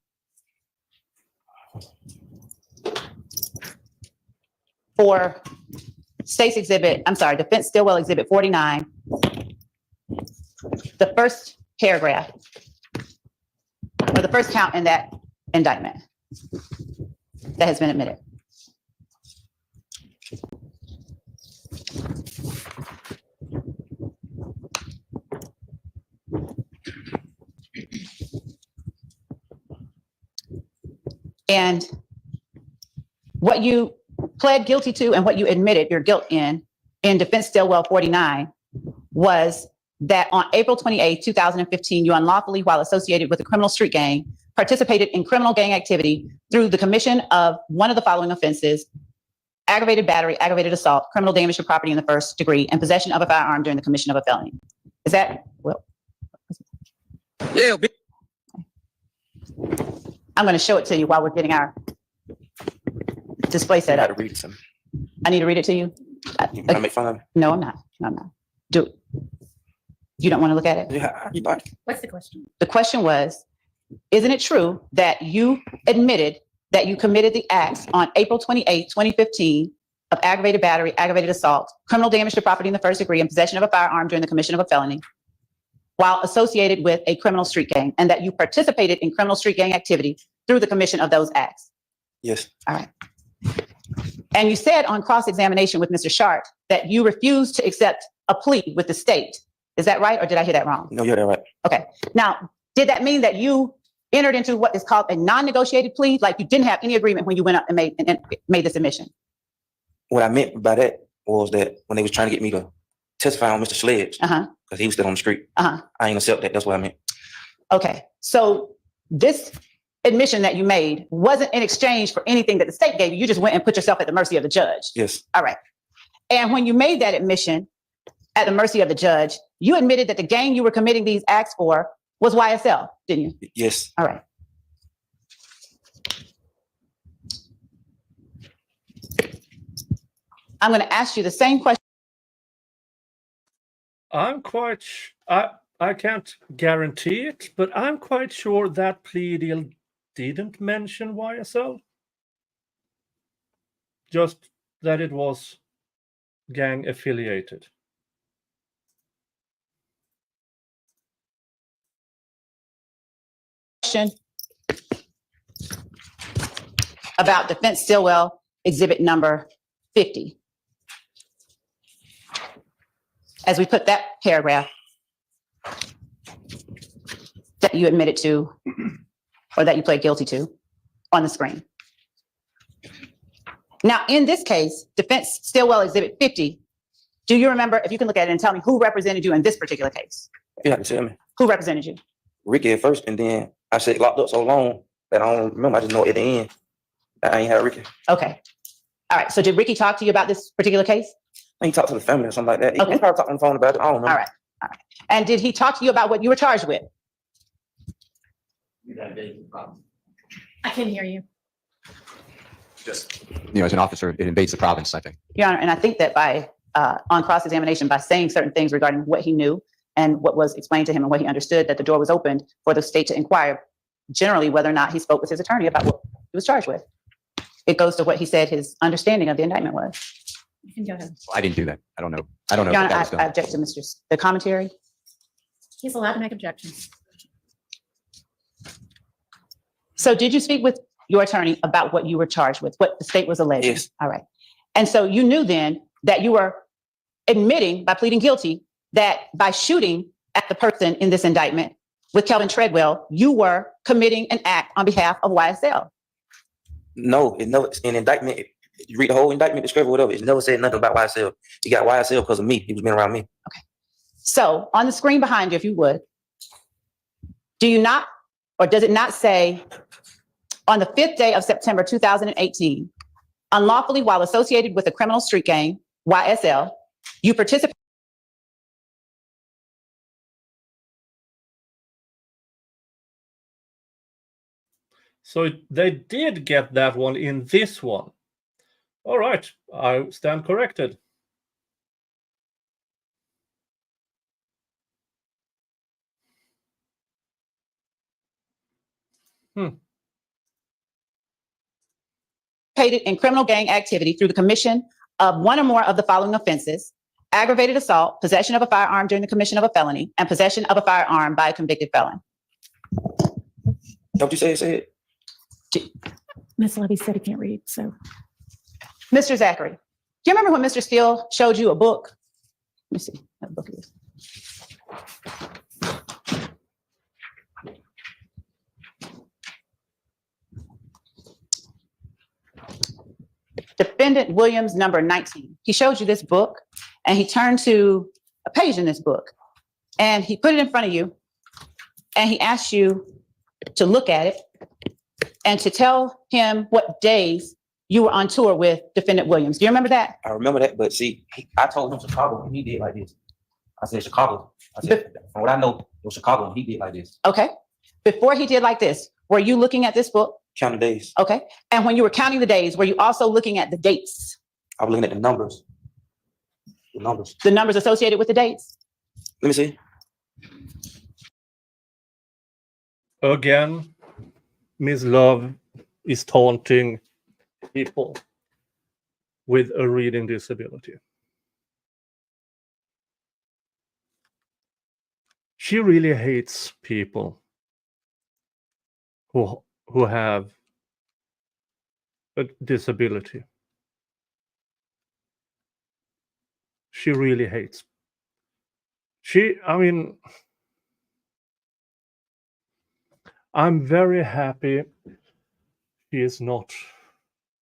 for Defense Stillwell Exhibit 49, the first paragraph, or the first count in that indictment that has been admitted. And what you pled guilty to and what you admitted your guilt in Defense Stillwell 49 was that on April 28, 2015, you unlawfully, while associated with a criminal street gang, participated in criminal gang activity through the commission of one of the following offenses: aggravated battery, aggravated assault, criminal damage to property in the first degree, and possession of a firearm during the commission of a felony. Is that, well, Yeah, I'm going to show it to you while we're getting our display set I had up. to read some. I need to read it to you? You gotta make fun of me. No, I'm not. No, I'm not. Do it. You don't want to look at it? Yeah, you like. What's the question? The question was, isn't it true that you admitted that you committed the acts on April 28, 2015 of aggravated battery, aggravated assault, criminal damage to property in the first degree, and possession of a firearm during the commission of a felony while associated with a criminal street gang, and that you participated in criminal street gang activity through the commission of those acts? Yes. All right. And you said on cross-examination with Mr. Sharp that you refused to accept a plea with the state. Is that right, or did I hear that wrong? No, you're right. Okay. Now, did that mean that you entered into what is called a non-negotiated plea, like you didn't have any agreement when you went up and made this admission? What I meant by that was that when they was trying to get me to testify on Mr. Sledge, because he was still on the street, I ain't accept that. That's what I meant. Okay. So this admission that you made wasn't in exchange for anything that the state gave you. You just went and put yourself at the mercy of the judge. Yes. All right. And when you made that admission at the mercy of the judge, you admitted that the gang you were committing these acts for was YSL, didn't you? Yes. All right. I'm going to ask you the same question. I can't guarantee it, but I'm quite sure that plea deal didn't mention YSL. Just that it was gang affiliated. About Defense Stillwell exhibit number 50. As we put that paragraph that you admitted to, or that you pled guilty to, on the screen. Now, in this case, Defense Stillwell exhibit 50, do you remember, if you can look at it and tell me who represented you in this particular case? You have to tell me. Who represented you? Ricky at first, and then I said locked up so long that I don't remember. I just know at the end I ain't had Ricky. Okay. All right. So did Ricky talk to you about this particular case? I ain't talked to the family or something like that. Okay. He probably talked on the phone about it. I don't know. All right. All right. And did he talk to you about what you were charged with? I can hear you. Just, as an officer, it invades the province, I think. Your Honor, and I think that by, on cross-examination, by saying certain things regarding what he knew and what was explained to him and what he understood, that the door was opened for the state to inquire generally whether or not he spoke with his attorney about what he was charged with. It goes to what he said his understanding of the indictment was. You can go ahead. I didn't do that. I don't know. I don't know. Your if Honor, that was done. I object to the commentary. He's allowed to make objections. So did you speak with your attorney about what you were charged with, what the state was alleging? Yes. All right. And so you knew then that you were admitting by pleading guilty that by shooting at the person in this indictment with Kelvin Treadwell, you were committing an act on behalf of YSL. No, it never in indictment. You read the whole indictment, description, whatever. It never said nothing about YSL. He got YSL because of me. He was being around me. Okay. So on the screen behind you, if you would, do you not, or does it not say, on the 5th day of September 2018, unlawfully while associated with a criminal street gang, YSL, you participated. So they did get that one in this one. All right, I stand corrected. In criminal gang activity through the commission of one or more of the following offenses: aggravated assault, possession of a firearm during the commission of a felony, and possession of a firearm by a convicted felon. Don't you say it? Ms. Levy said he can't read, so. Mr. Zachary, do you remember when Mr. Steele showed you a book? Let me see what book it is. Defendant Williams, number 19. He showed you this book and he turned to a page in this book and he put it in front of you and he asked you to look at it and to tell him what days you were on tour with Defendant Williams. Do you remember that? I remember that, but see, I told him Chicago and he did like this. I said Chicago. I said, from what I know, it was Chicago and he did like this. Okay. Before he did like this, were you looking at this book? Counting days. Okay. And when you were counting the days, were you also looking at the dates? I was looking at the numbers. The numbers. The numbers associated with the dates? Let me see. Again, Miss Love is taunting people with a reading disability. She really hates people who have a disability. She really hates. I'm very happy she is not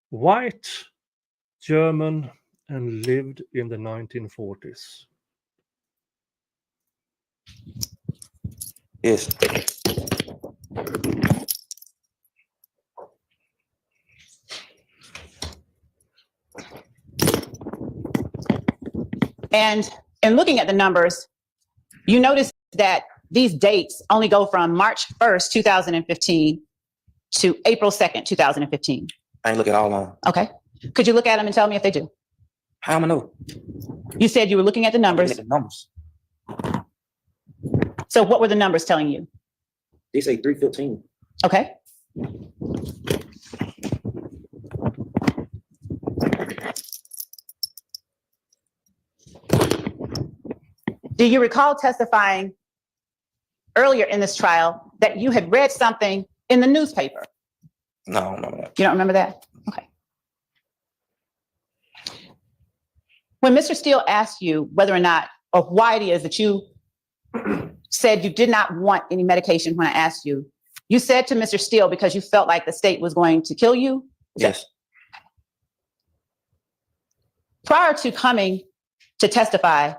white, German, and lived in the 1940s. Yes. And in looking at the numbers, you notice that these dates only go from March 1st, 2015 to April 2nd, 2015. I ain't looking all on. Okay. Could you look at them and tell me if they do? How am I know? You said you were looking at the numbers. Looking at the numbers. So what were the numbers telling you? They say 315. Okay. Do you recall testifying earlier in this trial that you had read something in the newspaper? No, I don't remember that. You don't remember that? Okay. When Mr. Steele asked you whether or not, or why it is that you said you did not want any medication when I asked you, you said to Mr. Steele because you felt like the state was going to kill you? Yes. Prior to coming to testify,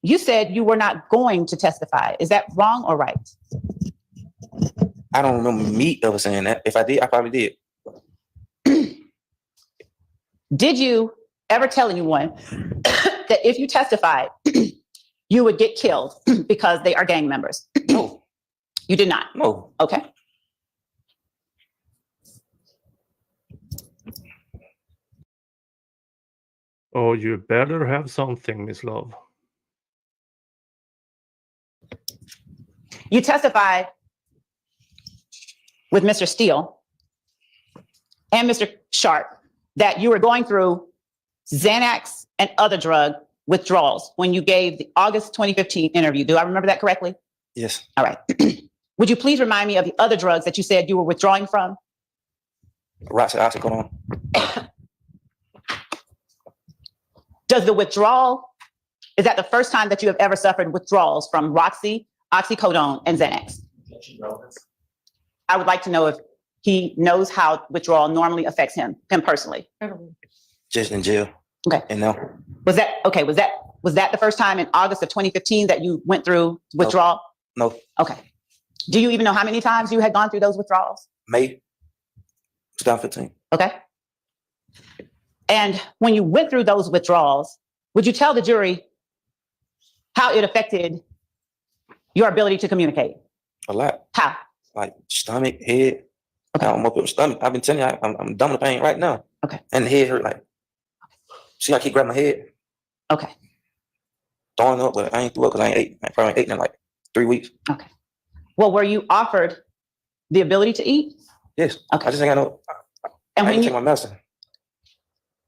you said you were not going to testify. Is that wrong or right? I don't remember me ever saying that. If I did, I probably did. Did you ever tell anyone that if you testified, you would get killed because they are gang members? No. You did not? No. Okay. Oh, you better have something, Miss Love. You testified with Mr. Steele and Mr. Sharp that you were going through Xanax and other drug withdrawals when you gave the August 2015 interview. Do I remember that correctly? Yes. All right. Would you please remind me of the other drugs that you said you were withdrawing from? Oxycodone. Does the withdrawal, is that the first time that you have ever suffered withdrawals from Roxy, oxycodone, and Xanax? I would like to know if he knows how withdrawal normally affects him personally. Just in jail. Okay. And no. Was that the first time in August of 2015 that you went through withdrawal? No. Okay. Do you even know how many times you had gone through those withdrawals? May 2015. Okay. And when you went through those withdrawals, would you tell the jury how it affected your ability to communicate? A lot. How? Like stomach, head. Okay. I'm up with stomach. I've been telling you, I'm done with pain right now. Okay. And the head hurt like. See, I keep grabbing my head. Okay. Throwing up, but I ain't threw up because I ain't ate. I probably ate in like 3 weeks. Okay. Well, were you offered the ability to eat? Yes. Okay. I just ain't got no. And I when ain't you, take my medicine.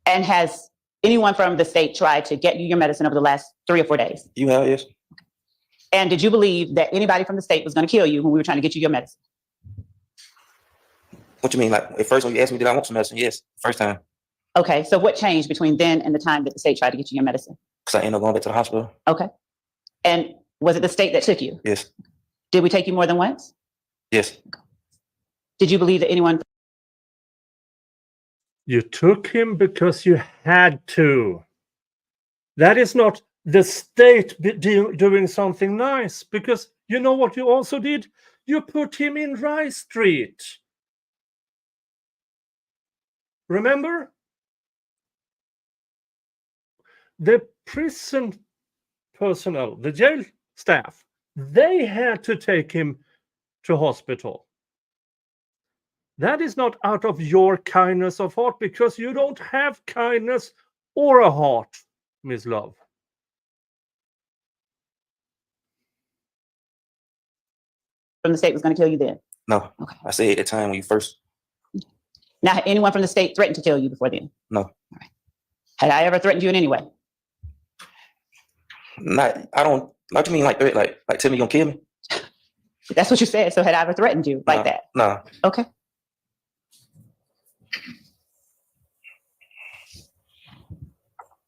and has anyone from the state tried to get you your medicine over the last 3 or 4 days? You have, yes. And did you believe that anybody from the state was going to kill you when we were trying to get you your medicine? What you mean? Like at first when you asked me, did I want some medicine? Yes. First time. Okay. So what changed between then and the time that the state tried to get you your medicine? Because I ended up going back to the hospital. Okay. And was it the state that took you? Yes. Did we take you more than once? Yes. Did you believe that anyone You took him because you had to. That is not the state doing something nice, because you know what you also did? You put him in Rice Street. Remember? The prison personnel, the jail staff, they had to take him to hospital. That is not out of your kindness of heart, because you don't have kindness or a heart, Miss Love. From the state was going to kill you then? No. Okay. I said at the time when you first. Now, had anyone from the state threatened to kill you before then? No. All right. Had I ever threatened you in any way? Not. I don't. What do you mean like threat? Like tell me you gonna kill me? That's what you said. So had I ever threatened you like that? No. Okay.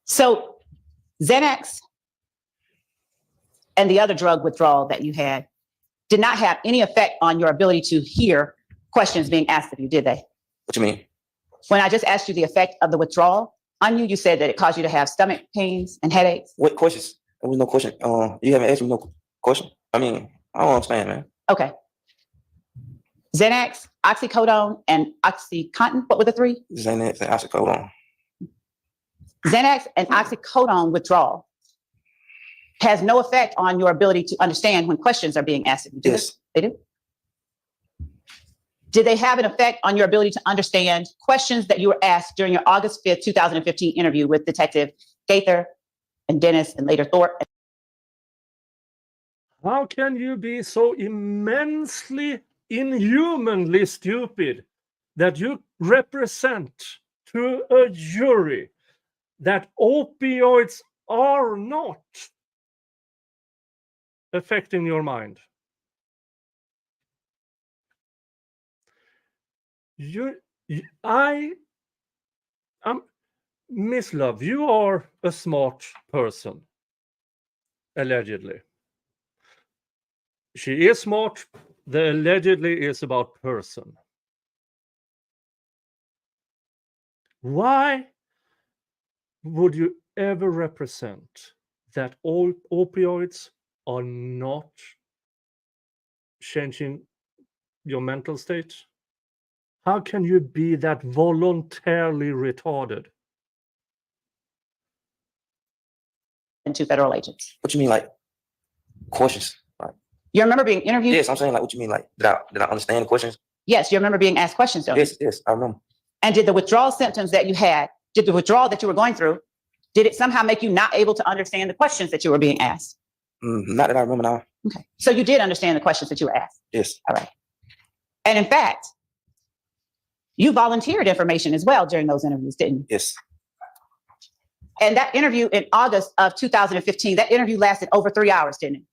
So Xanax and the other drug withdrawal that you had did not have any effect on your ability to hear questions being asked of you, did they? What you mean? When I just asked you the effect of the withdrawal on you, you said that it caused you to have stomach pains and headaches. What questions? There was no question. You haven't asked me no question. I mean, I don't understand, man. Okay. Xanax, oxycodone, and OxyContin. What were the three? Xanax and oxycodone. Xanax and oxycodone withdrawal has no effect on your ability to understand when questions are being asked of you. Yes. They do? Did they have an effect on your ability to understand questions that you were asked during your August 5th, 2015 interview with Detective Gaither and Dennis and later Thorpe? How can you be so immensely, inhumanly stupid that you represent to a jury that opioids are not affecting your mind? Miss Love, you are a smart person, allegedly. She is smart. The allegedly is about person. Why would you ever represent that all opioids are not changing your mental state? How can you be that voluntarily retarded? And two federal agents. What you mean, like questions? Like, You remember being interviewed? yes, I'm saying like what you mean, like did I understand the questions? Yes, you remember being asked questions, don't you? Yes, I remember. And did the withdrawal symptoms that you had, did the withdrawal that you were going through, did it somehow make you not able to understand the questions that you were being asked? Not that I remember now. Okay. So you did understand the questions that you were asked? Yes. All right. And in fact, you volunteered information as well during those interviews, didn't you? Yes. And that interview in August of 2015, that interview lasted over 3 hours, didn't it?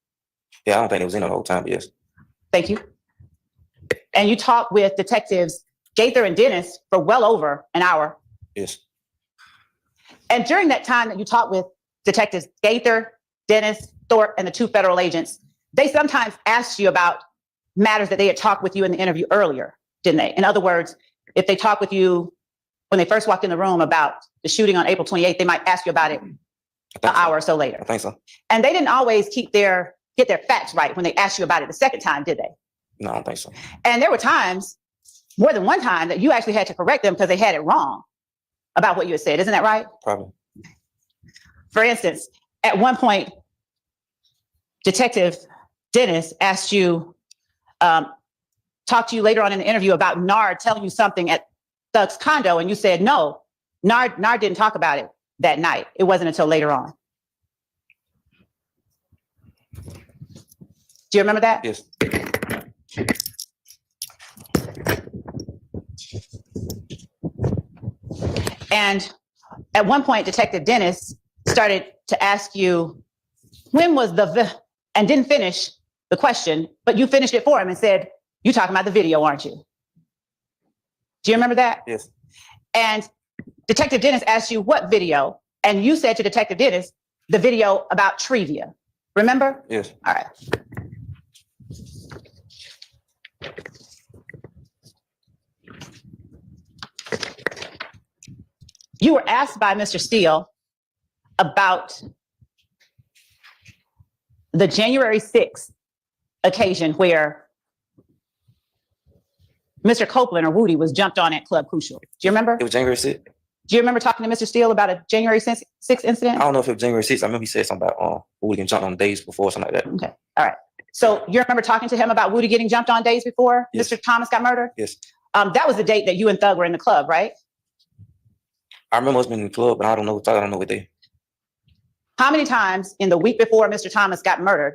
Yeah, I don't think it was in the whole time, but yes. Thank you. And you talked with detectives Gaither and Dennis for well over an hour. Yes. And during that time that you talked with detectives Gaither, Dennis, Thorpe, and the two federal agents, they sometimes asked you about matters that they had talked with you in the interview earlier, didn't they? In other words, if they talked with you when they first walked in the room about the shooting on April 28th, they might ask you about it an hour or so later. I think so. And they didn't always get their facts right when they asked you about it the second time, did they? No, I don't think so. And there were times, more than one time, that you actually had to correct them because they had it wrong about what you had said. Isn't that right? Probably. For instance, at one point, Detective Dennis asked you, talked to you later on in the interview about Nard telling you something at Thug's condo, and you said, no, Nard didn't talk about it that night. It wasn't until later on. Do you remember that? Yes. And at one point, Detective Dennis started to ask you, when was and didn't finish the question, but you finished it for him and said, you're talking about the video, aren't you? Do you remember that? Yes. And Detective Dennis asked you what video, and you said to Detective Dennis, the video about Trivia. Remember? Yes. All right. You were asked by Mr. Steele about the January 6th occasion where Mr. Copeland or Woody was jumped on at Club Crucial. Do you remember? It was January 6th. Do you remember talking to Mr. Steele about a January 6th incident? I don't know if it was January 6th. I remember he said something about Woody getting jumped on days before, something like that. Okay. All right. So you remember talking to him about Woody getting jumped on days before Yes. Mr. Thomas got murdered? Yes. That was the date that you and Thug were in the club, right? I remember us being in the club, but I don't know what day. How many times in the week before Mr. Thomas got murdered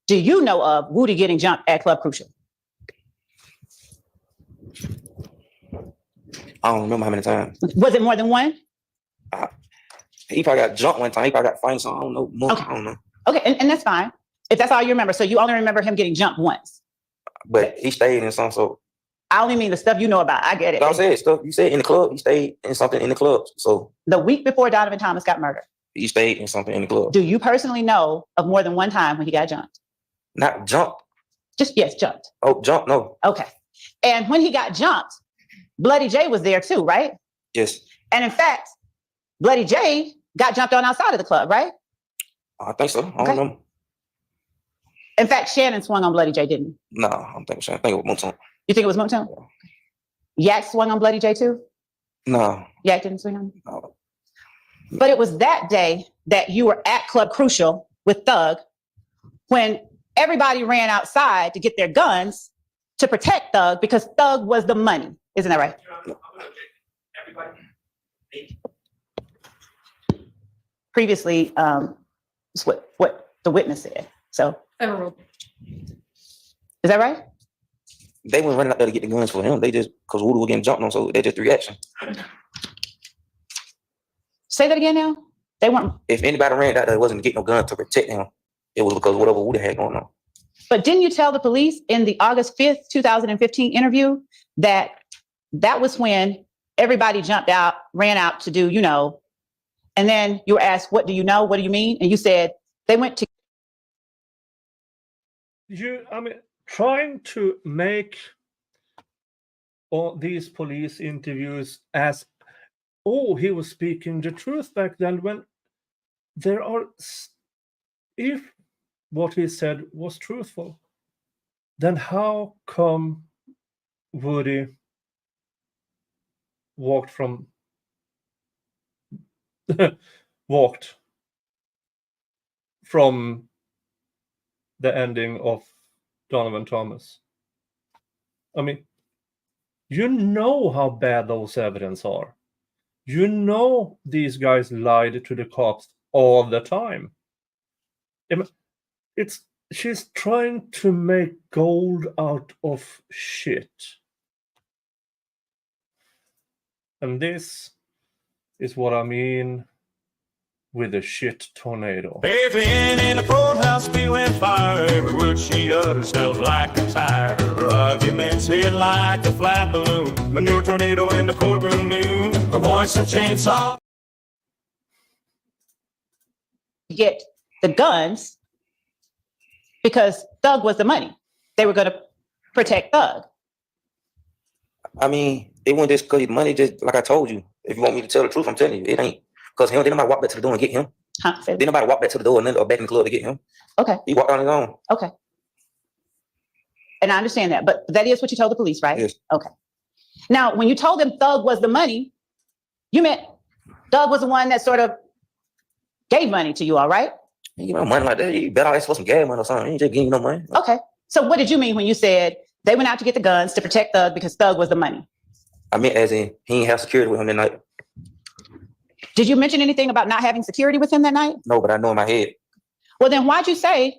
do you know of Woody getting jumped at Club Crucial? I don't remember how many times. Was it more than one? He probably got jumped one time. He probably got fined, so I don't know. More, Okay. I don't know. Okay, and that's fine. If that's all you remember. So you only remember him getting jumped once. But he stayed in some, so. I only mean the stuff you know about. I get it. I said stuff. You said in the club. He stayed in something in the club. So The week before Donovan Thomas got murdered, he stayed in something in the club. do you personally know of more than one time when he got jumped? Not jumped. Yes, jumped. Oh, jumped? No. Okay. And when he got jumped, Bloody J was there too, right? Yes. And in fact, Bloody J got jumped on outside of the club, right? I think so. I Okay. don't know. In fact, Shannon swung on Bloody J, didn't he? No, I don't think so. I think it was Motown. You think it was Motown? Yak swung on Bloody J too? No. Yak didn't swing on him? No. But it was that day that you were at Club Crucial with Thug when everybody ran outside to get their guns to protect Thug because Thug was the money. Isn't that right? Previously, it's what the witness said. So, is that right? They weren't running out there to get the guns for him. They just, because Woody was getting jumped on, so they just reaction. Say that again now. They weren't. If anybody ran out there, it wasn't to get no gun to protect him. It was because whatever Woody had going on. But didn't you tell the police in the August 5th, 2015 interview that was when everybody jumped out, ran out to do, and then you were asked, what do you know? What do you mean? And you said they went to. Trying to make all these police interviews as, he was speaking the truth back then, when there are, if what he said was truthful, then how come Woody walked from the ending of Donovan Thomas? I mean, you know how bad those evidence are. You know these guys lied to the cops all the time. She's trying to make gold out of shit. And this is what I mean with a shit tornado. Adrian in the courthouse spewing fire. Every word she utters smells like a tire. Her arguments hit like a flat balloon. Manure tornado in the courtroom noon. Her voice a chainsaw. Get the guns because Thug was the money. They were going to protect Thug. I mean, it wasn't just because of money, just like I told you. If you want me to tell the truth, I'm telling you, it ain't. Because didn't nobody walk back to the door and get him. Huh? Didn't nobody walk back to the door and then or back in the club to get him. Okay. He walked on his own. Okay. And I understand that, but that is what you told the police, right? Yes. Okay. Now, when you told them Thug was the money, you meant Thug was the one that sort of gave money to you, all right? You know, money like that, you better ask for some gas money or something. He ain't just giving you no money. Okay. So what did you mean when you said they went out to get the guns to protect Thug because Thug was the money? I meant as in, he ain't have security with him that night. Did you mention anything about not having security with him that night? No, but I know in my head. Well, then why'd you say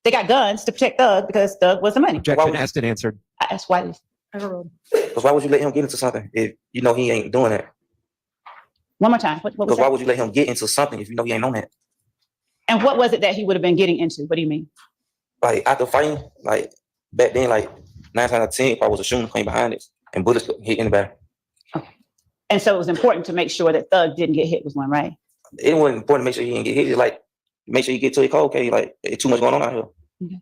they got guns to protect Thug because Thug was the money? Objection asked and answered. I asked why. Because why would you let him get into something if you know he ain't doing that? One more time. What was Because why that? would you let him get into something if you know he ain't on that? And what was it that he would have been getting into? What do you mean? Like after fighting, like back then, like 9 times out of 10, if I was a shooting claim behind it and bullets hit anybody. And so it was important to make sure that Thug didn't get hit was one, right? It wasn't important to make sure he didn't get hit. It's like make sure you get to your cold case. Like it's too much going on out here. Okay.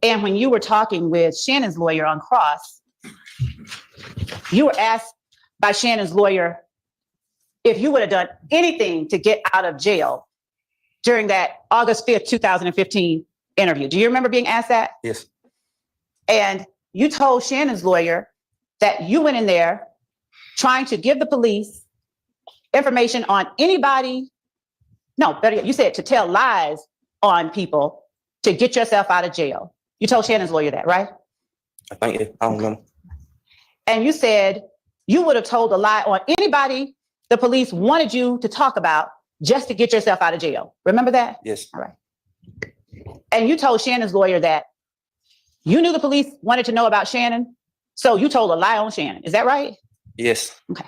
And when you were talking with Shannon's lawyer on cross, you were asked by Shannon's lawyer if you would have done anything to get out of jail during that August 5th, 2015 interview. Do you remember being asked that? Yes. And you told Shannon's lawyer that you went in there trying to give the police information on anybody. No, better yet, you said to tell lies on people to get yourself out of jail. You told Shannon's lawyer that, right? I think it, I don't know. And you said you would have told a lie on anybody the police wanted you to talk about just to get yourself out of jail. Remember that? Yes. All right. And you told Shannon's lawyer that you knew the police wanted to know about Shannon, so you told a lie on Shannon. Is that right? Yes. Okay.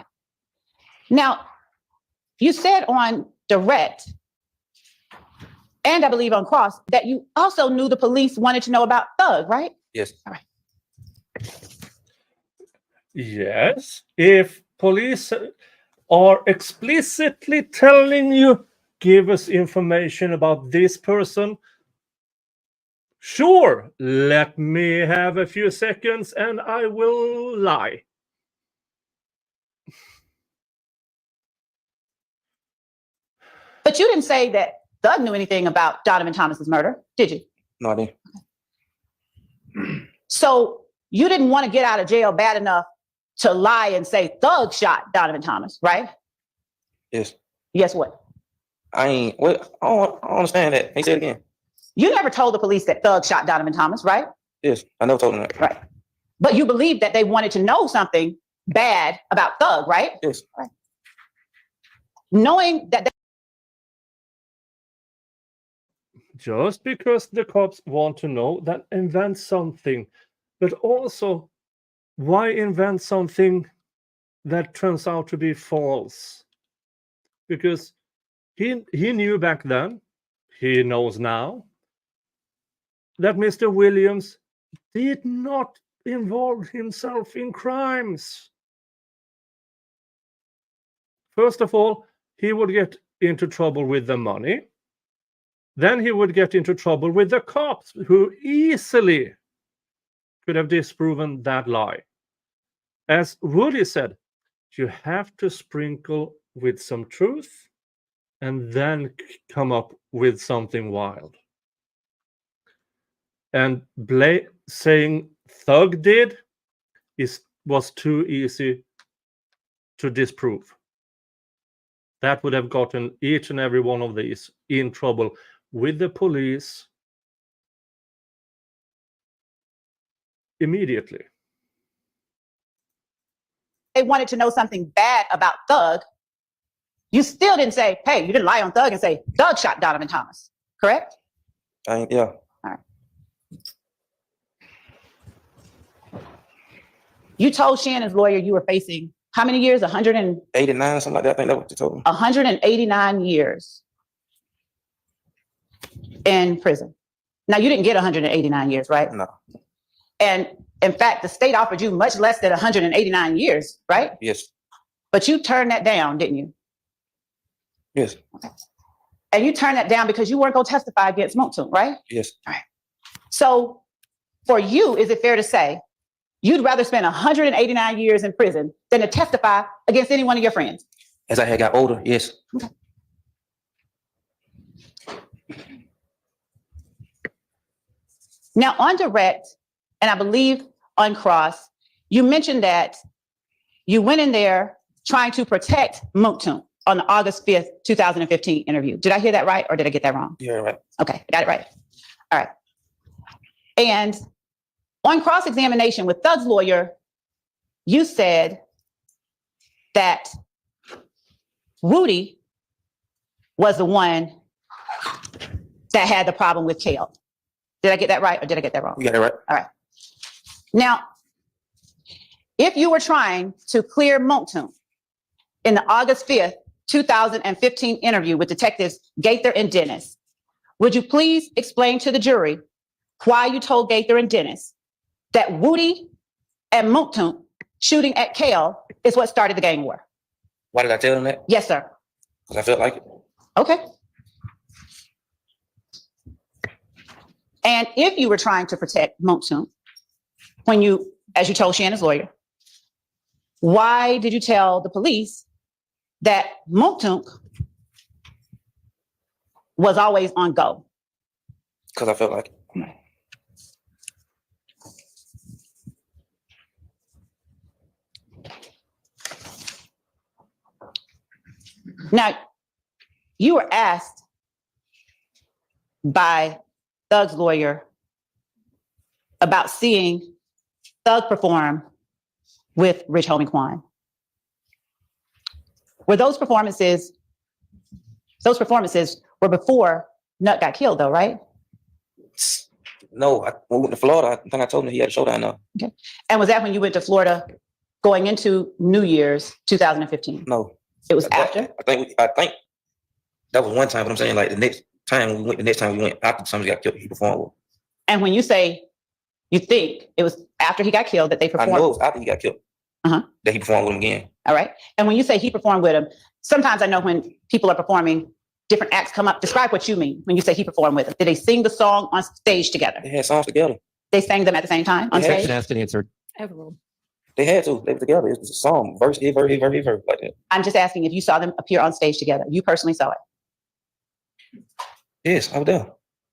Now, you said on direct, and I believe on cross, that you also knew the police wanted to know about Thug, right? Yes. All right. Yes, if police are explicitly telling you, give us information about this person, sure, let me have a few seconds and I will lie. But you didn't say that Thug knew anything about Donovan Thomas's murder, did you? No, I didn't. So you didn't want to get out of jail bad enough to lie and say Thug shot Donovan Thomas, right? Yes. Yes, what? I ain't, what? I don't understand that. Can you say it again? You never told the police that Thug shot Donovan Thomas, right? Yes. I never told them that. Right. But you believed that they wanted to know something bad about Thug, right? Yes. Right. Knowing that Just because the cops want to know, that invent something. But also, why invent something that turns out to be false? Because he knew back then, he knows now, that Mr. Williams did not involve himself in crimes. First of all, he would get into trouble with the money. Then he would get into trouble with the cops, who easily could have disproven that lie. As Woody said, you have to sprinkle with some truth and then come up with something wild. And saying Thug did was too easy to disprove. That would have gotten each and every one of these in trouble with the police immediately. they wanted to know something bad about Thug, you still didn't say, hey, you didn't lie on Thug and say Thug shot Donovan Thomas, correct? Yeah. All right. You told Shannon's lawyer you were facing how many years? 89, something like that. I think that's what you told me. 189 years in prison. Now, you didn't get 189 years, right? No. And in fact, the state offered you much less than 189 years, right? Yes. But you turned that down, didn't you? Yes. Okay. And you turned that down because you weren't going to testify against Motul, right? Yes. All right. So for you, is it fair to say you'd rather spend 189 years in prison than to testify against any one of your friends? As I had got older, yes. Okay. Now, on direct, and I believe on cross, you mentioned that you went in there trying to protect Motul on the August 5th, 2015 interview. Did I hear that right, or did I get that wrong? Yeah, right. Okay, got it right. All right. And on cross-examination with Thug's lawyer, you said that Rudy was the one that had the problem with Kale. Did I get that right, or did I get that wrong? You got it right. All right. Now, if you were trying to clear Motul in the August 5th, 2015 interview with detectives Gaither and Dennis, would you please explain to the jury why you told Gaither and Dennis that Woody and Motul shooting at Kale is what started the gang war? Why did I tell them that? Yes, sir. Because I felt like it. Okay. And if you were trying to protect Motul, when you, as you told Shannon's lawyer, Why did you tell the police that Moktunk was always on go? Because I felt like Now, you were asked by Thug's lawyer about seeing Thug perform with Rich Homie Quan. Were those performances were before Nut got killed though, right? no, when we went to Florida, I think I told him he had a showdown now. Okay. And was that when you went to Florida going into New Year's 2015? No. It was after? I think that was one time, but I'm saying like the next time we went after somebody got killed, he performed with. And when you say you think it was after he got killed that they I performed? know it was after he got killed that he performed with him again. All right. And when you say he performed with him, sometimes I know when people are performing, different acts come up. Describe what you mean when you say he performed with him. Did they sing the song on stage together? They had songs together. They sang them at the same time on stage? Asked and answered. Overruled. They had to. They were together. It was a song, verse, like that. I'm just asking if you saw them appear on stage together. You personally saw it. Yes, I was there.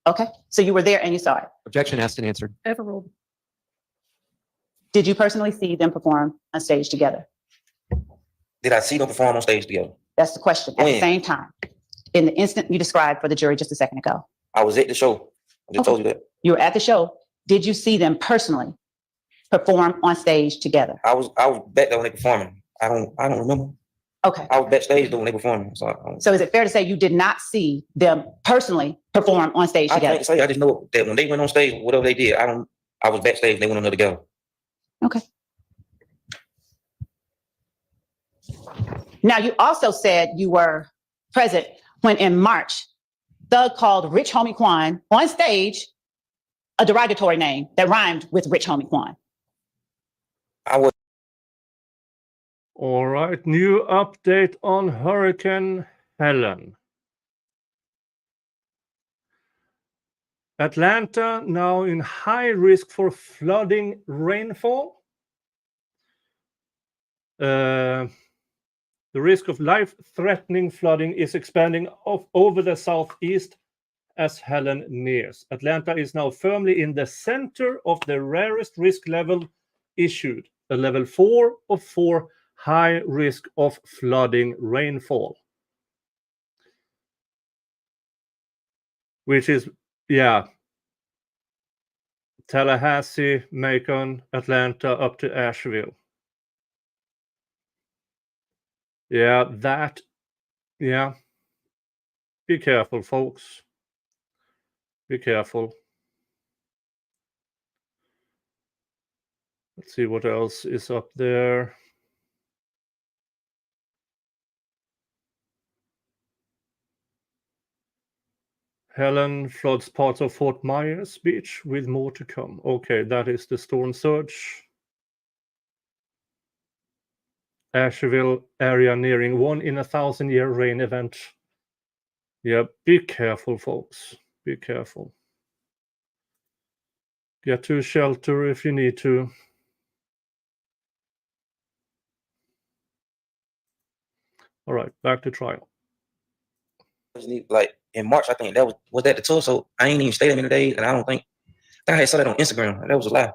Okay. So you were there and you saw it. Objection asked and answered. Overruled. Did you personally see them perform on stage together? Did I see them perform on stage together? That's the question. At the When? same time, in the instant you described for the jury just a second ago. I was at the show. I just told you that. You were at the show. Did you see them personally perform on stage together? I was back there when they performing. I don't remember. Okay. I was backstage though when they performing. So is it fair to say you did not see them personally perform on stage I together? can't say. I just know that when they went on stage, whatever they did, I was backstage. They went on there together. Okay. Now, you also said you were present when in March, Thug called Rich Homie Quan on stage a derogatory name that rhymed with Rich Homie Quan. I was. All right, new update on Hurricane Helene. Atlanta now in high risk for flooding rainfall. The risk of life-threatening flooding is expanding over the southeast as Helene nears. Atlanta is now firmly in the center of the rarest risk level issued, a level 4 of 4 high risk of flooding rainfall. Which is, yeah, Tallahassee, Macon, Atlanta, up to Asheville. Yeah, that, yeah. Be careful, folks. Be careful. Let's see what else is up there. Helene floods parts of Fort Myers Beach with more to come. Okay, that is the storm surge. Asheville area nearing 1 in a 1,000-year rain event. Yeah, be careful, folks. Be careful. Get to shelter if you need to. All right, back to trial. Like in March, I think that was that the tour. So I ain't even stayed that many days, and I think I saw that on Instagram. That was a lie.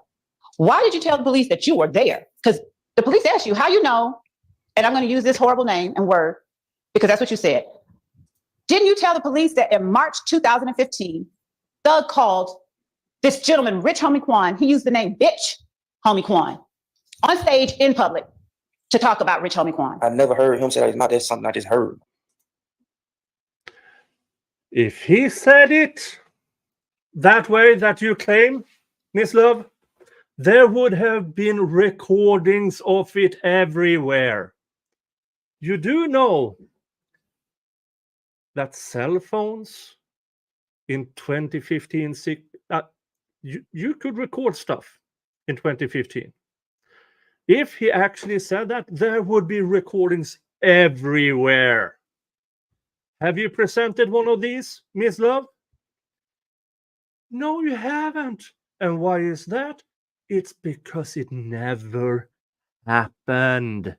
Why did you tell the police that you were there? Because the police asked you how you know, and I'm going to use this horrible name and word because that's what you said. Didn't you tell the police that in March 2015, Thug called this gentleman, Rich Homie Quan, he used the name Bitch Homie Quan, on stage in public to talk about Rich Homie Quan? I never heard him say that. It's not that something I just heard. If he said it that way that you claim, Miss Love, there would have been recordings of it everywhere. You do know that cell phones in 2015, you could record stuff in 2015. If he actually said that, there would be recordings everywhere. Have you presented one of these, Miss Love? No, you haven't. And why is that? It's because it never happened.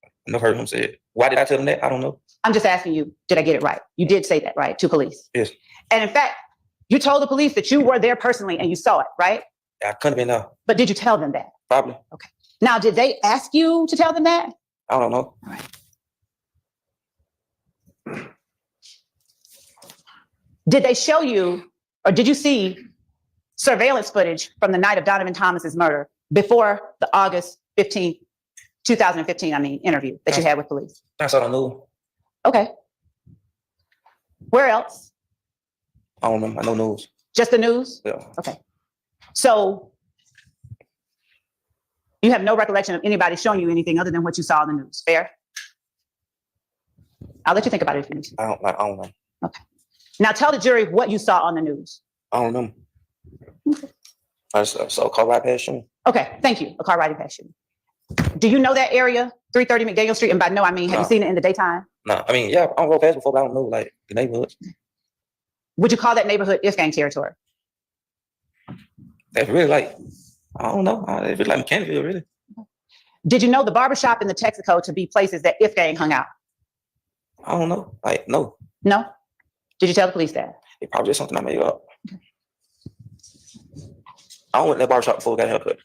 I never heard him say it. Why did I tell him that? I don't know. I'm just asking you, did I get it right? You did say that, right, to police? Yes. And in fact, you told the police that you were there personally and you saw it, right? I couldn't have been there. But did you tell them that? Probably. Now, did they ask you to tell them that? I don't know. Did they show you, or did you see surveillance footage from the night of Donovan Thomas's murder before the August 15th, 2015, interview that you had with police? That's all I knew. Okay. Where else? I don't remember. I know news. Just the news? Yeah. Okay. So you have no recollection of anybody showing you anything other than what you saw in the news. Fair? I'll let you think about it if you need to. I don't know. Okay. Now tell the jury what you saw on the news. I don't remember. I just saw a car right past you. Okay, thank you. A car riding past you. Do you know that area, 330 McDaniel Street? And by no, I mean, have you seen it in the daytime? No, I mean, yeah, I don't roll past before, but I don't know, like, the neighborhood. Would you call that neighborhood if gang territory? That's really like, I don't know. It's really like Mechanicsville, really. Did you know the barbershop and the Texaco to be places that if gang hung out? I don't know. Like, no. No? Did you tell the police that? It probably just something I made up. I went to that barbershop before I got a haircut.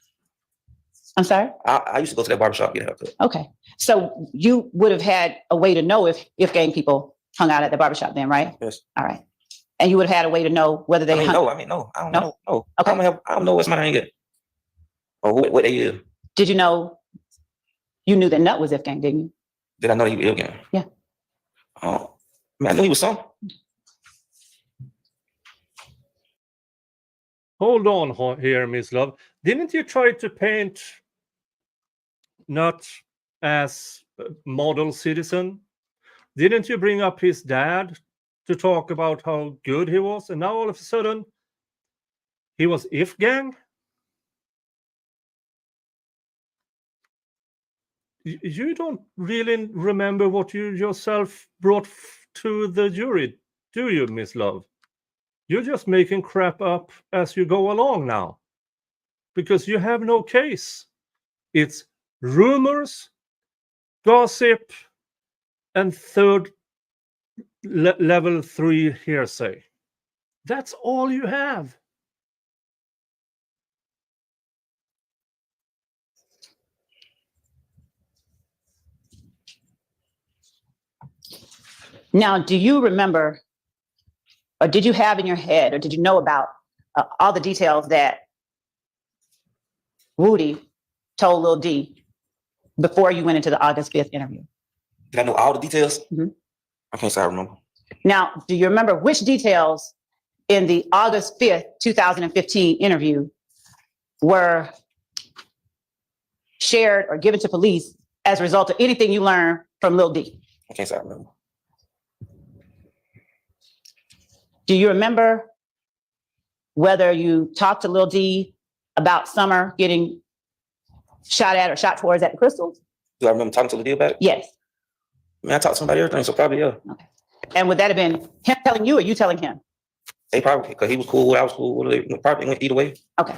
I'm sorry? I used to go to that barbershop and get a haircut. Okay. So you would have had a way to know if gang people hung out at the barbershop then, right? Yes. All right. And you would have had a way to know whether they I mean, hung- no. I don't No? know. No. Okay. I don't know what's my name yet. Or what they is. Did you know, you knew that Nut was if gang, didn't you? Did I know he was ill gang? Yeah. Oh, I mean, I knew he was some. Hold on here, Miss Love. Didn't you try to paint Nut as a model citizen? Didn't you bring up his dad to talk about how good he was? And now all of a sudden, he was if gang? You don't really remember what you yourself brought to the jury, do you, Miss Love? You're just making crap up as you go along now. Because you have no case. It's rumors, gossip, and level 3 hearsay. That's all you have. Now, do you remember, or did you have in your head, or did you know about all the details that Woody told Lil D before you went into the August 5th interview? Did I know all the details? Mm-hmm. I can't say I remember. Now, do you remember which details in the August 5th, 2015 interview were shared or given to police as a result of anything you learned from Lil D? I can't say I remember. Do you remember whether you talked to Lil D about Summer getting shot at or shot towards at the Crystals? Do I remember talking to Lil D about it? Yes. I mean, I talked to somebody everything, so probably, yeah. Okay. And would that have been him telling you or you telling him? They probably, because he was cool, I was cool. Probably went either way. Okay.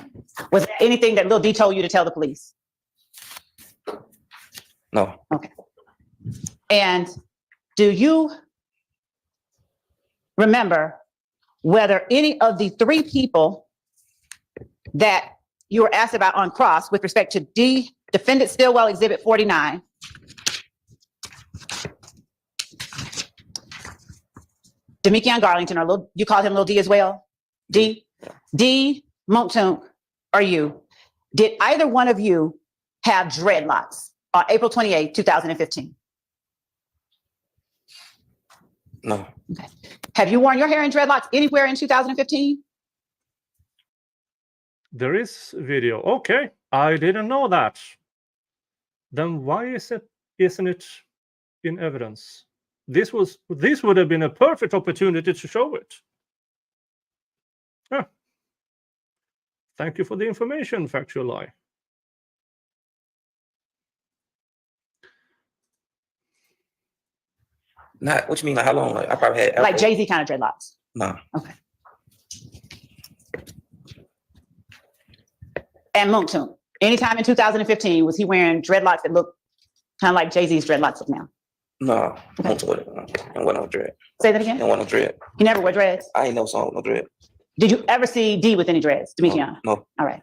Was there anything that Lil D told you to tell the police? No. Okay. And do you remember whether any of the 3 people that you were asked about on cross with respect to Defendant Stillwell Exhibit 49, Demekion Garlington, or you called him Lil D as well? D Montunk, or you, did either one of you have dreadlocks on April 28, 2015? No. Okay. Have you worn your hair in dreadlocks anywhere in 2015? There is video. Okay, I didn't know that. Then why isn't it in evidence? This would have been a perfect opportunity to show it. Huh. Thank you for the information, Factual Lie. Not, what you mean, like how long? Like, I probably had... Like Jay-Z kind of dreadlocks? No. Okay. And Moontoon. Anytime in 2015, was he wearing dreadlocks that look kind of like Jay-Z's dreadlocks look now? No, I don't want no dread. Say that again? I don't want no dread. He never wore dreads? I ain't never saw no dread. Did you ever see D with any dreads, Demetriana? No. All right.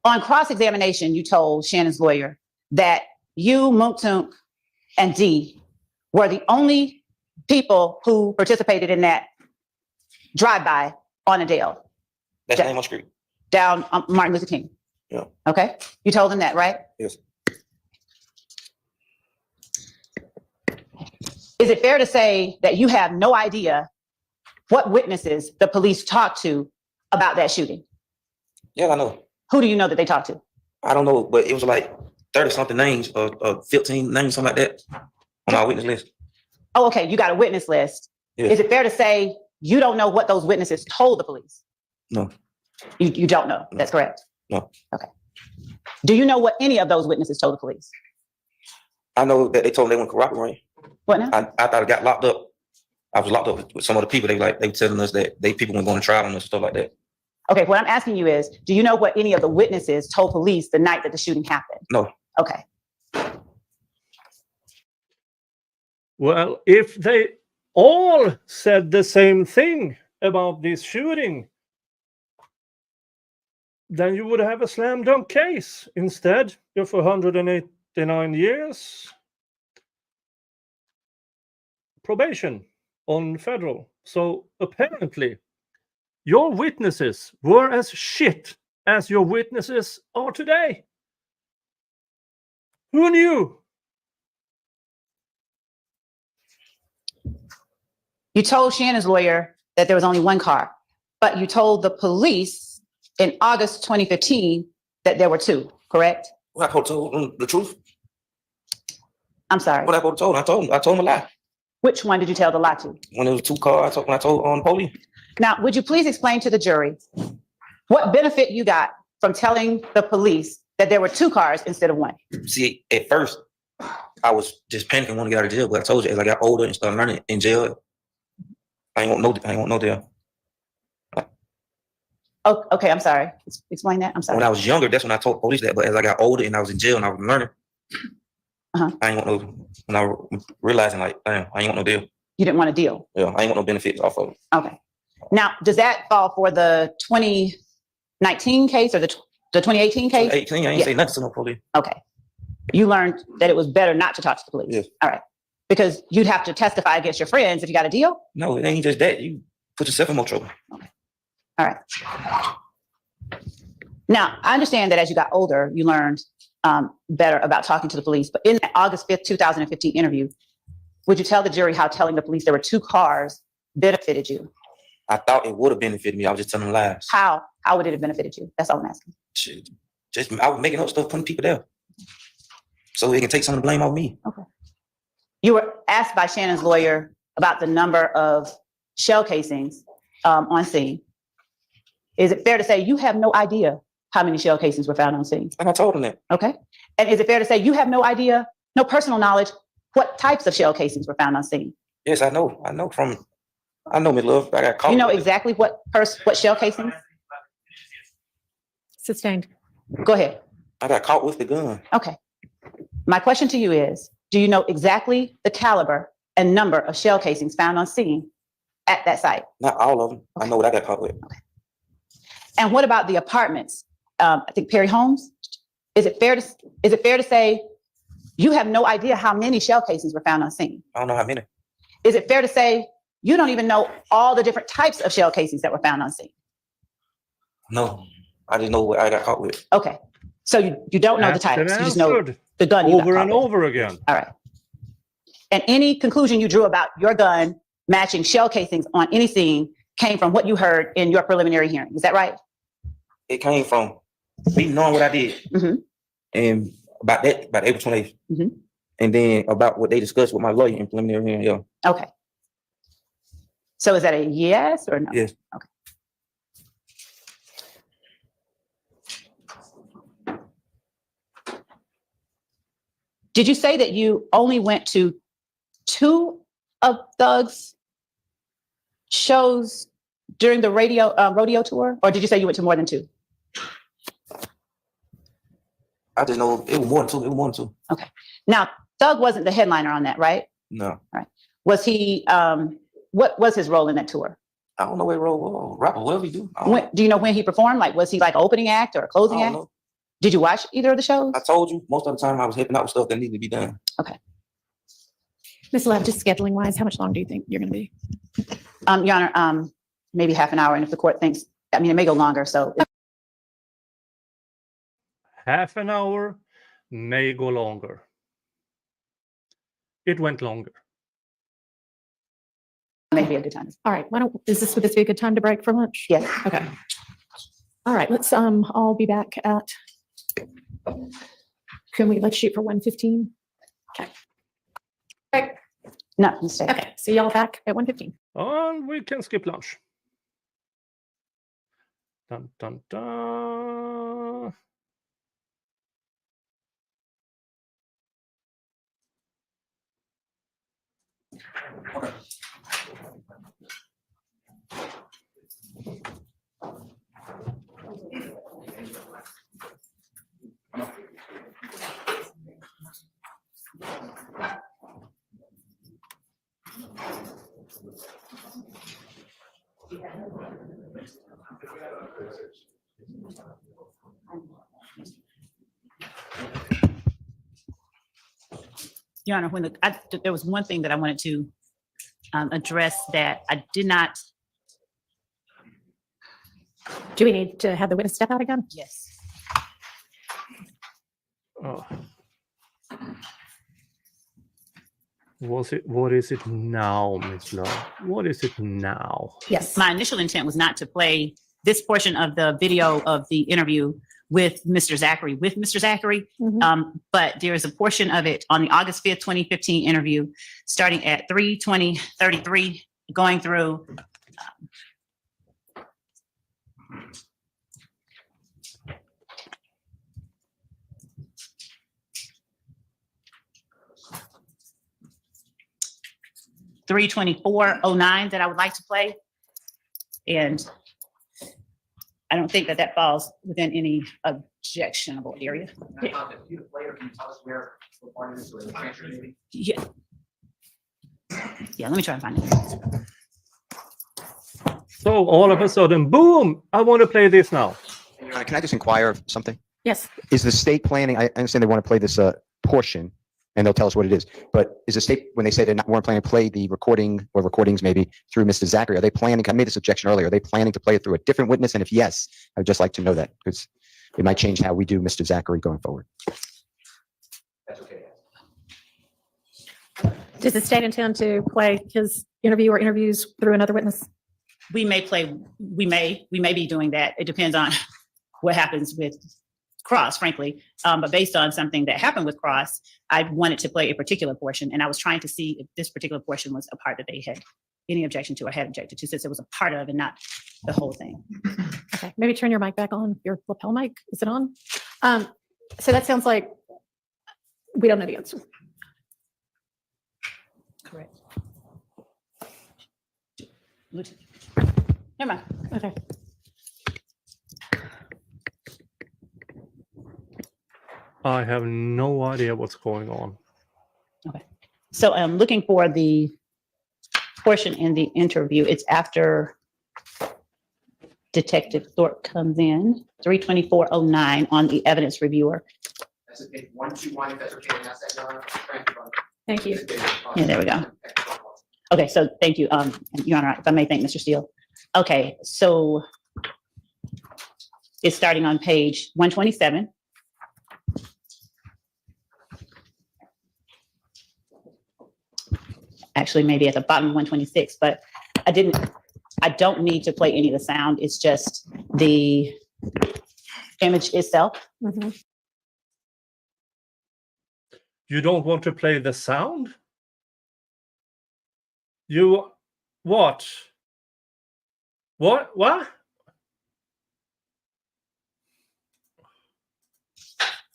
On cross-examination, you told Shannon's lawyer that you, Moontoon, and D were the only people who participated in that drive-by on Adele. That's the name on street. Down Martin Luther King. Yeah. Okay. You told him that, right? Yes. Is it fair to say that you have no idea what witnesses the police talked to about that shooting? Yeah, I know. Who do you know that they talked to? I don't know, but it was like 30 something names or 15 names, something like that on our witness list. Oh, okay. You got a witness list. Yes. Is it fair to say you don't know what those witnesses told the police? No. You don't know. That's correct. No. Okay. Do you know what any of those witnesses told the police? I know that they told me they went corroborate. What now? I thought I got locked up. I was locked up with some other people. They were telling us that people weren't going to trial on us and stuff like that. Okay, what I'm asking you is, do you know what any of the witnesses told police the night that the shooting happened? No. Okay. Well, if they all said the same thing about this shooting, then you would have a slam dunk case. Instead, you're for 189 years probation on federal. So apparently, your witnesses were as shit as your witnesses are today. Who knew? You told Shannon's lawyer that there was only one car, but you told the police in August 2015 that there were two, correct? What I told them the truth. I'm sorry. What I told them, I told them a lie. Which one did you tell the lie to? When it was two cars, when I told on police. Now, would you please explain to the jury what benefit you got from telling the police that there were two cars instead of one? See, at first, I was just panicking, want to get out of jail. But I told you, as I got older and started learning in jail, I ain't want no jail. Oh, okay, I'm sorry. Explain that. I'm sorry. When I was younger, that's when I told police that. But as I got older and I was in jail and I was learning, I ain't want no. When I was realizing, like, damn, I ain't want no deal. You didn't want a deal. Yeah, I ain't want no benefits off of it. Okay. Now, does that fall for the 2019 case or the 2018 case? 18, I ain't say nothing to no police. Okay. You learned that it was better not to talk to the police. Yes. All right. Because you'd have to testify against your friends if you got a deal. No, it ain't just that. You put yourself in more trouble. Okay. All right. Now, I understand that as you got older, you learned better about talking to the police. But in that August 5th, 2015 interview, would you tell the jury how telling the police there were two cars benefited you? I thought it would have benefited me. I was just telling lies. How? How would it have benefited you? That's all I'm asking. Shit. Just I was making up stuff, putting people there. So they can take some of the blame off me. Okay. You were asked by Shannon's lawyer about the number of shell casings on scene. Is it fair to say you have no idea how many shell casings were found on scene? And I told him that. Okay. And is it fair to say you have no idea, no personal knowledge, what types of shell casings were found on scene? Yes, I know. I know, Miss Love. I got caught. You know exactly what shell casings? Sustained. Go ahead. I got caught with the gun. Okay. My question to you is, do you know exactly the caliber and number of shell casings found on scene at that site? Not all of them. Okay. I know what I got caught with. Okay. And what about the apartments? I think Perry Homes. Is it fair to say you have no idea how many shell casings were found on scene? I don't know how many. Is it fair to say you don't even know all the different types of shell casings that were found on scene? No, I just know what I got caught with. Okay. So you don't know the types. You just know the gun you got over caught and with. over again. All right. And any conclusion you drew about your gun matching shell casings on any scene came from what you heard in your preliminary hearing. Is that right? It came from me knowing what I did. Mm-hmm. And about April 28th. Mm-hmm. And then about what they discussed with my lawyer in preliminary hearing. Yeah. Okay. So is that a yes or no? Yes. Okay. Did you say that you only went to 2 of Thug's shows During the rodeo tour, or did you say you went to more than 2? I just know it was more than 2. It was more than 2. Okay. Now, Thug wasn't the headliner on that, right? No. Right. Was he, what was his role in that tour? I don't know what role, rapper, whatever he do. Do you know when he performed? Like, was he like an opening act or a closing I act? don't know. Did you watch either of the shows? I told you, most of the time I was helping out with stuff that needed to be done. Okay. Ms. Love, just scheduling wise, how much longer do you think you're going to be? Your Honor, maybe half an hour. And if the court thinks, I mean, it may go longer. So Half an hour, may go longer. It went longer. maybe a good time. All right, would this be a good time to break for lunch? Yes. Okay. All right, let's all be back at, let's shoot for 1:15? Okay. Right. No, mistake. Okay, see y'all back at 1:15. And we can skip lunch. Dun, dun, dun. Your Honor, when there was one thing that I wanted to address that I did not. Do we need to have the witness step out again? Yes. Oh. What is it now, Ms. Love? What is it now? Yes. My initial intent was not to play this portion of the video of the interview with Mr. Zachary, but there is a portion of it on the August 5th, 2015 interview, starting at 3:20:33, going through. $3:24:09 that I would like to play, and I don't think that falls within any objectionable area. Yeah. Yeah, let me try and find it. So all of a sudden, boom! I want to play this now. Can I just inquire of something? Yes. Is the state planning, I understand they want to play this portion, and they'll tell us what it is, but is the state, when they say they weren't planning to play the recording or recordings maybe through Mr. Zachary, are they planning, I made this objection earlier, are they planning to play it through a different witness? And if yes, I would just like to know that, because it might change how we do Mr. Zachary going forward. That's okay. Does the state intend to play his interview or interviews through another witness? We may be doing that. It depends on what happens with Cross, frankly. But based on something that happened with Cross, I wanted to play a particular portion, and I was trying to see if this particular portion was a part that they had any objection to or had objected to, since it was a part of and not the whole thing. Okay, maybe turn your mic back on, your lapel mic. Is it on? So that sounds like we don't know the answer. Correct. Never mind. Okay. I have no idea what's going on. Okay. So I'm looking for the portion in the interview. It's after Detective Thorpe comes in, 3:24:09 on the evidence reviewer. That's okay. 121, if that's okay, and that's that, Thank you. Yeah, there we go. Okay, so thank you, Your Honor, if I may thank Mr. Steele. Okay, so it's starting on page 127. Actually, maybe at the bottom of 126, but I don't need to play any of the sound. It's just the image itself. Mm-hmm. You don't want to play the sound? You, what? What?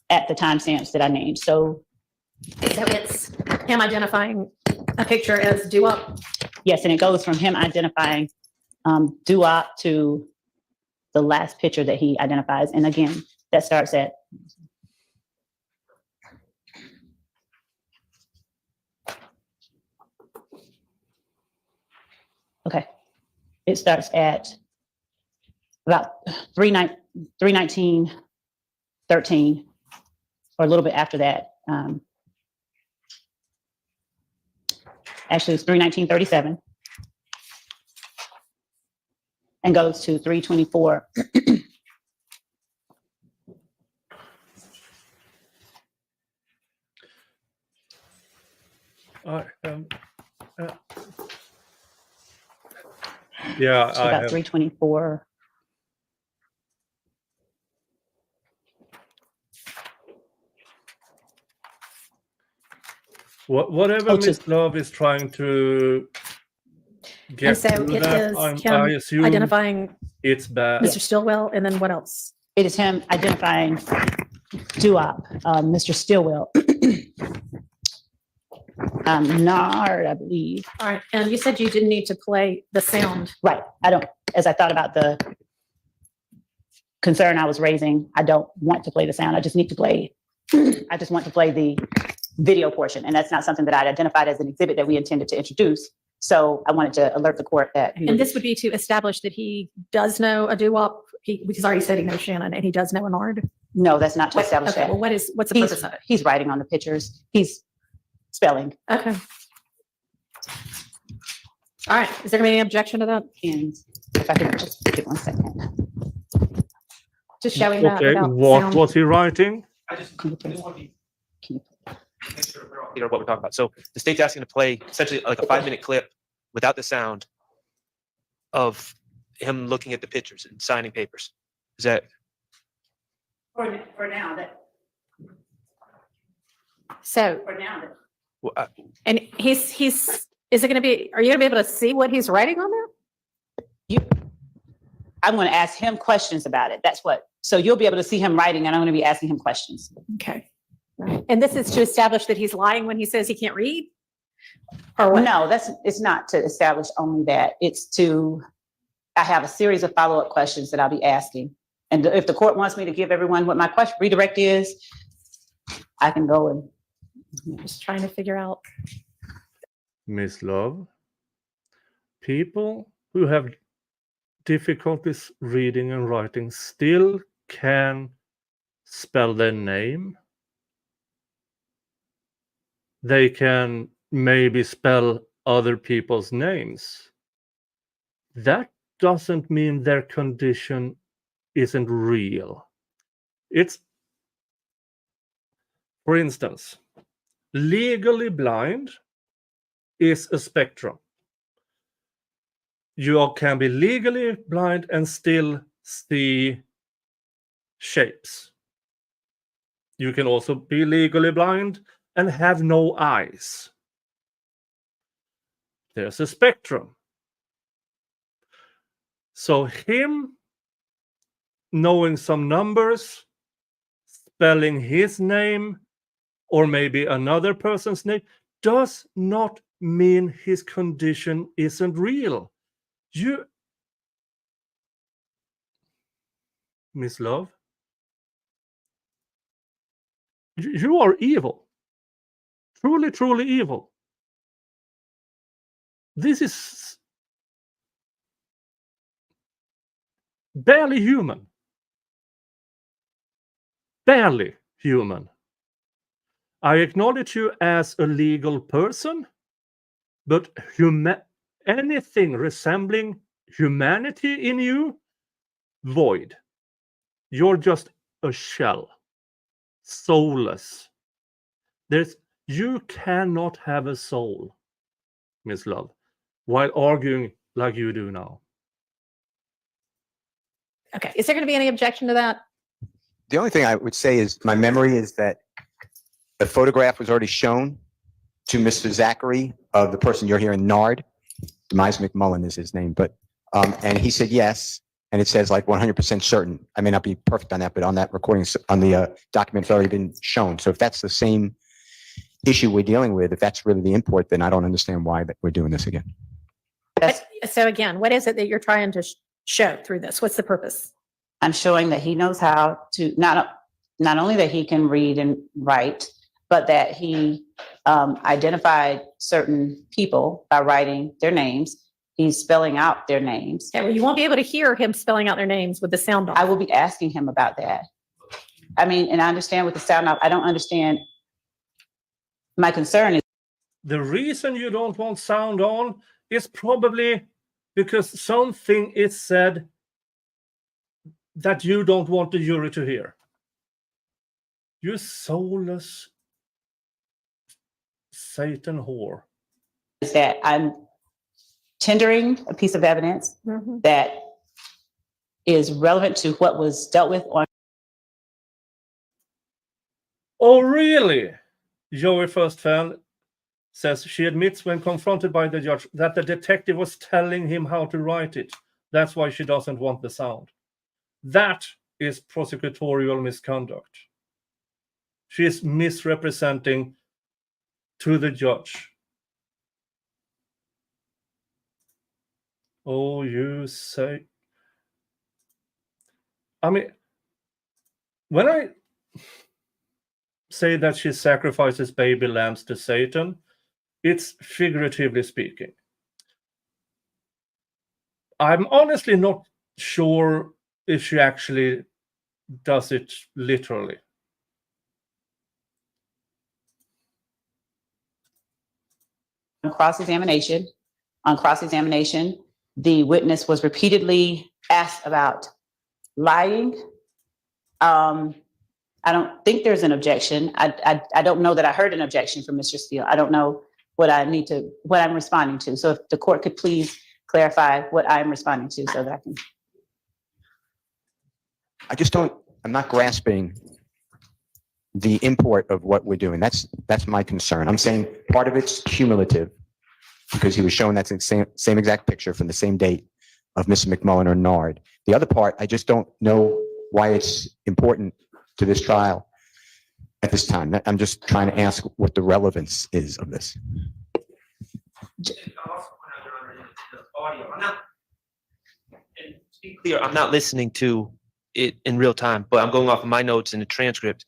At the timestamps that I named. So it's him identifying a picture as due up. yes, and it goes from him identifying due-op to the last picture that he identifies. And again, that starts at okay. It starts at about 319:13, or a little bit after that. Actually, it's 319:37 and goes to 324. Yeah, So I about have. 324. Whatever Oh, Miss Love is trying to And get so through it that, is I him assume identifying it's bad. Mr. Stillwell, and then what else? It is him identifying due-op, Mr. Stillwell. Nard, I believe. All right, and you said you didn't need to play the sound. Right. I don't, as I thought about the concern I was raising, I don't want to play the sound. I just need to play, I just want to play the video portion. And that's not something that I'd identified as an exhibit that we intended to introduce. So I wanted to alert the court that. And this would be to establish that he does know a doo-wop, because already said he knows Shannon, and he does know a Nard. No, that's not to establish Okay, that. well, what's the purpose of it? He's writing on the pictures. He's spelling. Okay. All right, is there gonna be any objection to that? And if I could just give 1 second. Just showing that Okay, without what sound? was he writing? I just want to be make sure we're all clear on what we're talking about. So the state's asking to play essentially like a 5-minute clip without the sound of him looking at the pictures and signing papers. Is that? For now, So, for now, and is it gonna be, are you gonna be able to see what he's writing on there? I'm going to ask him questions about it. That's what, so you'll be able to see him writing and I'm going to be asking him questions. Okay. Right. And this is to establish that he's lying when he says he can't read? Or what? No, it's not to establish only that. It's to, I have a series of follow-up questions that I'll be asking. And if the court wants me to give everyone what my redirect is, I can go and. Just trying to figure out. Miss Love, people who have difficulties reading and writing still can spell their name. They can maybe spell other people's names. That doesn't mean their condition isn't real. It's, for instance, legally blind is a spectrum. You can be legally blind and still see shapes. You can also be legally blind and have no eyes. There's a spectrum. So him knowing some numbers, spelling his name, or maybe another person's name, does not mean his condition isn't real. You, Miss Love, you are evil. Truly, truly evil. This is barely human. Barely human. I acknowledge you as a legal person, but anything resembling humanity in you, void. You're just a shell, soulless. You cannot have a soul, Miss Love, while arguing like you do now. Okay, is there going to be any objection to that? The only thing I would say is my memory is that the photograph was already shown to Mr. Zachary of the person you're hearing, Nard. Demise McMullen is his name, but and he said yes, and it says like 100% certain. I may not be perfect on that, but on that recording, on the document, it's already been shown. So if that's the same issue we're dealing with, if that's really the import, then I don't understand why that we're doing this again. That's, So again, what is it that you're trying to show through this? What's the purpose? I'm showing that he knows how to, not only that he can read and write, but that he identified certain people by writing their names. He's spelling out their names. Okay, well, you won't be able to hear him spelling out their names with the sound off. I will be asking him about that. I mean, and I understand with the sound off, I don't understand. My concern is The reason you don't want sound on is probably because something is said that you don't want the jury to hear. You soulless Satan whore. that I'm tendering a piece of evidence Mhm. that is relevant to what was dealt with on. Oh, really? Joey First Fan says she admits when confronted by the judge that the detective was telling him how to write it. That's why she doesn't want the sound. That is prosecutorial misconduct. She is misrepresenting to the judge. Oh, you say. I mean, when I say that she sacrifices baby lambs to Satan, it's figuratively speaking. I'm honestly not sure if she actually does it literally. On cross-examination, the witness was repeatedly asked about lying. I don't think there's an objection. I don't know that I heard an objection from Mr. Steele. I don't know what I'm responding to. So if the court could please clarify what I'm responding to so that I can. I'm not grasping the import of what we're doing. That's my concern. I'm saying part of it's cumulative because he was showing that same exact picture from the same date of Mrs. McMullen or Nard. The other part, I just don't know why it's important to this trial at this time. I'm just trying to ask what the relevance is of this. And to be clear, I'm not listening to it in real time, but I'm going off of my notes in the transcript.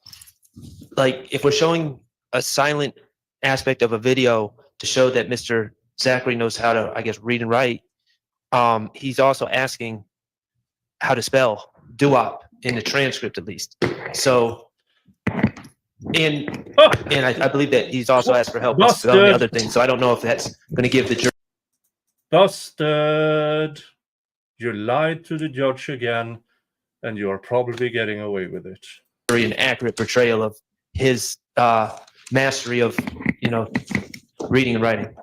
Like, if we're showing a silent aspect of a video to show that Mr. Zachary knows how to, I guess, read and write, he's also asking how to spell doo-wop in the transcript, at least. So, and I believe that he's also asked for help with spelling the other thing. So I don't know if that's going to give the jury. Busted. You lied to the judge again, and you're probably getting away with it. An accurate portrayal of his mastery of, reading and writing.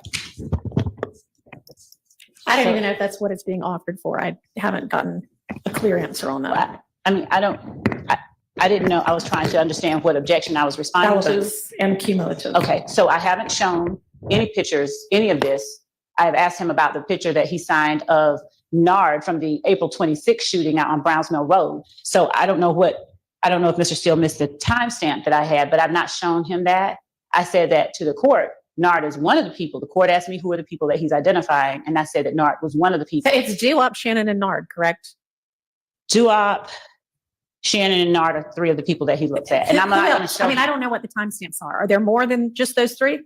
I don't even know if that's what it's being offered for. I haven't gotten a clear answer on that. I mean, I didn't know. I was trying to understand what objection I was responding to. Relevance and cumulative. Okay, so I haven't shown any pictures, any of this. I've asked him about the picture that he signed of Nard from the April 26th shooting out on Browns Mill Road. So I don't know if Mr. Steele missed the timestamp that I had, but I've not shown him that. I said that to the court. Nard is one of the people. The court asked me who are the people that he's identifying, and I said that Nard was one of the people. So it's doo-wop, Shannon, and Nard, correct? Doo-wop, Shannon, and Nard are three of the people that he looks at. And I'm not going to show. I mean, I don't know what the timestamps are. Are there more than just those three?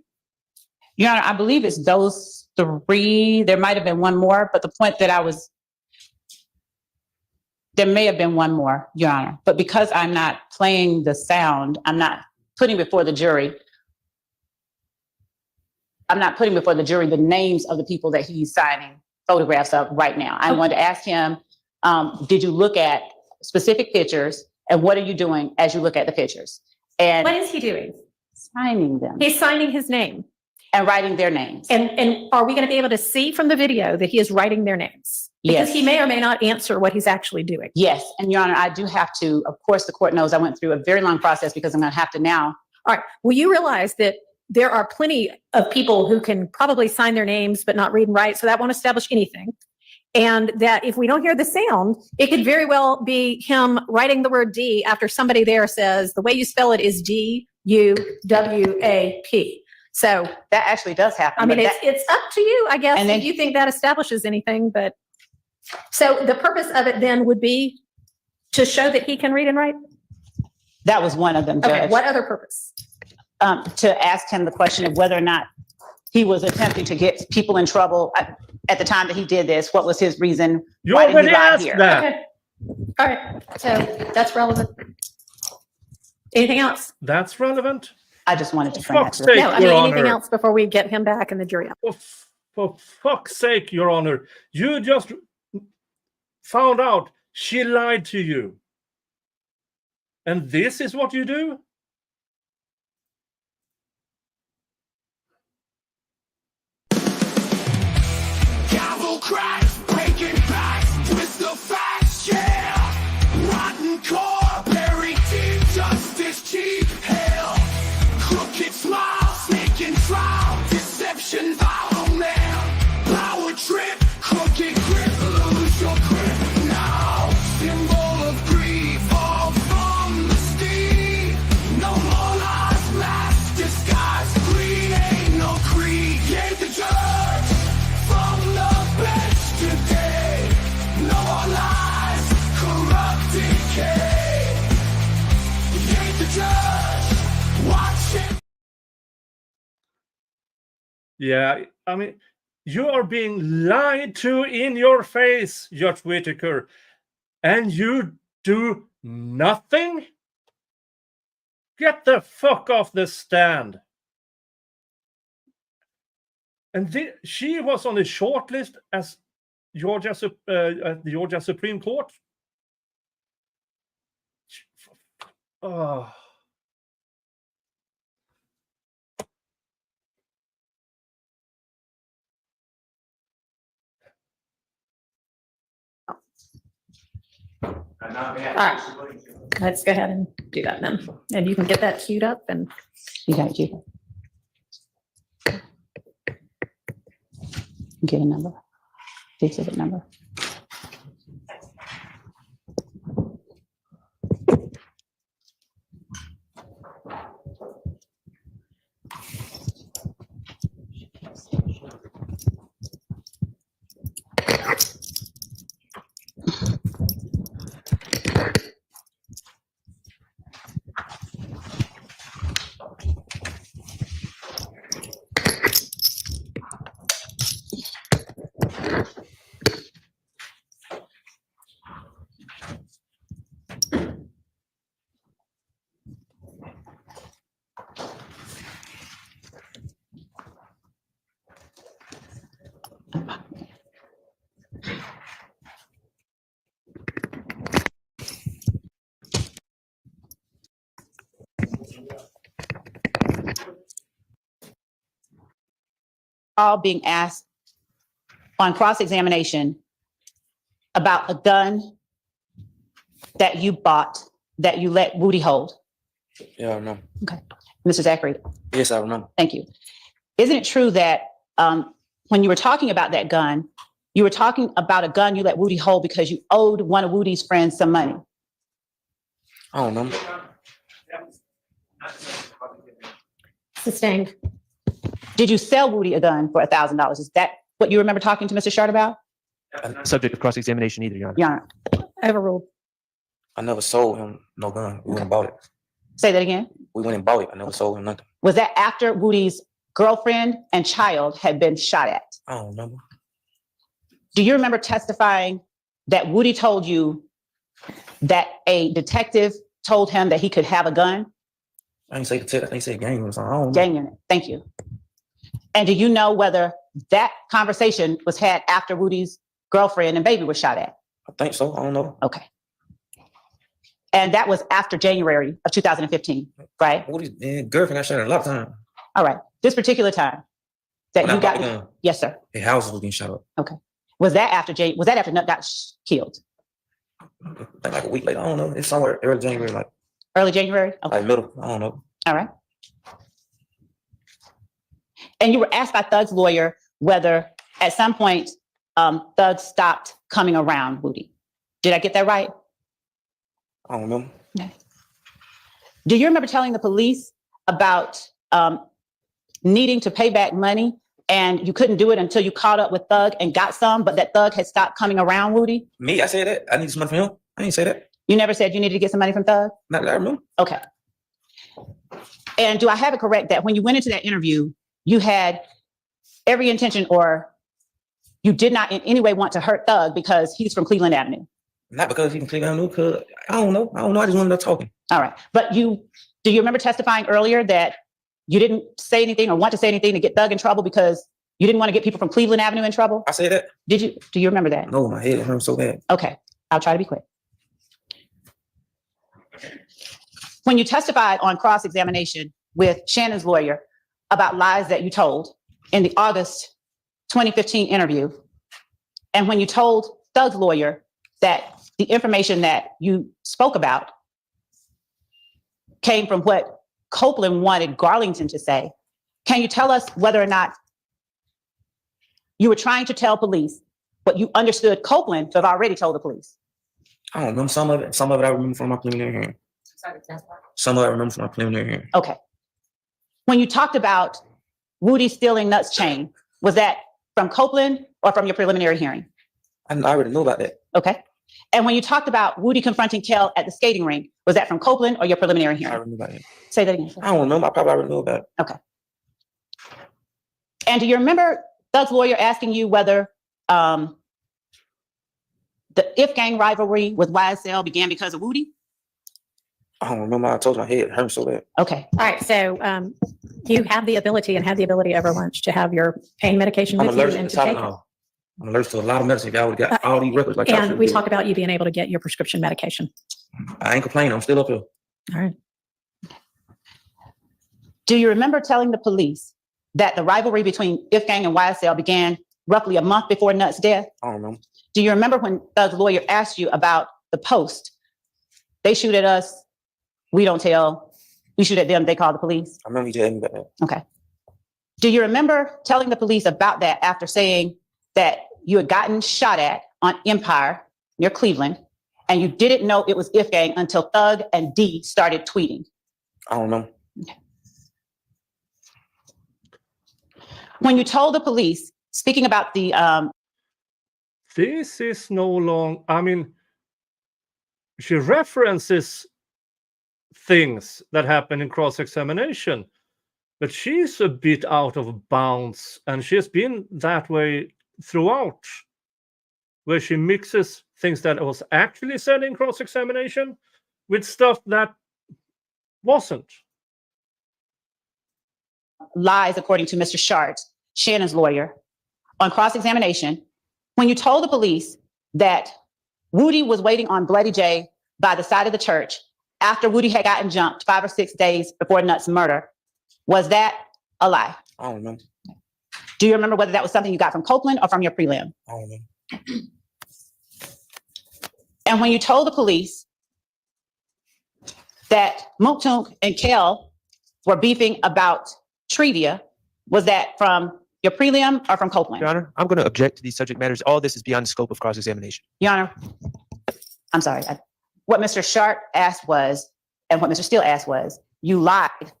Your Honor, I believe it's those three. There might have been one more, but the point that there may have been one more, Your Honor. But because I'm not playing the sound, I'm not putting before the jury the names of the people that he's signing photographs of right now. I wanted to ask him, did you look at specific pictures, and what are you doing as you look at the pictures? And What is he doing? signing them He's signing his name. and writing their names. And are we going to be able to see from the video that he is writing their names? Because Yes. he may or may not answer what he's actually doing. Yes, and Your Honor, I do have to, of course, the court knows I went through a very long process because I'm going to have to now. All right. Well, you realize that there are plenty of people who can probably sign their names but not read and write, so that won't establish anything. And that if we don't hear the sound, it could very well be him writing the word D after somebody there says, the way you spell it is D-U-W-A-P. So, That actually does happen. I mean, but it's up to you, I guess, And then- if you think that establishes anything, but. So the purpose of it then would be to show that he can read and write? that was one of them, Okay, Judge. what other purpose? To ask him the question of whether or not he was attempting to get people in trouble at the time that he did this. What was his reason? You Why did he already lie asked here? that. Okay. All right, so that's relevant. Anything else? That's relevant. I just wanted to bring that Fuck's to the sake, No, I Your mean, anything Honor. else before we get him back and the jury out? For fuck's sake, Your Honor. You just found out she lied to you. And this is what you do? Gavel cracks, breaking backs, twist the facts, yeah. Rotten core, buried deep, justice cheap, hell. Crooked smile, sneaking trial, deception, vile man. Power trip, crooked grip, lose your grip now. Symbol of grief, all from the steed. No more lies, mask, disguise, greed, ain't no creed. Yea, the judge. From the bench today, no more lies, corrupt decay. You ain't the judge, watch it. Yeah, I mean, you are being lied to in your face, Judge Whittaker, and you do nothing? Get the fuck off the stand. And she was on the short list as at the Georgia Supreme Court. Oh. All right, let's go ahead and do that then. And you can get that queued up and. You got it, you. Get a number. The exhibit number. All being asked on cross-examination about a gun that you bought that you let Woody hold. Yeah, I remember. Okay. Mr. Zachary, Yes, I remember. thank you. Isn't it true that when you were talking about that gun, you were talking about a gun you let Woody hold because you owed one of Woody's friends some money? I don't remember. Sustained. Did you sell Woody a gun for $1,000? Is that what you remember talking to Mr. Shard about? Subject of cross-examination either, Your Honor. Your Honor, Overruled. I never sold him no gun. We went and bought it. say that again. We went and bought it. I never sold him nothing. Was that after Woody's girlfriend and child had been shot at? I don't remember. Do you remember testifying that Woody told you that a detective told him that he could have a gun? I ain't say the I ain't say gang or something. I don't know. Gang unit. Thank you. And do you know whether that conversation was had after Woody's girlfriend and baby was shot at? I think so. I don't know. Okay. And that was after January of 2015, right? Woody's girlfriend got shot at a lot of times. All right. This particular time that When I you bought got, the gun, yes, sir. his house was getting shot up. Was that after Nut got killed? I think like a week later. I don't know. It's somewhere early January, like Early January? Okay. like middle. I don't know. All right. And you were asked by Thug's lawyer whether at some point Thug stopped coming around Woody. Did I get that right? I don't remember. Do you remember telling the police about needing to pay back money and you couldn't do it until you caught up with Thug and got some, but that Thug had stopped coming around, Woody? Me, I said that. I need some money from him. I didn't say that. You never said you needed to get some money from Thug? Not that I remember. Okay. And do I have it correct that when you went into that interview, you had every intention or you did not in any way want to hurt Thug because he's from Cleveland Avenue? Not because he can click on new, because I don't know. I just wanted to talking. All right. But do you remember testifying earlier that you didn't say anything or want to say anything to get Thug in trouble because you didn't want to get people from Cleveland Avenue in trouble? I said that. Did you? Do you remember that? No, my head hurts so bad. Okay. I'll try to be quick. When you testified on cross-examination with Shannon's lawyer about lies that you told in the August 2015 interview, and when you told Thug's lawyer that the information that you spoke about came from what Copeland wanted Garlington to say, can you tell us whether or not you were trying to tell police what you understood Copeland to have already told the police? I don't remember some of it. Some of it I remember from my preliminary hearing. Some of it I remember from my preliminary hearing. Okay. When you talked about Woody stealing Nuts' chain, was that from Copeland or from your preliminary hearing? I already knew about that. Okay. And when you talked about Woody confronting Kel at the skating rink, was that from Copeland or your preliminary I hearing? already knew about it. Say that again. I don't remember. I probably already knew about it. Okay. And do you remember Thug's lawyer asking you whether the If Gang rivalry with YSL began because of Woody? I don't remember. I told you my head hurt so bad. Okay. All right, so you have the ability and had the ability over lunch to have your pain medication I'm with you allergic and to to take it. Tylenol. I'm allergic to a lot of medicine. Y'all would got all these records like And we talked about you being able to get your prescription medication. I ain't complaining. I'm still up here. All right. Do you remember telling the police that the rivalry between If Gang and YSL began roughly a month before Nuts' death? I don't remember. Do you remember when Thug's lawyer asked you about the post? They shoot at us, we don't tell. We shoot at them, they call the police. I remember you telling me about that. Okay. Do you remember telling the police about that after saying that you had gotten shot at on Empire near Cleveland and you didn't know it was If Gang until Thug and D started tweeting? I don't remember. Okay. When you told the police, speaking about the This is no long. I mean, she references things that happen in cross-examination, but she's a bit out of bounds, and she's been that way throughout, where she mixes things that was actually said in cross-examination with stuff that wasn't. lies, according to Mr. Shart, Shannon's lawyer, on cross-examination, when you told the police that Woody was waiting on Bloody J by the side of the church after Woody had gotten jumped 5 or 6 days before Nuts' murder, was that a lie? I don't remember. Do you remember whether that was something you got from Copeland or from your prelim? I don't remember. And when you told the police that Mooktunk and Kel were beefing about Trivia, was that from your prelim or from Copeland? Your Honor, I'm going to object to these subject matters. All this is beyond the scope of cross-examination. Your Honor, I'm sorry. What Mr. Shart asked was, and what Mr. Steele asked was, you lied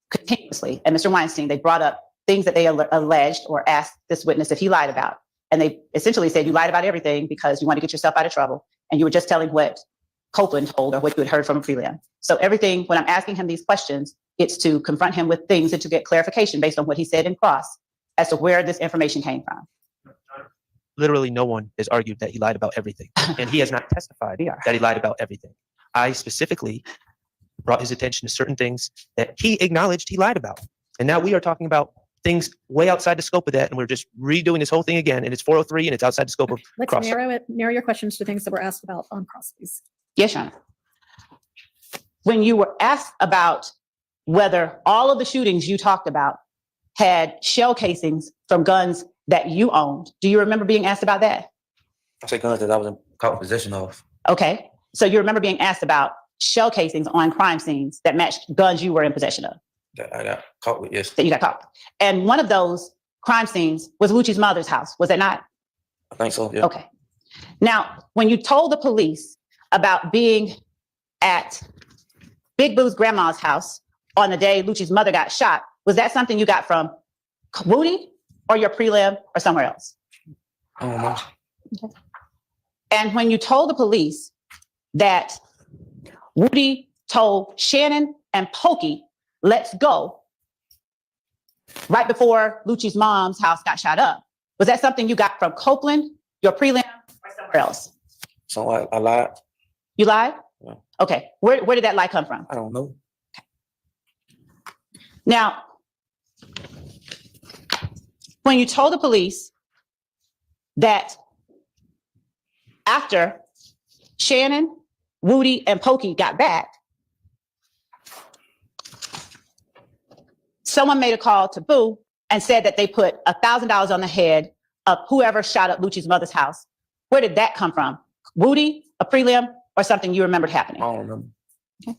continuously. And Mr. Weinstein, they brought up things that they alleged or asked this witness if he lied about. And they essentially said you lied about everything because you want to get yourself out of trouble. And you were just telling what Copeland told or what you had heard from a prelim. So everything, when I'm asking him these questions, it's to confront him with things and to get clarification based on what he said in cross as to where this information came from. Literally no one has argued that he lied about everything. And he has not testified that he lied about everything. I specifically brought his attention to certain things that he acknowledged he lied about. And now we are talking about things way outside the scope of that. And we're just redoing this whole thing again. And it's 403 and it's outside the scope of Let's cross. narrow your questions to things that were asked about on cross, please. Yes, Your Honor. When you were asked about whether all of the shootings you talked about had shell casings from guns that you owned, do you remember being asked about that? I say guns that I was caught in possession of. Okay. So you remember being asked about shell casings on crime scenes that matched guns you were in possession of? That I got caught with, yes. That you got caught. And one of those crime scenes was Lucci's mother's house, was it not? I think so, yeah. Okay. Now, when you told the police about being at Big Boo's grandma's house on the day Lucci's mother got shot, Was that something you got from Woody or your prelim or somewhere else? I don't know. Okay. And when you told the police that Woody told Shannon and Pokey, let's go, right before Lucci's mom's house got shot up, was that something you got from Copeland, your prelim, or somewhere else? So I lied. You lied? Yeah. Okay. Where did that lie come from? I don't know. Now, when you told the police that after Shannon, Woody, and Pokey got back, someone made a call to Boo and said that they put $1,000 on the head of whoever shot up Lucci's mother's house. Where did that come from? Woody, a prelim, or something you remembered happening? I don't remember. Okay.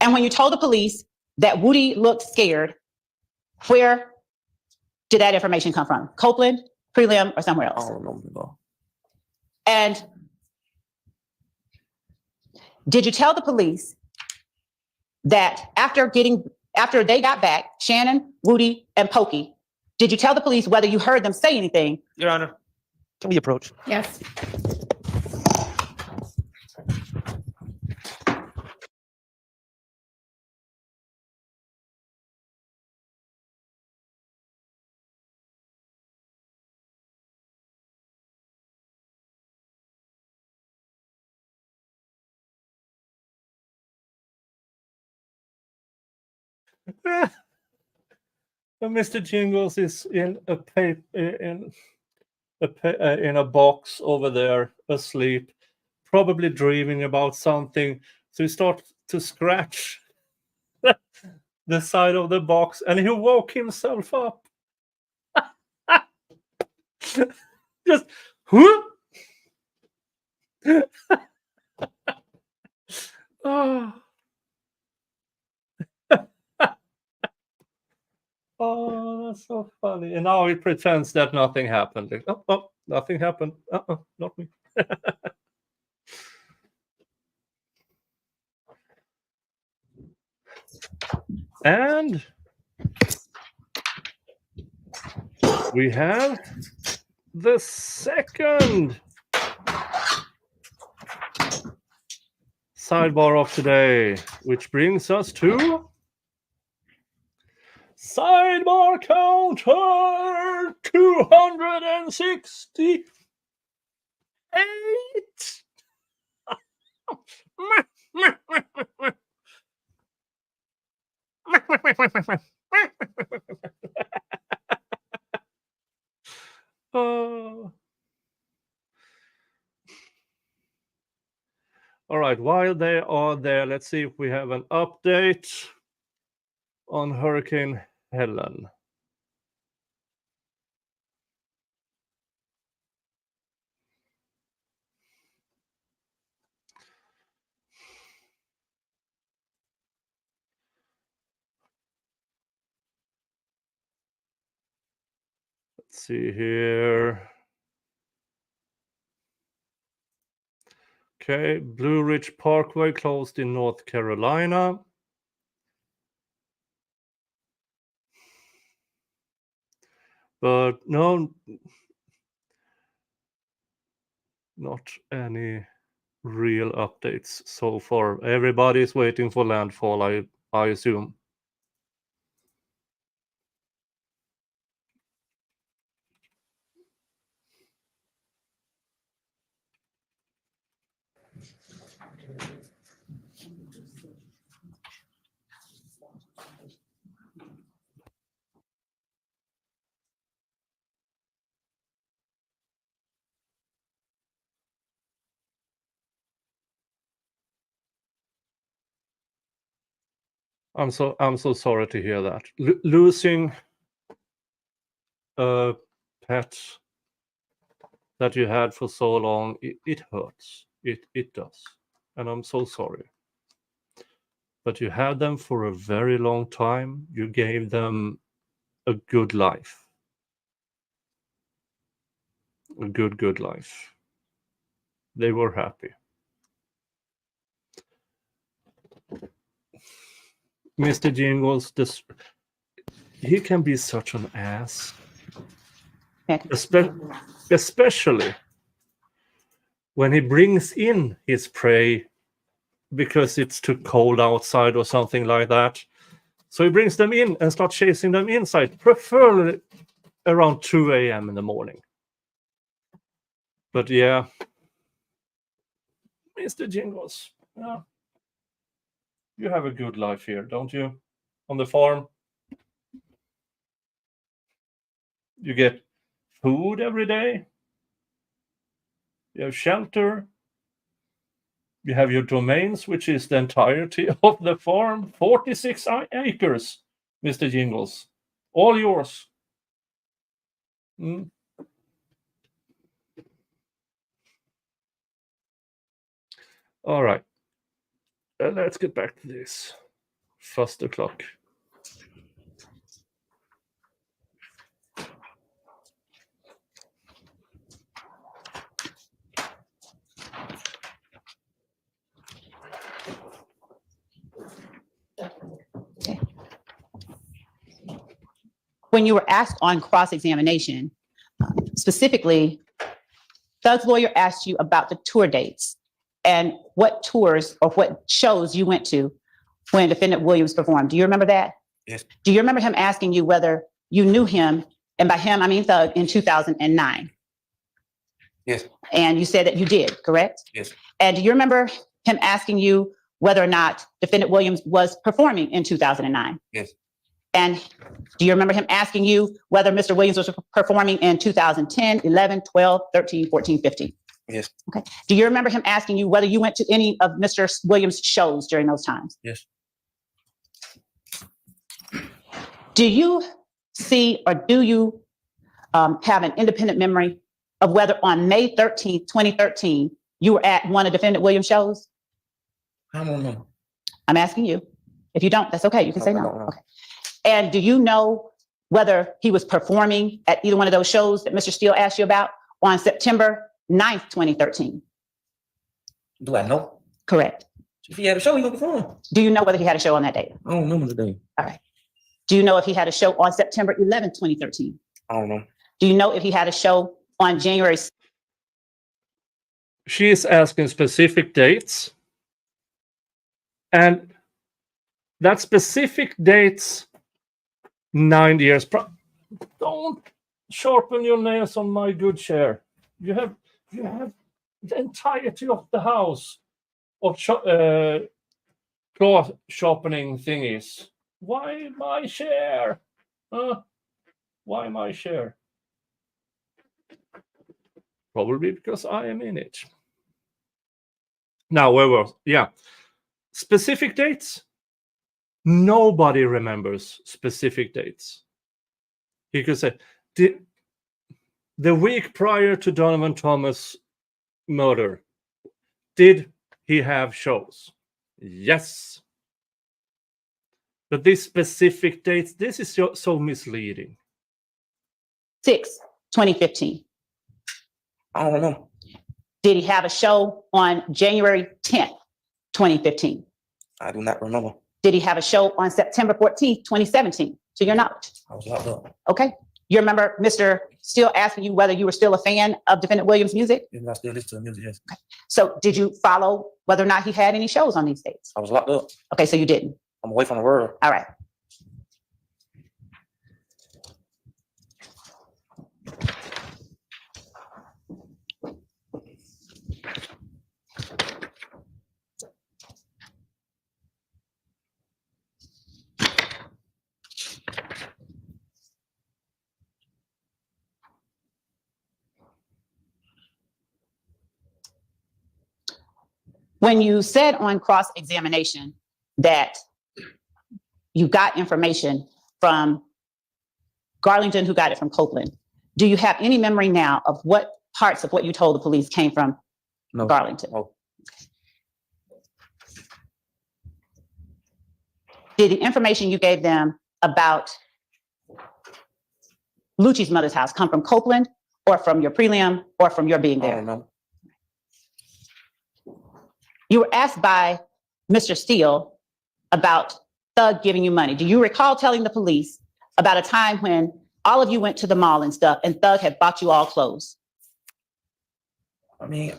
And when you told the police that Woody looked scared, where did that information come from? Copeland, prelim, or somewhere I else? don't remember though. And did you tell the police that after they got back, Shannon, Woody, and Pokey, did you tell the police whether you heard them say anything? Your Honor, can we approach? Yes. Mr. Jingles is in a in a box over there, asleep, probably dreaming about something. So he starts to scratch the side of the box, and he woke himself up. Just whoop. Oh. Oh, that's so funny. And now he pretends that nothing happened. Like, oh, nothing happened. Not me. And we have the second sidebar of today, which brings us to sidebar counter 268. Oh. All right, while they are there, let's see if we have an update on Hurricane Helene. Let's see here. Okay, Blue Ridge Parkway closed in North Carolina. But no, not any real updates so far. Everybody's waiting for landfall, I assume. I'm so sorry to hear that. Losing a pet that you had for so long, it hurts. It does. And I'm so sorry. But you had them for a very long time. You gave them a good life. A good life. They were happy. Mr. Jingles, he can be such an ass. Especially when he brings in his prey because it's too cold outside or something like that. So he brings them in and starts chasing them inside, preferably around 2 a.m. in the morning. But yeah, Mr. Jingles, yeah, you have a good life here, don't you? On the farm. You get food every day. You have shelter. You have your domains, which is the entirety of the farm. 46 acres, Mr. Jingles. All yours. All right. Let's get back to this. First o'clock. When you were asked on cross-examination, specifically, Thug's lawyer asked you about the tour dates and what tours or what shows you went to when Defendant Williams performed. Do you remember that? Yes. Do you remember him asking you whether you knew him, and by him, I mean Thug, in 2009? Yes. And you said that you did, correct? Yes. And do you remember him asking you whether or not Defendant Williams was performing in 2009? Yes. And do you remember him asking you whether Mr. Williams was performing in 2010, 11, 12, 13, 14, 15? Yes. Okay. Do you remember him asking you whether you went to any of Mr. Williams' shows during those times? Yes. Do you see or do you have an independent memory of whether on May 13th, 2013, you were at one of Defendant Williams' shows? I don't know. I'm asking you. If you don't, that's okay. You can say no. No. Okay. And do you know whether he was performing at either one of those shows that Mr. Steele asked you about on September 9th, 2013? Do I know? Correct. If he had a show, he would perform. Do you know whether he had a show on that date? I don't remember the day. All right. Do you know if he had a show on September 11th, 2013? I don't know. Do you know if he had a show on January? She is asking specific dates. And that specific dates 9 years. Don't sharpen your nails on my good chair. You have the entirety of the house of cloth sharpening thingies. Why my chair? Why my chair? Probably because I am in it. Now, where was? Yeah, specific dates. Nobody remembers specific dates. You could say, the week prior to Donovan Thomas' murder, did he have shows? Yes. But these specific dates, this is so misleading. 2015. I don't know. Did he have a show on January 10th, 2015? I do not remember. Did he have a show on September 14th, 2017, to your knowledge? I was locked up. Okay. You remember Mr. Steele asking you whether you were still a fan of Defendant Williams' music? Yes, I still listen to the music, yes. Okay. So did you follow whether or not he had any shows on these dates? I was locked up. Okay, so you didn't. I'm away from the world. All right. When you said on cross-examination that you got information from Garlington, who got it from Copeland, do you have any memory now of what parts of what you told the police came from Garlington? No. Did the information you gave them about Lucci's mother's house come from Copeland or from your prelim or from your being I there? don't know. You were asked by Mr. Steele about Thug giving you money? Do you recall telling the police about a time when all of you went to the mall and stuff and Thug had bought you all clothes? I mean,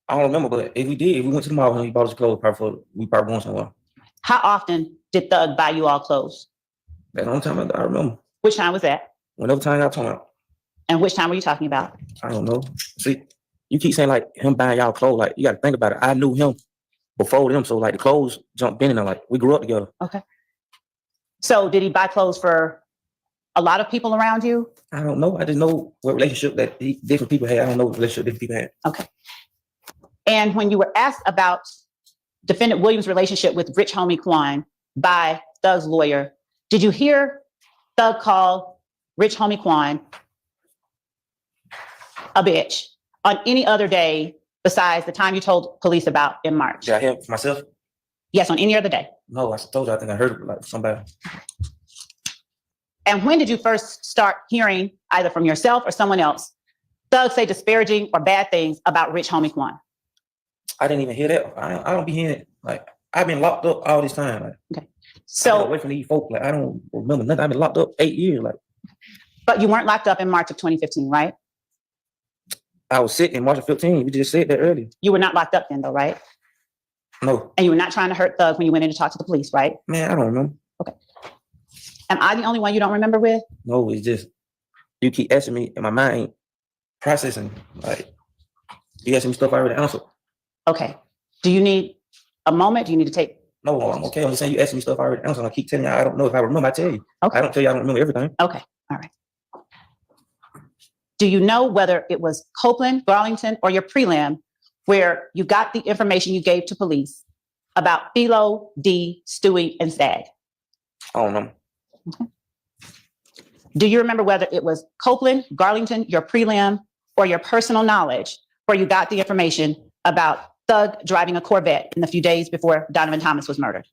I don't remember, but if we went to the mall and he bought us clothes, we probably going somewhere. How often did Thug buy you all clothes? That only time I remember. Which time was that? Whenever time y'all talking about. And which time were you talking about? I don't know. See, you keep saying like him buying y'all clothes. Like you got to think about it. I knew him before them, so like the clothes jumped in and like we grew up together. Okay. So did he buy clothes for a lot of people around you? I don't know. I just know what relationship that different people had. I don't know what relationship different people had. Okay. And when you were asked about Defendant Williams' relationship with Rich Homie Quan by Thug's lawyer, did you hear Thug call Rich Homie Quan a bitch on any other day besides the time you told police about in March? Did I hear it for myself? Yes, on any other day. No, I told you I think I heard it like somebody. And when did you first start hearing, either from yourself or someone else, Thug say disparaging or bad things about Rich Homie Quan? I didn't even hear that. I don't be hearing it. Like I've been locked up all this time. Like, okay. So away from these folk. Like I don't remember nothing. I've been locked up 8 years. Like, but you weren't locked up in March of 2015, right? I was sick in March of 15. You just said that earlier. You were not locked up then, though, right? No. And you were not trying to hurt Thug when you went in to talk to the police, right? Man, I don't remember. Okay. Am I the only one you don't remember with? No, it's just you keep asking me, and my mind ain't processing. Like you asking me stuff I already answered. Okay. Do you need a moment? Do you need to take? No, I'm okay. I'm just saying you asking me stuff I already answered. I keep telling you I don't know if I remember. I tell you. Okay. I don't tell you I don't remember everything. Okay. All right. Do you know whether it was Copeland, Garlington, or your prelim where you got the information you gave to police about Philo, D, Stewie, and Stag? I don't know. Okay. Do you remember whether it was Copeland, Garlington, your prelim, or your personal knowledge where you got the information about Thug driving a Corvette in the few days before Donovan Thomas was murdered?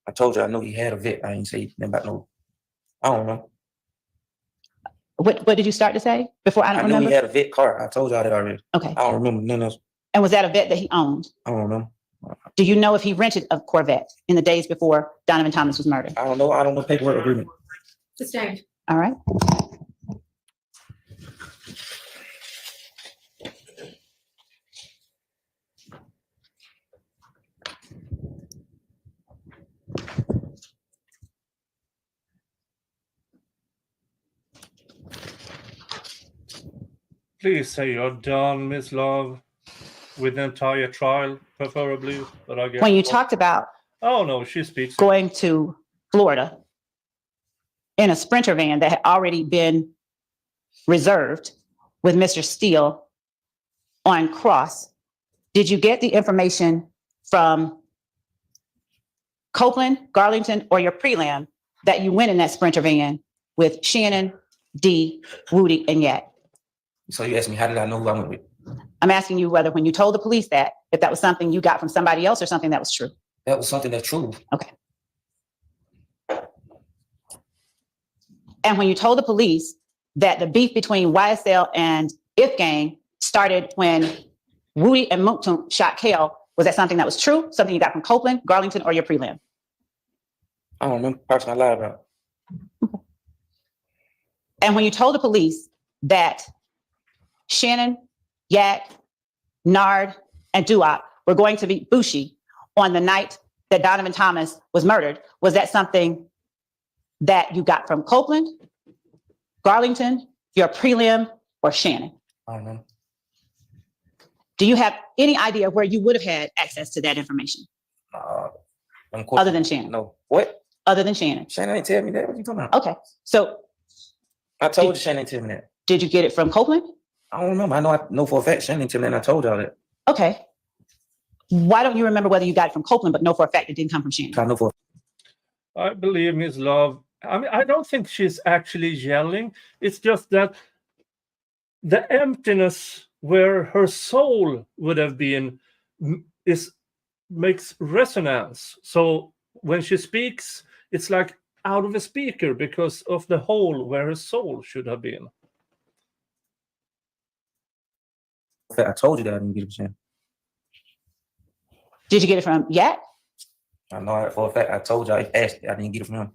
I told you I know he had a vet. I ain't say nothing about no. I don't know. What did you start to say before? I don't remember. I knew he had a vet car. I told y'all that already. Okay. I don't remember nothing else. And was that a vet that he owned? I don't know. Do you know if he rented a Corvette in the days before Donovan Thomas was murdered? I don't know. I don't know paperwork agreement. Sustained. All right. Please say you're done, Miss Love, with the entire trial, preferably. But I guess When you talked about oh no, she speaks. going to Florida in a Sprinter van that had already been reserved with Mr. Steele on Cross, did you get the information from Copeland, Garlington, or your prelim that you went in that Sprinter van with Shannon, D, Woody, and Yak? So you asked me, how did I know who I went with? I'm asking you whether when you told the police that, if that was something you got from somebody else or something that was true. That was something that's true. Okay. And when you told the police that the beef between YSL and If Gang started when Woody and Mooktoon shot Kale, was that something that was true? Something you got from Copeland, Garlington, or your prelim? I don't remember parts I lied about. And when you told the police that Shannon, Yak, Nard, and Duop were going to be Bushi on the night that Donovan Thomas was murdered, was that something that you got from Copeland, Garlington, your prelim, or Shannon? I don't know. Do you have any idea where you would have had access to that information other than Shannon? No. What? Other than Shannon? Shannon ain't tell me that. What you talking about? Okay. So I told you Shannon tell me that. did you get it from Copeland? I don't remember. I know for a fact Shannon tell me that, and I told y'all that. Okay. Why don't you remember whether you got it from Copeland, but know for a fact it didn't come from Shannon? I know for. I believe Miss Love. I mean, I don't think she's actually yelling. It's just that the emptiness where her soul would have been makes resonance. So when she speaks, it's like out of a speaker because of the hole where her soul should have been. I told you that I didn't get it from Shannon. Did you get it from Yak? I know for a fact. I told you. I asked. I didn't get it from him.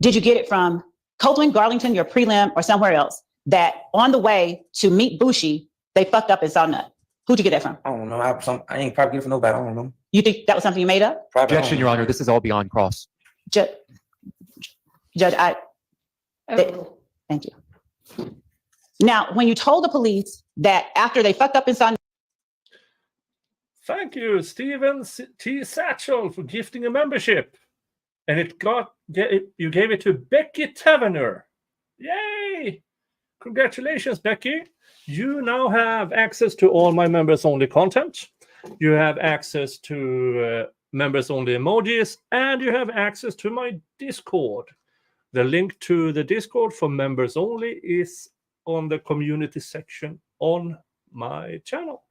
Did you get it from Copeland, Garlington, your prelim, or somewhere else? That on the way to meet Bushi, they fucked up and saw nut. Who'd you get that from? I don't know. I ain't probably get it from nobody. I don't know. You think that was something you made up? Probably, Objection, Your Honor. This is all beyond cross. Judge, thank you. Now, when you told the police that after they fucked up and saw, Thank you, Stephen T. Satchel, for gifting a membership. And you gave it to Becky Taverner. Yay! Congratulations, Becky. You now have access to all my members-only content. You have access to members-only emojis, and you have access to my Discord. The link to the Discord for members only is on the community section on my channel.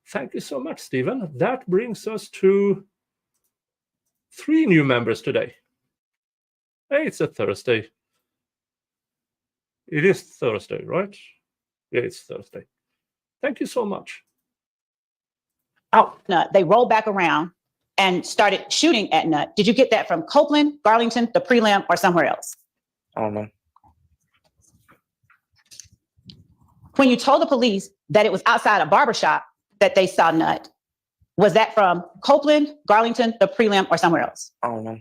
Thank you so much, Stephen. That brings us to 3 new members today. Hey, it's a Thursday. It is Thursday, right? Yeah, it's Thursday. Thank you so much. Nut, they rolled back around and started shooting at Nut. Did you get that from Copeland, Garlington, the prelim, or somewhere else? I don't know. When you told the police that it was outside a barbershop that they saw Nut, was that from Copeland, Garlington, the prelim, or somewhere else? I don't know.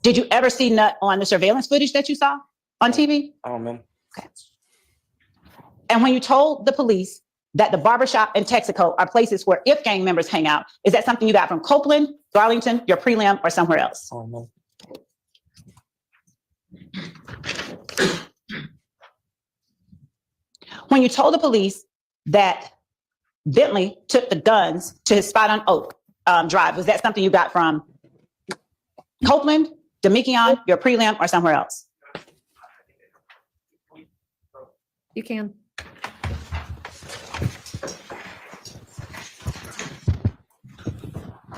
Did you ever see Nut on the surveillance footage that you saw on TV? I don't know. Okay. And when you told the police that the barbershop and Texaco are places where if gang members hang out, is that something you got from Copeland, Garlington, your prelim, or somewhere else? I don't know. When you told the police that Bentley took the guns to his spot on Oak Drive, was that something you got from Copeland, Demikion, your prelim, or somewhere else? You can.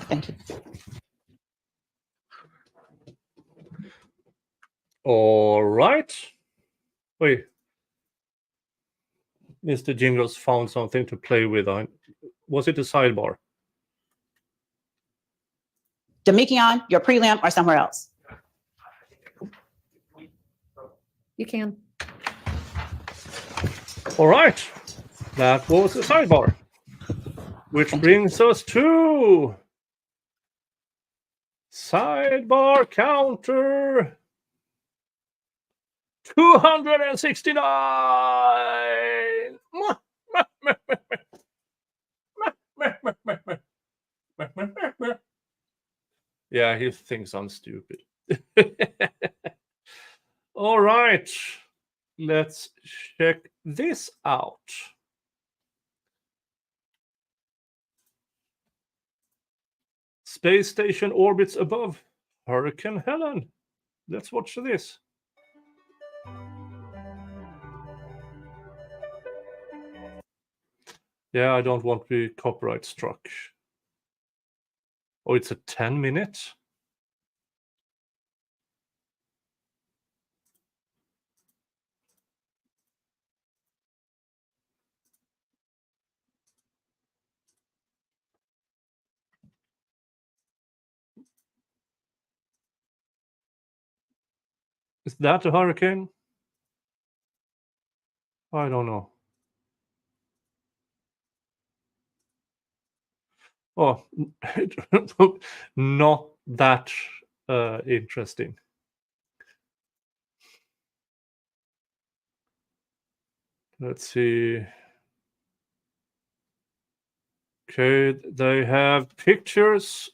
Thank you. All right. Wait. Mr. Jingles found something to play with. Was it a sidebar? Demikion, your prelim, or somewhere else? You can. All right. That was a sidebar. Which brings us to sidebar counter 269. Yeah, he thinks I'm stupid. All right. Let's check this out. Space station orbits above Hurricane Helene. Let's watch this. Yeah, I don't want to be copyright struck. Oh, it's a 10-minute? Is that a hurricane? I don't know. Oh, not that interesting. Let's see. Okay, they have pictures.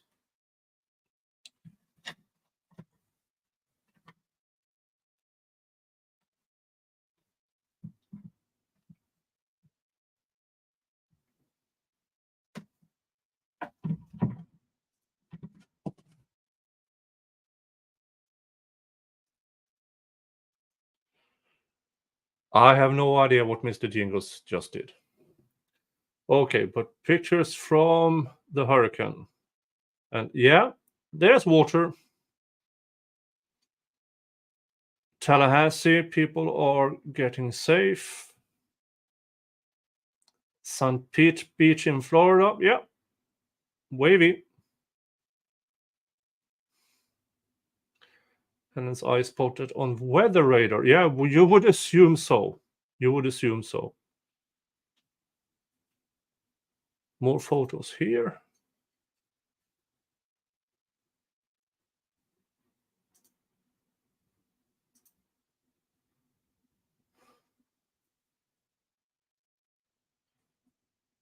I have no idea what Mr. Jingles just did. Okay, but pictures from the hurricane. And yeah, there's water. Tallahassee, people are getting safe. St. Pete Beach in Florida, yeah. Wavy. And his eye spotted on weather radar. Yeah, well, you would assume so. You would assume so. More photos here.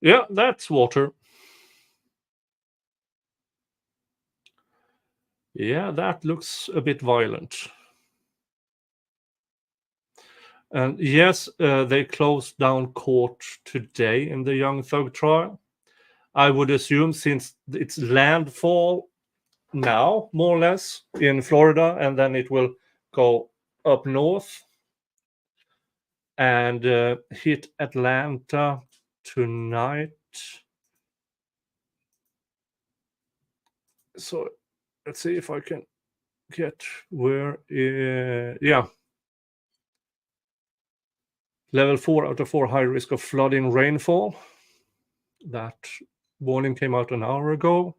Yeah, that's water. Yeah, that looks a bit violent. And yes, they closed down court today in the Young Thug trial. I would assume since it's landfall now, more or less, in Florida, and then it will go up north and hit Atlanta tonight. So let's see if I can get where, yeah. Level 4 out of 4, high risk of flooding rainfall. That warning came out an hour ago.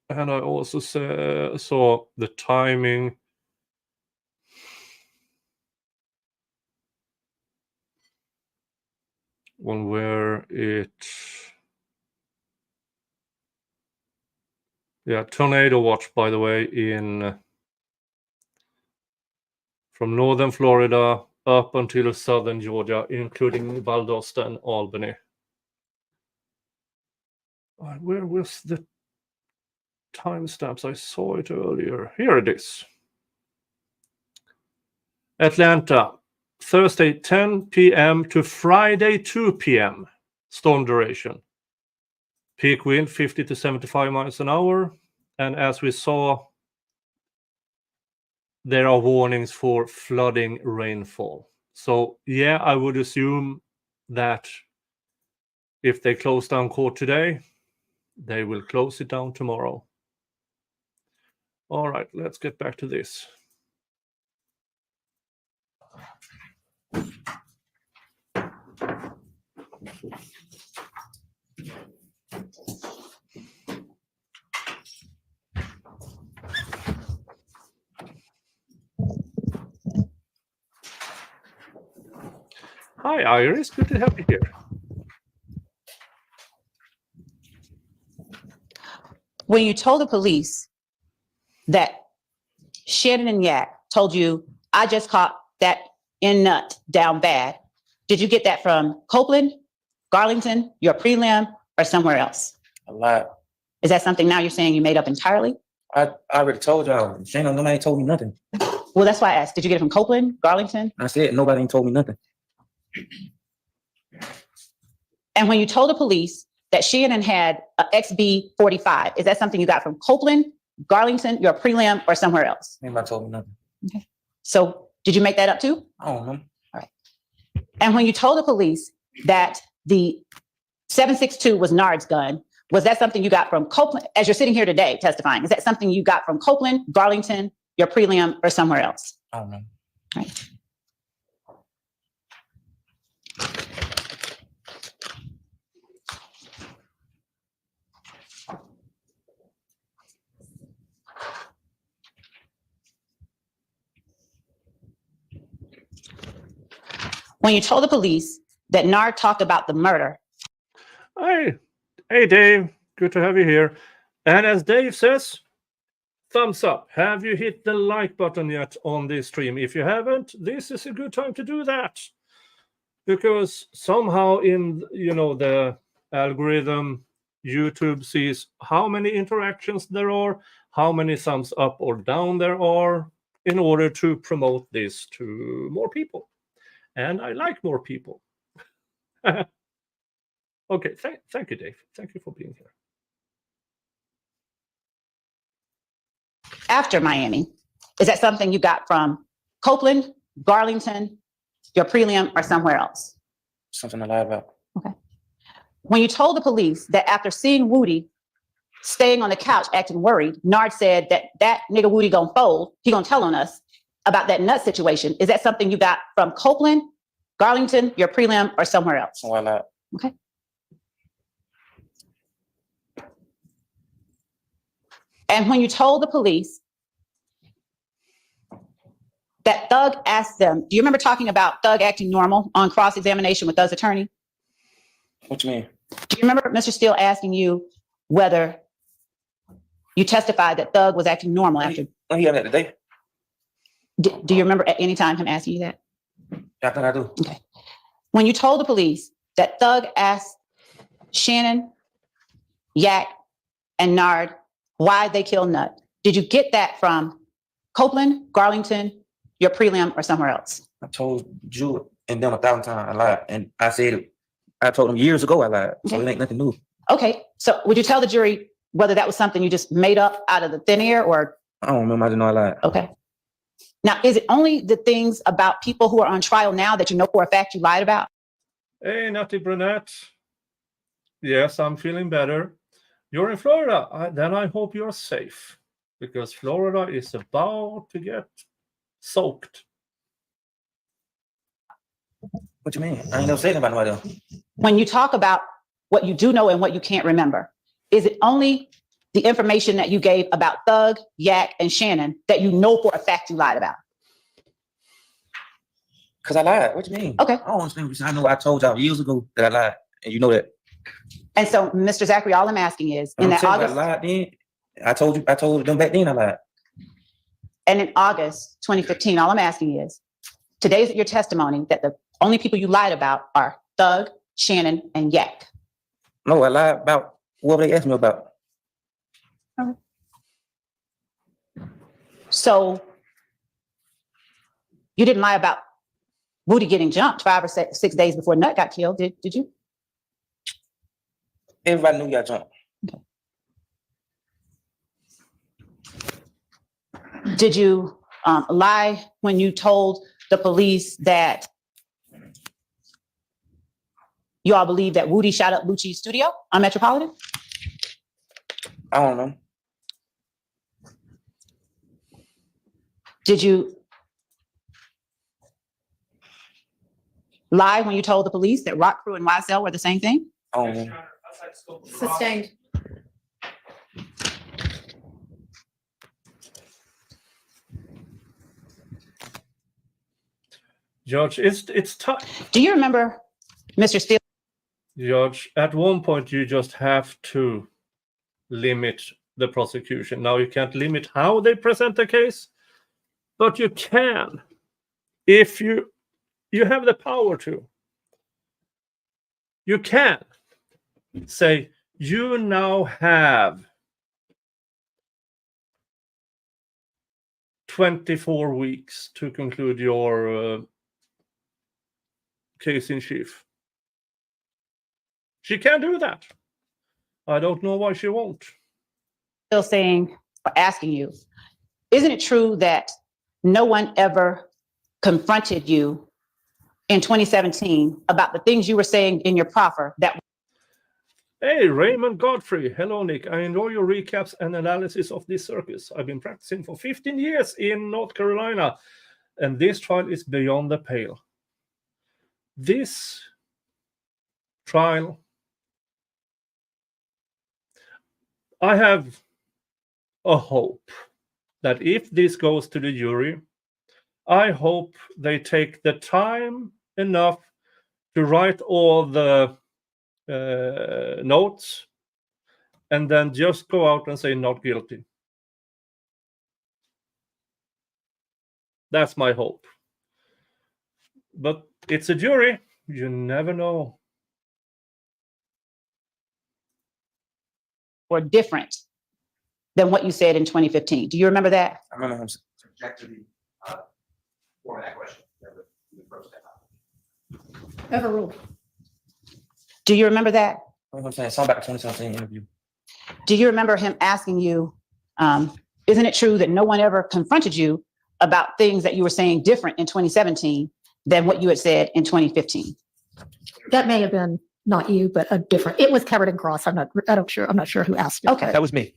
And I also saw the timing. On where it, yeah, tornado watch, by the way, in from northern Florida up until southern Georgia, including Valdosta and Albany. Where was the timestamps? I saw it earlier. Here it is. Atlanta, Thursday 10 p.m. to Friday 2 p.m. storm duration. Peak wind 50 to 75 miles an hour. And as we saw, there are warnings for flooding rainfall. So yeah, I would assume that if they close down court today, they will close it down tomorrow. All right, let's get back to this. Hi, Iris. Good to have you here. When you told the police that Shannon and Yak told you, I just caught that in nut down bad, did you get that from Copeland, Garlington, your prelim, or somewhere else? A lot. Is that something now you're saying you made up entirely? I already told y'all. Shannon, nobody ain't told me nothing. Well, that's why I asked. Did you get it from Copeland, Garlington? I said nobody ain't told me nothing. And when you told the police that Shannon had a XB45, is that something you got from Copeland, Garlington, your prelim, or somewhere else? Nobody told me nothing. Okay. So did you make that up too? I don't know. All right. And when you told the police that the 7.62 was Nard's gun, was that something you got from Copeland, as you're sitting here today testifying, is that something you got from Copeland, Garlington, your prelim, or somewhere else? I don't know. All right. When you told the police that Nard talked about the murder. Hey, Dave. Good to have you here. And as Dave says, thumbs up. Have you hit the like button yet on this stream? If you haven't, this is a good time to do that. Because somehow in, the algorithm, YouTube sees how many interactions there are, how many thumbs up or down there are, in order to promote this to more people. And I like more people. Okay, thank you, Dave. Thank you for being here. After Miami, is that something you got from Copeland, Garlington, your prelim, or somewhere else? Something I lied about. Okay. When you told the police that after seeing Woody staying on the couch acting worried, Nard said that nigga Woody gonna fold, he gonna tell on us about that nut situation, is that something you got from Copeland, Garlington, your prelim, or somewhere else? Why not? Okay. And when you told the police that Thug asked them, do you remember talking about Thug acting normal on cross-examination with Thug's attorney? What you mean? Do you remember Mr. Steele asking you whether you testified that Thug was acting normal after? Oh, he had that today. Do you remember at any time him asking you that? I think I do. Okay. When you told the police that Thug asked Shannon, Yak, and Nard why they killed Nut, did you get that from Copeland, Garlington, your prelim, or somewhere else? I told you and them 1,000 times I lied. And I said it. I told them years ago I lied. So it ain't nothing new. Okay. So would you tell the jury whether that was something you just made up out of the thin air or? I don't remember. I didn't know I lied. Okay. Now, is it only the things about people who are on trial now that you know for a fact you lied about? Hey, Nutty Brunette. Yes, I'm feeling better. You're in Florida. Then I hope you're safe, because Florida is about to get soaked. What you mean? I ain't never said about nobody else. When you talk about what you do know and what you can't remember, is it only the information that you gave about Thug, Yak, and Shannon that you know for a fact you lied about? Because I lied. What you mean? Okay. I don't understand what you said. I know I told y'all years ago that I lied. And you know that. And so, Mr. Zachary, all I'm asking is, in that August, I lied then. I told them back then I lied. and in August 2015, all I'm asking is, today's your testimony that the only people you lied about are Thug, Shannon, and Yak. No, I lied about what they asked me about. So you didn't lie about Woody getting jumped 5 or 6 days before Nut got killed, did you? Everybody knew you got jumped. Okay. Did you lie when you told the police that you all believe that Woody shot up Lucci's studio on Metropolitan? I don't know. Did you lie when you told the police that Rock Crew and YSL were the same thing? I don't know. Sustained. Judge, it's tough. Do you remember, Mr. Steele? Judge, at one point you just have to limit the prosecution. Now you can't limit how they present the case, but you can if you have the power to. You can say you now have 24 weeks to conclude your case in chief. She can't do that. I don't know why she won't. Still saying or asking you, isn't it true that no one ever confronted you in 2017 about the things you were saying in your proffer that? Hey, Raymond Godfrey. Hello, Nick. I enjoy your recaps and analysis of this circus. I've been practicing for 15 years in North Carolina, and this trial is beyond the pale. This trial, I have a hope that if this goes to the jury, I hope they take the time enough to write all the notes and then just go out and say not guilty. That's my hope. But it's a jury. You never know. Or different than what you said in 2015. Do you remember that? I remember him. For that question. Overruled. Do you remember that? I'm saying something about the 2017 interview. Do you remember him asking you, isn't it true that no one ever confronted you about things that you were saying different in 2017 than what you had said in 2015? That may have been not you, but a different. It was covered in cross. I'm not sure who asked it. Okay. That was me.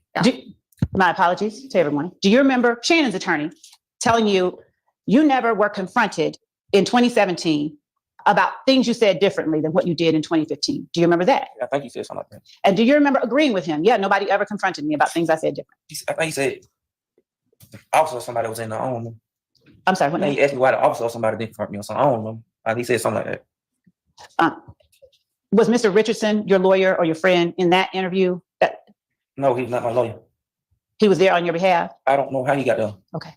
My apologies to everyone. Do you remember Shannon's attorney telling you you never were confronted in 2017 about things you said differently than what you did in 2015. Do you remember that? I think he said something like that. And do you remember agreeing with him? Yeah, nobody ever confronted me about things I said different. I think he said the officer or somebody was in there. I don't know. I'm sorry, what And now? he asked me why the officer or somebody didn't confront me or something. I don't know. He said something like that. Was Mr. Richardson your lawyer or your friend in that interview? That No, he was not my lawyer. he was there on your behalf? I don't know how he got there. Okay.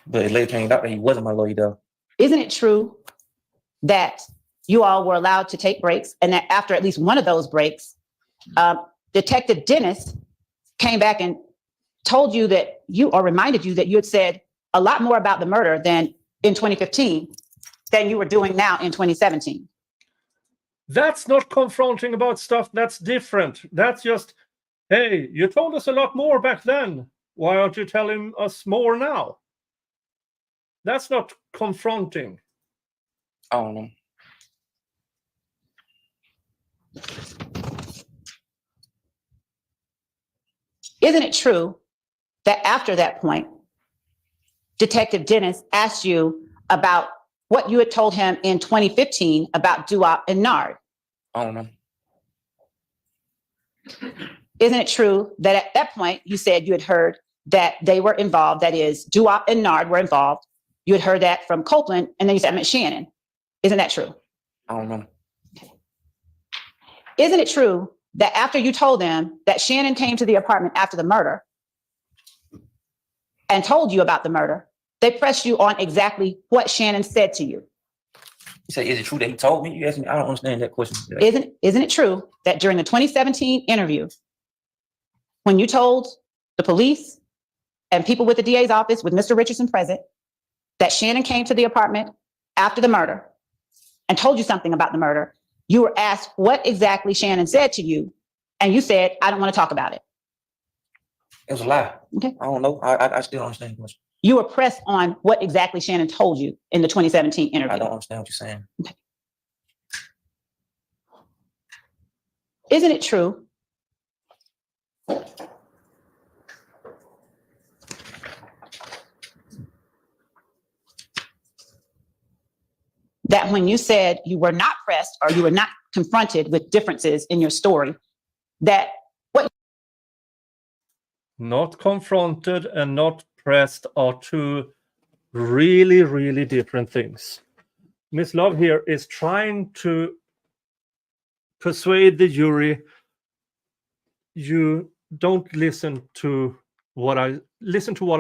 But it later came out that he wasn't my lawyer though. Isn't it true that you all were allowed to take breaks, and that after at least one of those breaks, Detective Dennis came back and told you that reminded you that you had said a lot more about the murder than in 2015 than you were doing now in 2017? That's not confronting about stuff that's different. That's just, hey, you told us a lot more back then. Why aren't you telling us more now? That's not confronting. I don't know. Isn't it true that after that point, Detective Dennis asked you about what you had told him in 2015 about Duop and Nard? I don't know. Isn't it true that at that point you said you had heard that they were involved, that is, Duop and Nard were involved? You had heard that from Copeland, and then you said, I meant Shannon. Isn't that true? I don't know. Isn't it true that after you told them that Shannon came to the apartment after the murder and told you about the murder, they pressed you on exactly what Shannon said to you? He said, is it true that he told me? You asked me, I don't understand that question. Isn't it true that during the 2017 interview, when you told the police and people with the DA's office with Mr. Richardson present, that Shannon came to the apartment after the murder and told you something about the murder, you were asked what exactly Shannon said to you, and you said, I don't want to talk about it? It was a lie. Okay. I don't know. I still don't understand the question. You were pressed on what exactly Shannon told you in the 2017 interview. I don't understand what you're saying. Okay. Isn't it true that when you said you were not pressed or you were not confronted with differences in your story, that what? Not confronted and not pressed are two really, really different things. Miss Love here is trying to persuade the jury, you don't listen to what I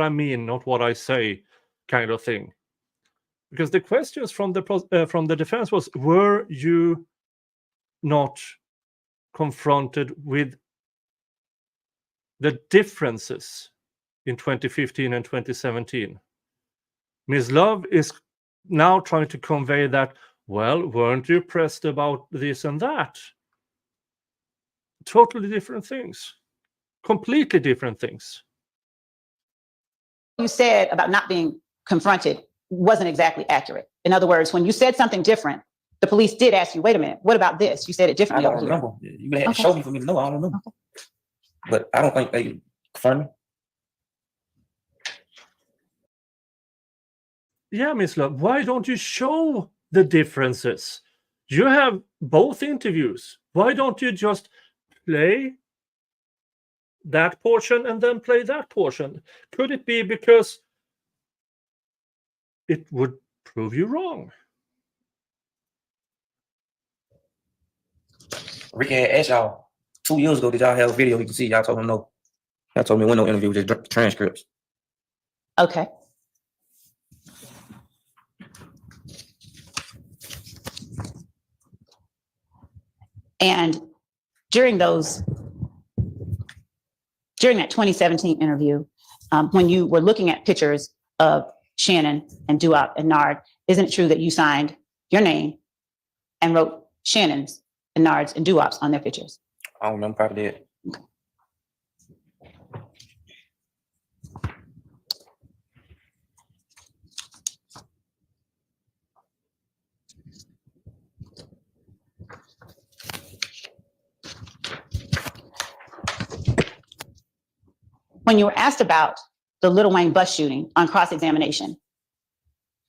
mean, not what I say, kind of thing. Because the questions from the defense was, were you not confronted with the differences in 2015 and 2017? Ms. Love is now trying to convey that, well, weren't you pressed about this and that? Totally different things. Completely different things. You said about not being confronted wasn't exactly accurate. In other words, when you said something different, the police did ask you, wait a minute, what about this? You said it I differently. don't remember. You had to show me for me to know. I don't know. Okay. But I don't think they confirmed me. Yeah, Miss Love, why don't you show the differences? You have both interviews. Why don't you just play that portion and then play that portion? Could it be because it would prove you wrong? Ricky had asked y'all 2 years ago, did y'all have a video we can see? Y'all told him no. Y'all told me when no interview, just transcripts. Okay. And during that 2017 interview, when you were looking at pictures of Shannon and Duop and Nard, isn't it true that you signed your name and wrote Shannon's and Nard's and Duop's on their pictures? I don't remember, probably did. When you were asked about the Little Wayne bus shooting on cross-examination,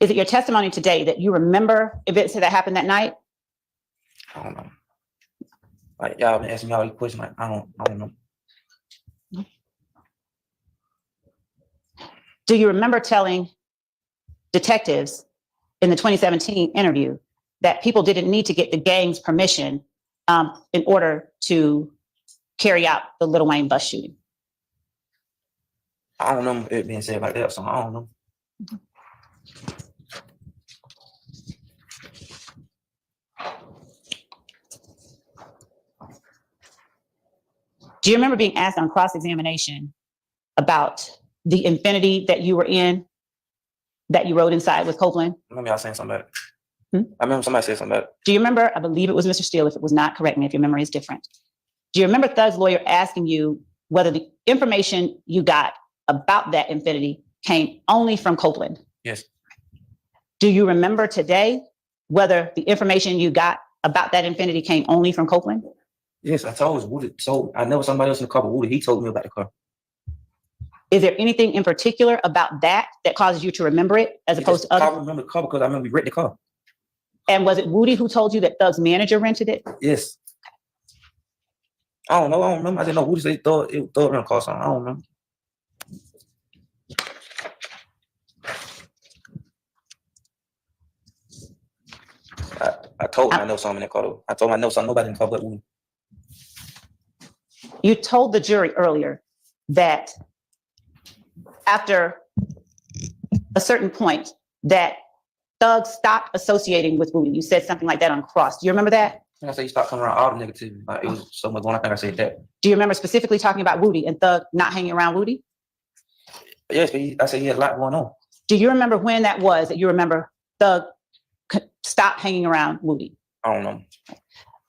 Is it your testimony today that you remember events that happened that night? I don't know. Like y'all been asking me all these questions. Like I don't know. Do you remember telling detectives in the 2017 interview that people didn't need to get the gang's permission in order to carry out the Lil Wayne bus shooting? I don't remember it being said like that, so I don't know. Do you remember being asked on cross-examination about the Infinity that you were in, that you rode inside with Copeland? I remember y'all saying something about it. I remember somebody said something about it. Do you remember, I believe it was Mr. Steele, if it was not, correct me if your memory is different. Do you remember Thug's lawyer asking you whether the information you got about that Infinity came only from Copeland? Yes. Do you remember today whether the information you got about that Infinity came only from Copeland? Yes, I told us Woody. So I know somebody else in the car, but Woody, he told me about the car. Is there anything in particular about that that causes you to remember it as opposed to I other? remember the car because I remember we rented the car. And was it Woody who told you that Thug's manager rented it? Yes. I don't know. I don't remember. I didn't know Woody said Thug rented the car, so I don't remember. I told him I know something in that car though. I told him I know something nobody in the car but Woody. You told the jury earlier that after a certain point that Thug stopped associating with Woody. You said something like that on cross. Do you remember that? I said he stopped coming around all the negativity. Like it was so much going on. I think I said that. Do you remember specifically talking about Woody and Thug not hanging around Woody? Yes, but I said he had a lot going on. Do you remember when that was that you remember Thug stopped hanging around Woody? I don't know.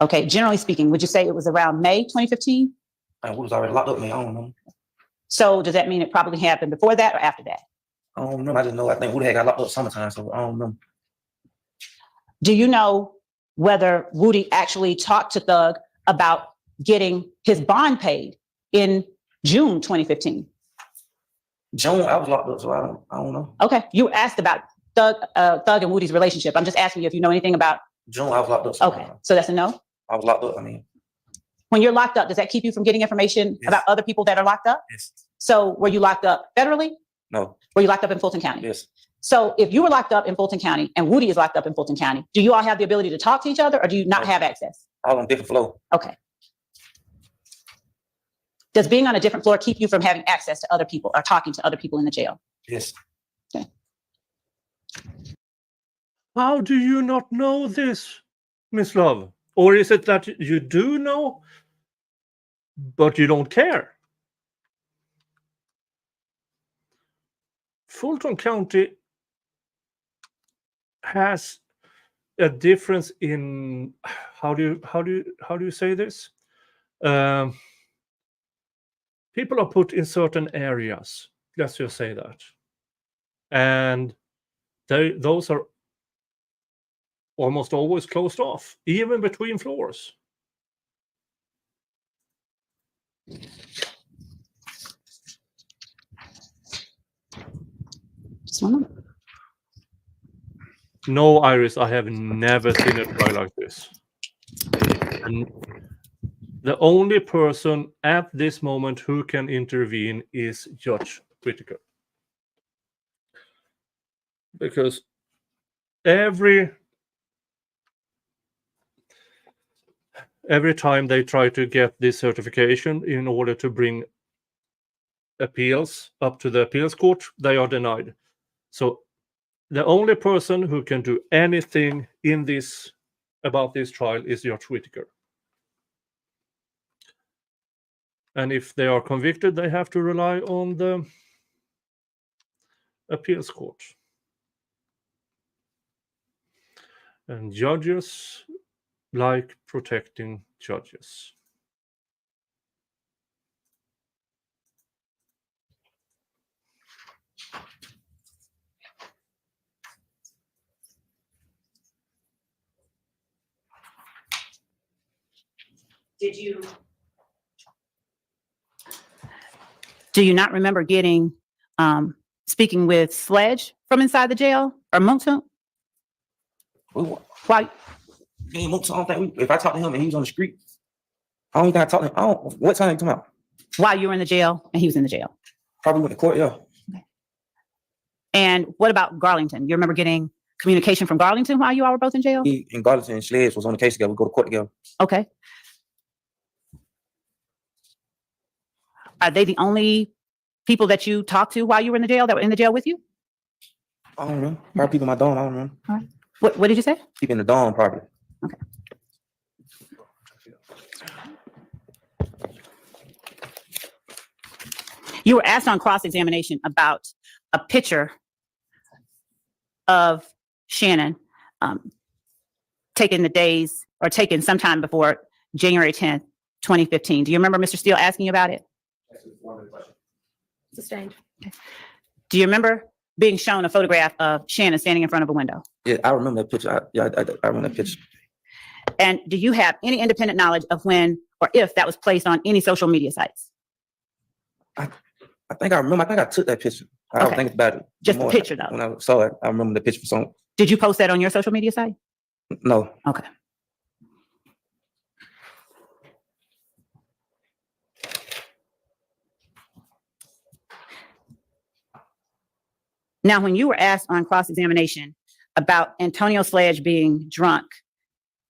Okay, generally speaking, would you say it was around May 2015? And Woody was already locked up, man. I don't know. So does that mean it probably happened before that or after that? I don't know. I just know I think Woody had got locked up summertime, so I don't know. Do you know whether Woody actually talked to Thug about getting his bond paid in June 2015? June, I was locked up, so I don't know. Okay, you were asked about Thug and Woody's relationship. I'm just asking you if you know anything about. June, I was locked up. So Okay, so that's a no? I was locked up, I mean. When you're locked up, does that keep you from getting information about other people that are locked up? Yes. So were you locked up federally? No. Were you locked up in Fulton County? Yes. So if you were locked up in Fulton County and Woody is locked up in Fulton County, do you all have the ability to talk to each other or do you not have access? I was on a different floor. Okay. Does being on a different floor keep you from having access to other people or talking to other people in the jail? Yes. Okay. How do you not know this, Miss Love? Or is it that you do know, but you don't care? Fulton County has a difference in how do you say this? People are put in certain areas. Let's just say that, and those are almost always closed off, even between floors. No, Iris, I have never seen a trial like this. And the only person at this moment who can intervene is Judge Whittaker. Because every time they try to get this certification in order to bring appeals up to the appeals court, they are denied. So the only person who can do anything in this about this trial is Judge Whittaker. And if they are convicted, they have to rely on the appeals court. And judges like protecting judges. Do you not remember getting, speaking with Sledge from inside the jail or Moontown? Why? Me and Mooks, I don't think if I talk to him and he was on the street, I don't think I talk to him. I don't. What time you talking about? While you were in the jail and he was in the jail. Probably went to court. Yeah. And what about Garlington? You remember getting communication from Garlington while you all were both in jail? He and Garlington and Sledge was on the case together. We go to court together. Okay. Are they the only people that you talked to while you were in the jail that were in the jail with you? I don't know. Probably people in my dorm. I don't know. All right. What did you say? People in the dorm, probably. Okay. You were asked on cross-examination about a picture of Shannon taken the days or taken sometime before January 10th, 2015. Do you remember Mr. Steele asking you about it? Sustained. Do you remember being shown a photograph of Shannon standing in front of a window? Yeah, I remember that picture. I remember that picture. And do you have any independent knowledge of when or if that was placed on any social media sites? I think I remember. I think I took that picture. I don't Okay. think about it. Just the more. picture, though. When I saw it, I remember the picture for some. Did you post that on your social media site? No. Okay. Now, when you were asked on cross-examination about Antonio Sledge being drunk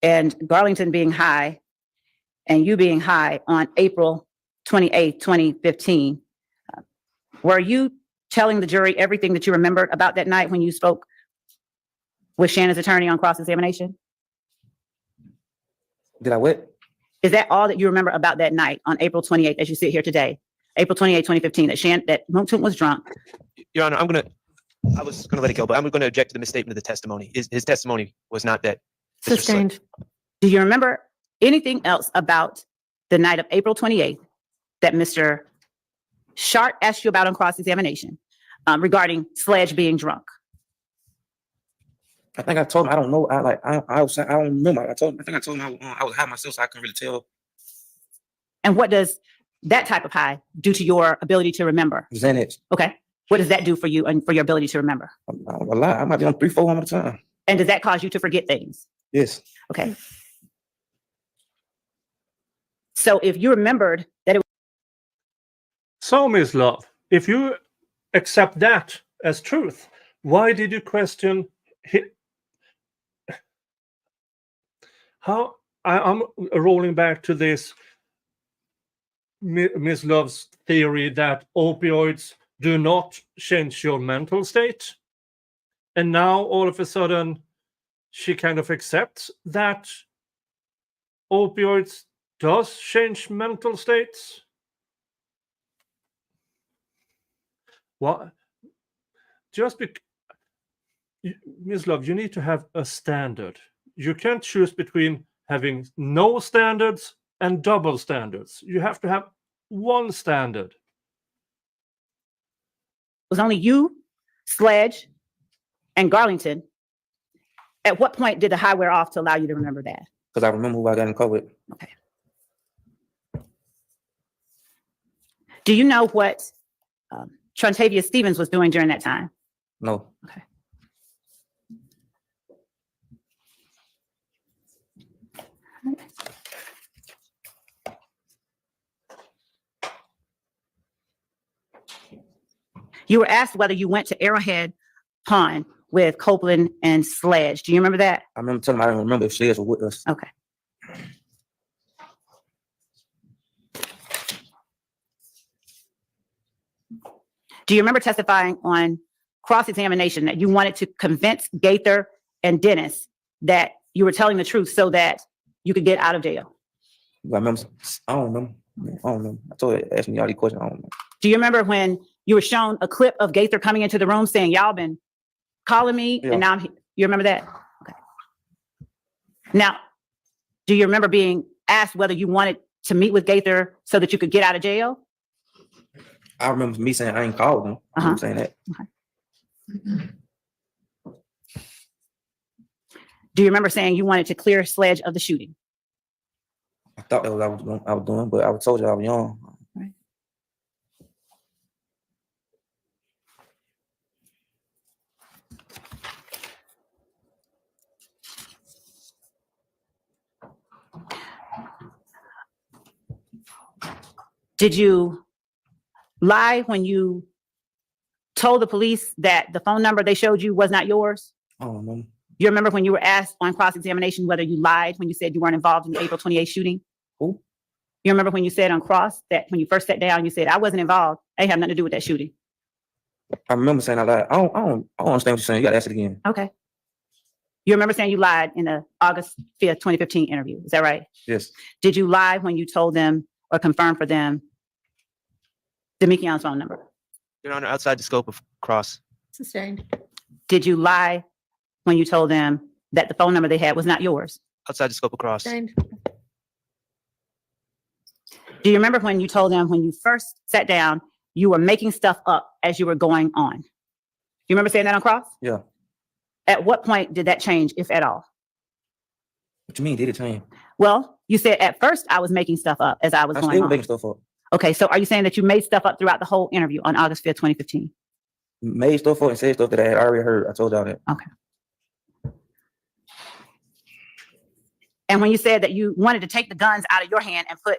and Garlington being high and you being high on April 28th, 2015, were you telling the jury everything that you remembered about that night when you spoke with Shannon's attorney on cross-examination? Did I what? Is that all that you remember about that night on April 28th as you sit here today? April 28th, 2015, that Moontoon was drunk? Your Honor, I was going to let it go, but I'm going to object to the misstatement of the testimony. His testimony was not that. Mr. Sledge- Sustained. Do you remember anything else about the night of April 28th that Mr. Sharp asked you about on cross-examination regarding Sledge being drunk? I think I told him I don't know. I don't remember. I think I told him I was high myself, so I couldn't really tell. And what does that type of high do to your ability to remember? Xanax. Okay. What does that do for you and for your ability to remember? A lot. I might be on 3-4 at a time. And does that cause you to forget things? Yes. Okay. So if you remembered that it So, Miss Love, if you accept that as truth, why did you question how I'm rolling back to this Miss Love's theory that opioids do not change your mental state, and now all of a sudden she kind of accepts that opioids does change mental states. What? Just because, Ms. Love, you need to have a standard. You can't choose between having no standards and double standards. You have to have one standard. was only you, Sledge, and Garlington, at what point did the high wear off to allow you to remember that? Because I remember who I got in court with. Okay. Do you know what Trontavia Stevens was doing during that time? No. Okay. You were asked whether you went to Arrowhead Pond with Copeland and Sledge. Do you remember that? I remember telling him I don't remember if Sledge was with us. Okay. Do you remember testifying on cross-examination that you wanted to convince Gaither and Dennis that you were telling the truth so that you could get out of jail? I remember. I don't remember. I told her, ask me all these questions. I don't know. Do you remember when you were shown a clip of Gaither coming into the room saying, y'all been calling me Yeah. and now I'm here? You remember that? Okay. Now, do you remember being asked whether you wanted to meet with Gaither so that you could get out of jail? I remember me saying I ain't called them. I'm saying that. Do you remember saying you wanted to clear Sledge of the shooting? I thought that was what I was doing, but I was told you I was young. Right. Did you lie when you told the police that the phone number they showed you was not yours? I don't remember. You remember when you were asked on cross-examination whether you lied when you said you weren't involved in the April 28th shooting? Who? You remember when you said on cross that when you first sat down, you said, I wasn't involved. I ain't have nothing to do with that shooting. I remember saying I lied. I don't understand what you're saying. You gotta ask it again. Okay. You remember saying you lied in the August 5th, 2015 interview. Is that right? Yes. Did you lie when you told them or confirmed for them the Mikion's phone number? Your Honor, outside the scope of cross. Sustained. Did you lie when you told them that the phone number they had was not yours? Outside the scope of cross. Sustained. Do you remember when you told them when you first sat down, you were making stuff up as you were going on? You remember saying that on cross? Yeah. At what point did that change, if at all? What you mean? Did it change? Well, you said at first I was making stuff up as I was I going still on. making stuff up. Okay, so are you saying that you made stuff up throughout the whole interview on August 5th, 2015? Made stuff up and said stuff that I had already heard. I told y'all that. Okay. And when you said that you wanted to take the guns out of your hand and put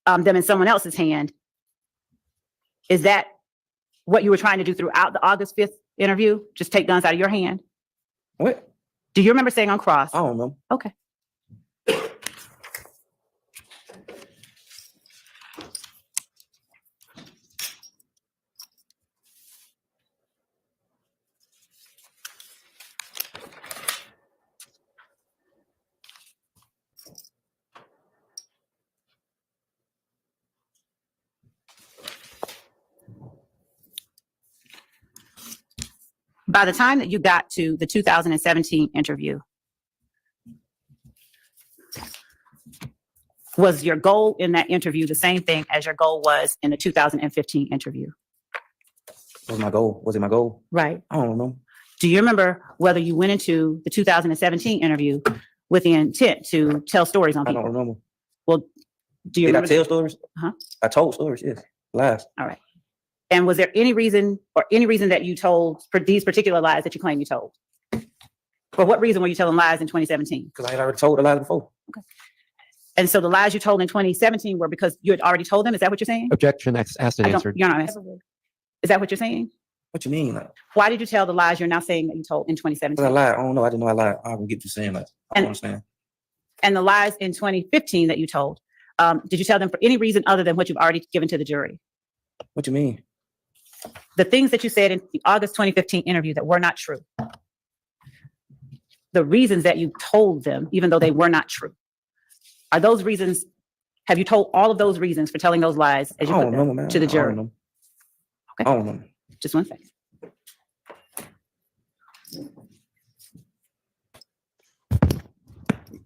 them in someone else's hand, is that what you were trying to do throughout the August 5th interview? Just take guns out of your hand? What? Do you remember saying on cross? I don't remember. Okay. By the time that you got to the 2017 interview, was your goal in that interview the same thing as your goal was in the 2015 interview? What was my goal? Was it my goal? Right. I don't remember. Do you remember whether you went into the 2017 interview with the intent to tell stories on I don't people? remember. Well, do you Did I remember? tell stories? Uh-huh. I told stories, yes. Lies. All right. And was there any reason that you told for these particular lies that you claim you told? For what reason were you telling lies in 2017? Because I had already told the lies before. And so the lies you told in 2017 were because you had already told them? Is that what you're saying? Objection, asked and I don't- answered. You're not answering. Is that what you're saying? What you mean? Like, Why did you tell the lies you're now saying that you told in 2017? because I lied. I don't know. I didn't know I lied. I don't get you saying that. I And- don't understand. And the lies in 2015 that you told, did you tell them for any reason other than what you've already given to the jury? What you mean? The things that you said in the August 2015 interview that were not true. The reasons that you told them, even though they were not true. Are those reasons, have you told all of those reasons for telling those lies as you I put don't them remember, man. to the I don't jury? remember. Okay. I don't remember. Just one second.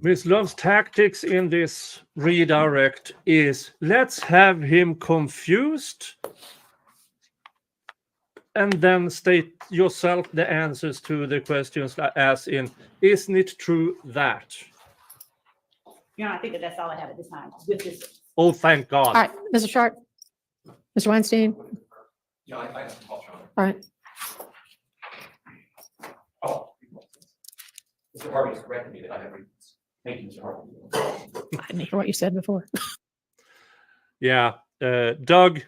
Ms. Love's tactics in this redirect is let's have him confused and then state yourself the answers to the questions as in, isn't it true that? You know, I think that's all I have at this time. With this. Oh, thank God. All right, Mr. Sharp, Mr. Weinstein. Yeah, I have to talk, Sean. All right. Oh. Mr. Harvey has corrected me that I have reasons. Thank you, Mr. Harvey. I didn't hear what you said before. Yeah, Doug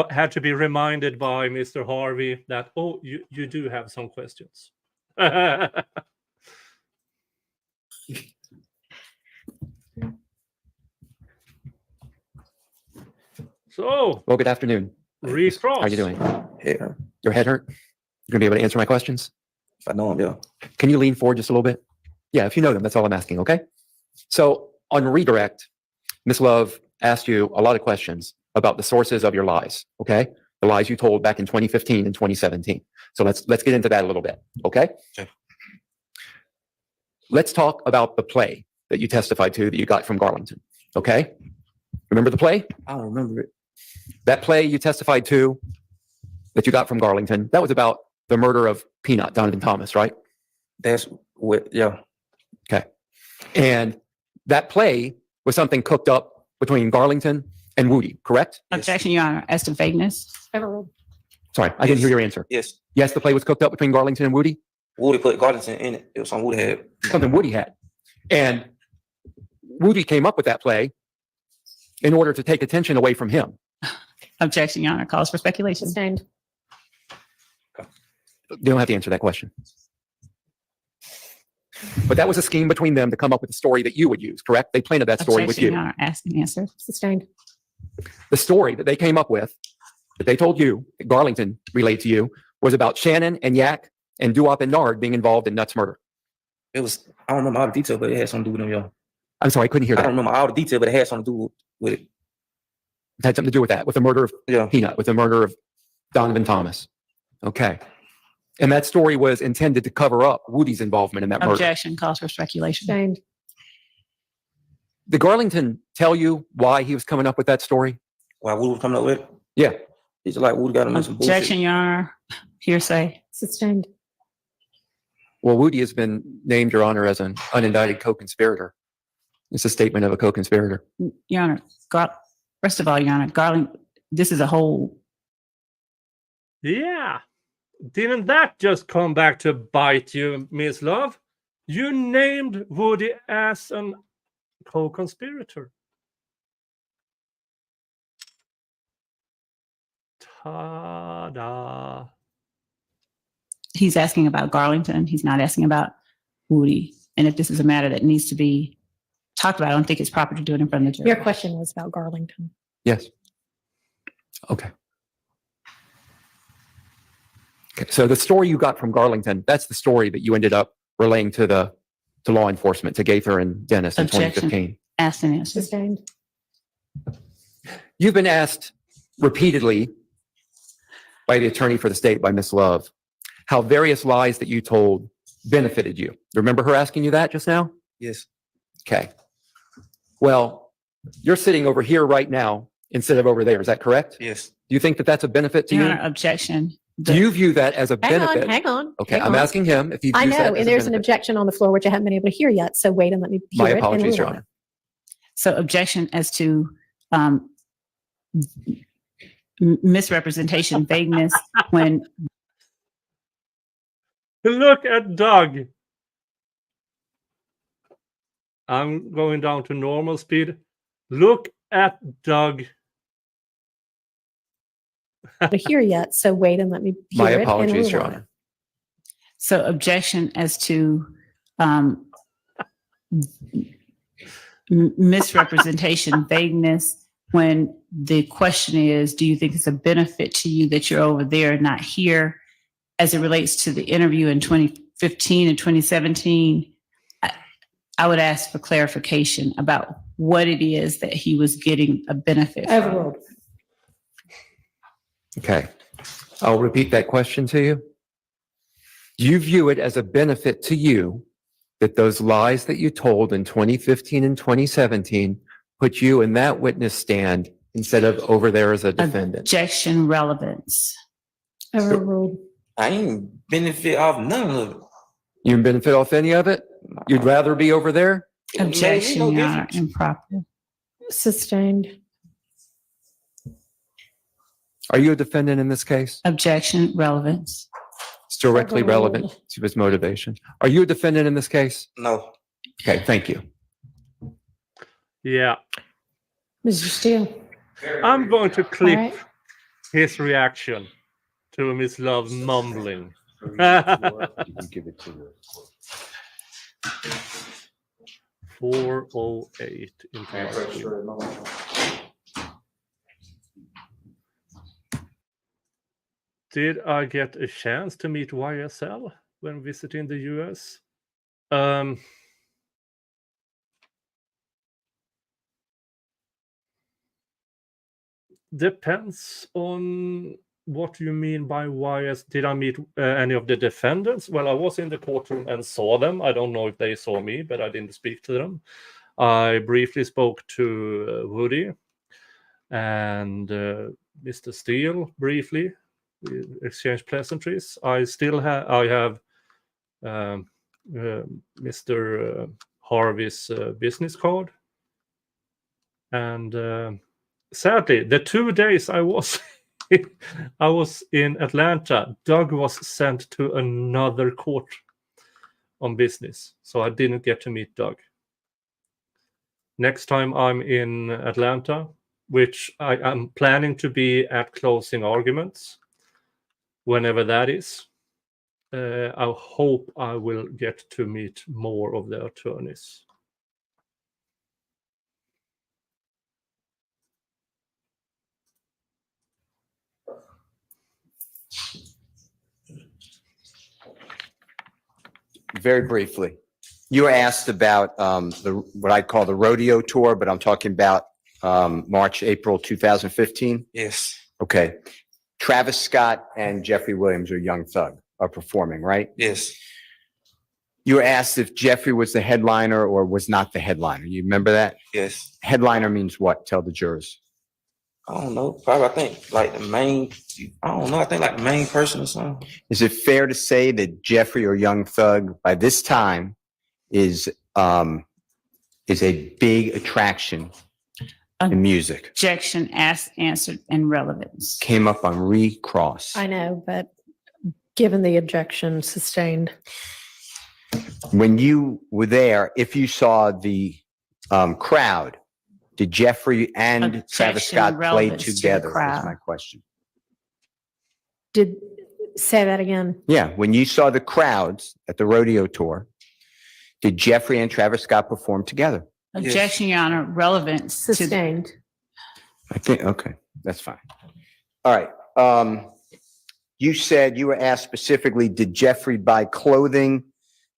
had to be reminded by Mr. Harvey that, oh, you do have some questions. So, Well, good afternoon. Reese Cross. How are you doing? Yeah. Your head hurt? You're gonna be able to answer my questions? If I know him, yeah. Can you lean forward just a little bit? Yeah, if you know them, that's all I'm asking, okay? So on redirect, Ms. Love asked you a lot of questions about the sources of your lies, okay? The lies you told back in 2015 and 2017. So let's get into that a little bit, okay? Okay. Let's talk about the play that you testified to that you got from Garlington, okay? Remember the play? I don't remember it. That play you testified to that you got from Garlington, that was about the murder of Peanut, Donovan Thomas, right? That's what, yeah. Okay. And that play was something cooked up between Garlington and Woody, correct? Objection, Your Honor, as to vagueness. Overruled. Sorry, I didn't hear your answer. Yes. Yes, the play was cooked up between Garlington and Woody? Woody put Garlington in it. It was something Woody had. Something Woody had. And Woody came up with that play in order to take attention away from him. Objection, Your Honor. Calls for speculation. Sustained. You don't have to answer that question. But that was a scheme between them to come up with a story that you would use, correct? They planted that story with Objection, you. Your Honor. Ask and answer. Sustained. The story that they came up with, that they told you, that Garlington relayed to you, was about Shannon and Yak and Duop and Nard being involved in Nutt's murder. It was, I don't remember all the detail, but it had something to do with them, yo. I'm sorry, I couldn't hear I that. don't remember all the detail, but it had something to do with it. It had something to do with that, with the murder of Yeah. Peanut, with the murder of Donovan Thomas. Okay. And that story was intended to cover up Woody's involvement in that murder. Objection. Calls for speculation. Sustained. Did Garlington tell you why he was coming up with that story? Why Woody was coming up with it? Yeah. He's just like, Woody got him in some bullshit. Objection, Your Honor. Hearsay. Sustained. Well, Woody has been named, Your Honor, as an unindicted co-conspirator. It's a statement of a co-conspirator. Your Honor. First of all, Your Honor, this is a whole. Yeah. Didn't that just come back to bite you, Miss Love? You named Woody as an co-conspirator. Ta-da. He's asking about Garlington. He's not asking about Woody. And if this is a matter that needs to be talked about, I don't think it's proper to do it in front of the jury. Your question was about Garlington. Yes. Okay. Okay. So the story you got from Garlington, that's the story that you ended up relaying to law enforcement, to Gaither and Dennis in Objection. 2015. Asked and answered. Sustained. You've been asked repeatedly by the attorney for the state, by Ms. Love, how various lies that you told benefited you. Remember her asking you that just now? Yes. Okay. Well, you're sitting over here right now instead of over there. Is that correct? Yes. Do you think that that's a benefit to Your you? Honor, objection. Do you view that as a benefit? Hang on. Okay, hang I'm on. asking him if he I views that know, as and a there's an benefit. objection on the floor, which I haven't been able to hear yet. So wait and let me hear My it. and apologies, rule Your on Honor. it. So objection as to misrepresentation, vagueness, when Look at Doug. I'm going down to normal speed. Look at Doug. To hear yet. So wait and let me hear My it. and apologies, rule Your on it. Honor. so objection as to misrepresentation, vagueness, when the question is, do you think it's a benefit to you that you're over there and not here, as it relates to the interview in 2015 and 2017? I would ask for clarification about what it is that he was getting a benefit from. Overruled. Okay. I'll repeat that question to you. Do you view it as a benefit to you that those lies that you told in 2015 and 2017 put you in that witness stand instead of over there as a defendant? Objection, relevance. Overruled. I ain't benefit off none of it. You didn't benefit off any of it? You'd rather be over there? Objection, no Your Honor, difference. improper. Sustained. Are you a defendant in this case? Objection, relevance. It's directly relevant to his motivation. Are you a defendant in this case? No. Okay, thank you. Yeah. Mr. Steele. I'm going to clip All right. his reaction to Miss Love mumbling. 4:08 into my screen. Did I get a chance to meet YSL when visiting the US? Depends on what you mean by YS. Did I meet any of the defendants? Well, I was in the courtroom and saw them. I don't know if they saw me, but I didn't speak to them. I briefly spoke to Woody and Mr. Steele briefly. We exchanged pleasantries. I have Mr. Harvey's business card. And sadly, the 2 days I was in Atlanta, Doug was sent to another court on business. So I didn't get to meet Doug. next time I'm in Atlanta, which I am planning to be at closing arguments, whenever that is. I hope I will get to meet more of the attorneys. Very briefly, you were asked about what I call the rodeo tour, but I'm talking about March, April 2015. Yes. Okay. Travis Scott and Jeffrey Williams, or Young Thug, are performing, right? Yes. You were asked if Jeffrey was the headliner or was not the headliner. You remember that? Yes. Headliner means what? Tell the jurors. I don't know. Probably I think like the main. I don't know. I think like the main person or something. Is it fair to say that Jeffrey or Young Thug by this time is a big attraction in music? Objection asked, answered, and relevance. Came up on recross. I know, but given the objection sustained, When you were there, if you saw the crowd, did Jeffrey and Travis Objection, Scott play relevance to the together? Is crowd. my question. say that again. Yeah, when you saw the crowds at the rodeo tour, did Jeffrey and Travis Scott perform together? Objection, Your Honor, relevance to Sustained. I think, okay, that's fine. All right. You said you were asked specifically, did Jeffrey buy clothing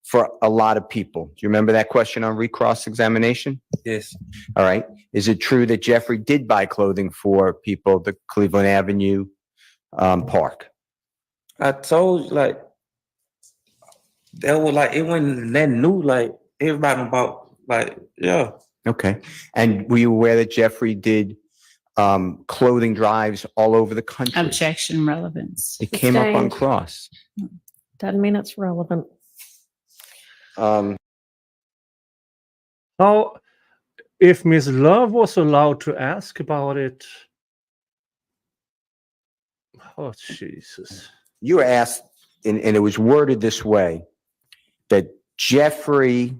for a lot of people? Do you remember that question on recross examination? Yes. All right. Is it true that Jeffrey did buy clothing for people at the Cleveland Avenue park? I told you, like, that was like, it wasn't that new, like, everybody about, like, yeah. Okay. And were you aware that Jeffrey did clothing drives all over the country? objection, relevance. It came up on Sustained. cross. Doesn't mean it's relevant. Now, if Miss Love was allowed to ask about it, oh Jesus! You were asked, and it was worded this way, that Jeffrey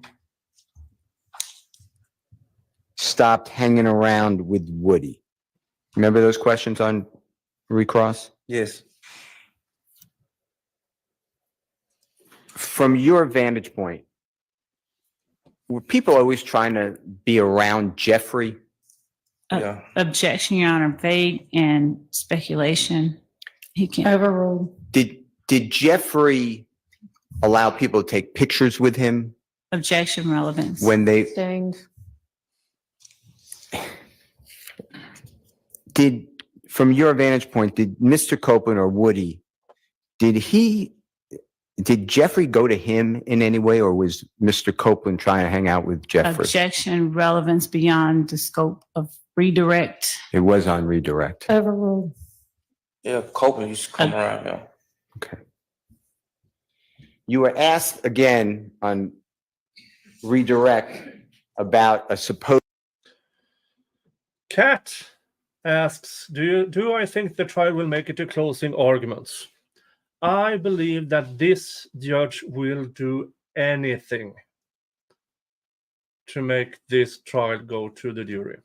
stopped hanging around with Woody. Remember those questions on recross? Yes. From your vantage point, were people always trying to be around Jeffrey? Yeah. Objection, Your Honor, vague and speculation. He can't. Overruled. Did Jeffrey allow people to take pictures with him Objection, relevance. when they Sustained. did? From your vantage point, did Mr. Copeland or Woody, did Jeffrey go to him in any way, or was Mr. Copeland trying to hang out with Jeffrey? Objection, relevance beyond the scope of redirect. It was on redirect. Overruled. Yeah, Copeland used to come around, yeah. Okay. You were asked again on redirect about a supposed. Kat asks, do I think the trial will make it to closing arguments? I believe that this judge will do anything to make this trial go to the jury.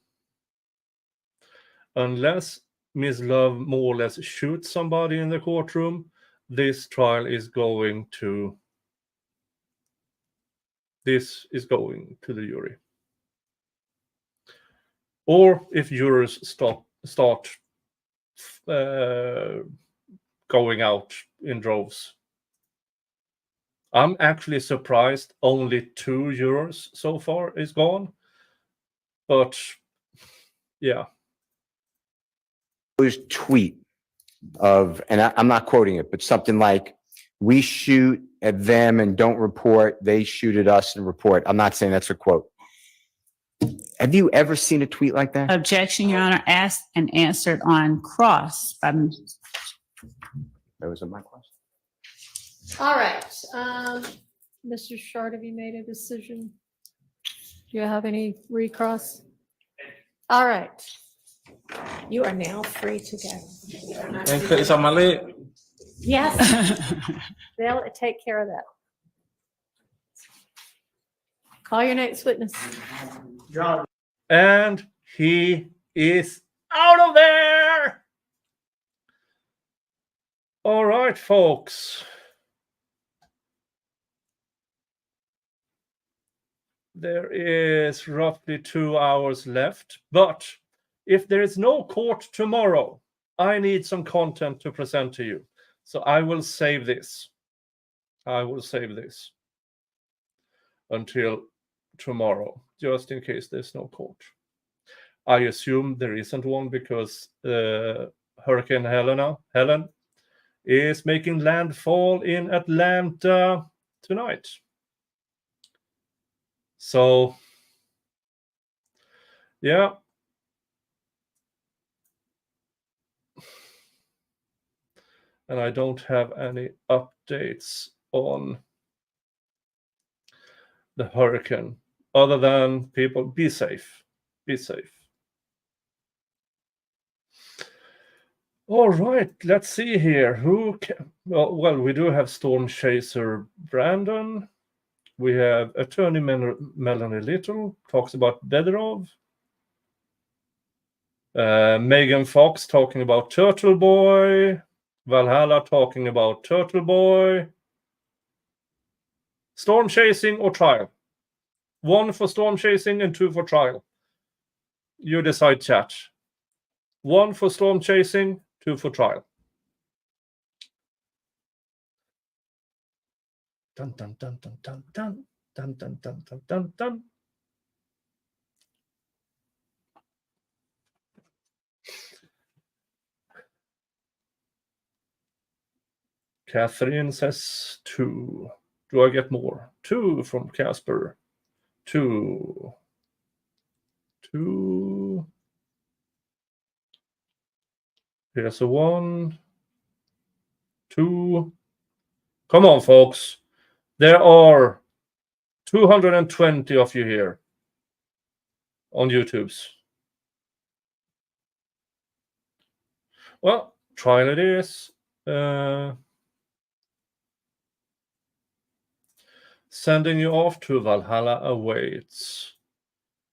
Unless Ms. Love more or less shoots somebody in the courtroom, this trial is going to the jury. Or if jurors start going out in droves. I'm actually surprised only 2 jurors so far is gone. But yeah. Tweet of, and I'm not quoting it, but something like, we shoot at them and don't report, they shoot at us and report. I'm not saying that's a quote. Have you ever seen a tweet like that? Objection, Your Honor, asked and answered on cross. That was my question. All right. Mr. Shard, have you made a decision? Do you have any recross? All right. You are now free to go. And cut this on my leg. Yes. They'll take care of that. Call your next witness. And he is out of there. All right, folks. There is roughly 2 hours left, but if there is no court tomorrow, I need some content to present to you. So I will save this. I will save this until tomorrow, just in case there's no court. I assume there isn't one because Hurricane Helene is making landfall in Atlanta tonight. So, yeah. And I don't have any updates on the hurricane other than people be safe. Be safe. All right, let's see here. Who can, well, we do have Storm Chaser Brandon. We have Attorney Melanie Little talks about Bedrov. Megan Fox talking about Turtle Boy. Valhalla talking about Turtle Boy. Storm chasing or trial? 1 for storm chasing and 2 for trial. You decide, chat. 1 for storm chasing, 2 for trial. Dun dun dun dun dun dun dun dun dun dun dun dun. Catherine says 2. Do I get more? 2 from Casper. 2. 2. Here's a 1. 2. Come on, folks. There are 220 of you here on YouTube's. Well, trial it is. Sending you off to Valhalla awaits.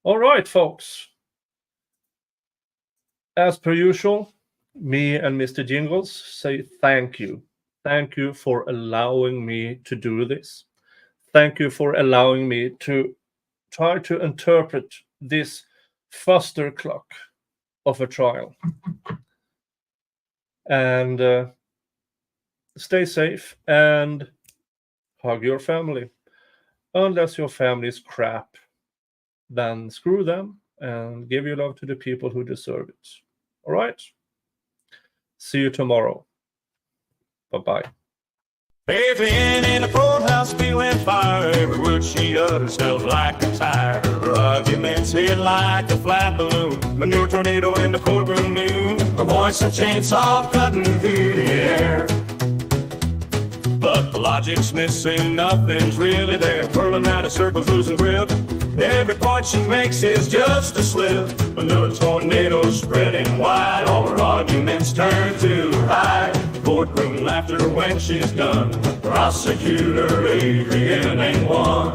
All right, folks. As per usual, me and Mr. Jingles say thank you. Thank you for allowing me to do this. Thank you for allowing me to try to interpret this fuster clock of a trial. And stay safe and hug your family. Unless your family is crap, then screw them and give your love to the people who deserve it. All right? See you tomorrow. Bye-bye. Adrian in the courthouse feeling fire. Every word she utters smells like a tire. Her arguments hit like a flat balloon. Manure tornado in the courtroom noon. Her voice a chainsaw cutting through the air. But the logic's missing, nothing's really there. Whirling out of circles, losing grip. Every point she makes is just a slip. Another tornado spreading wide. All her arguments turn to hide. Courtroom laughter when she's done. Prosecutor Adrian ain't one.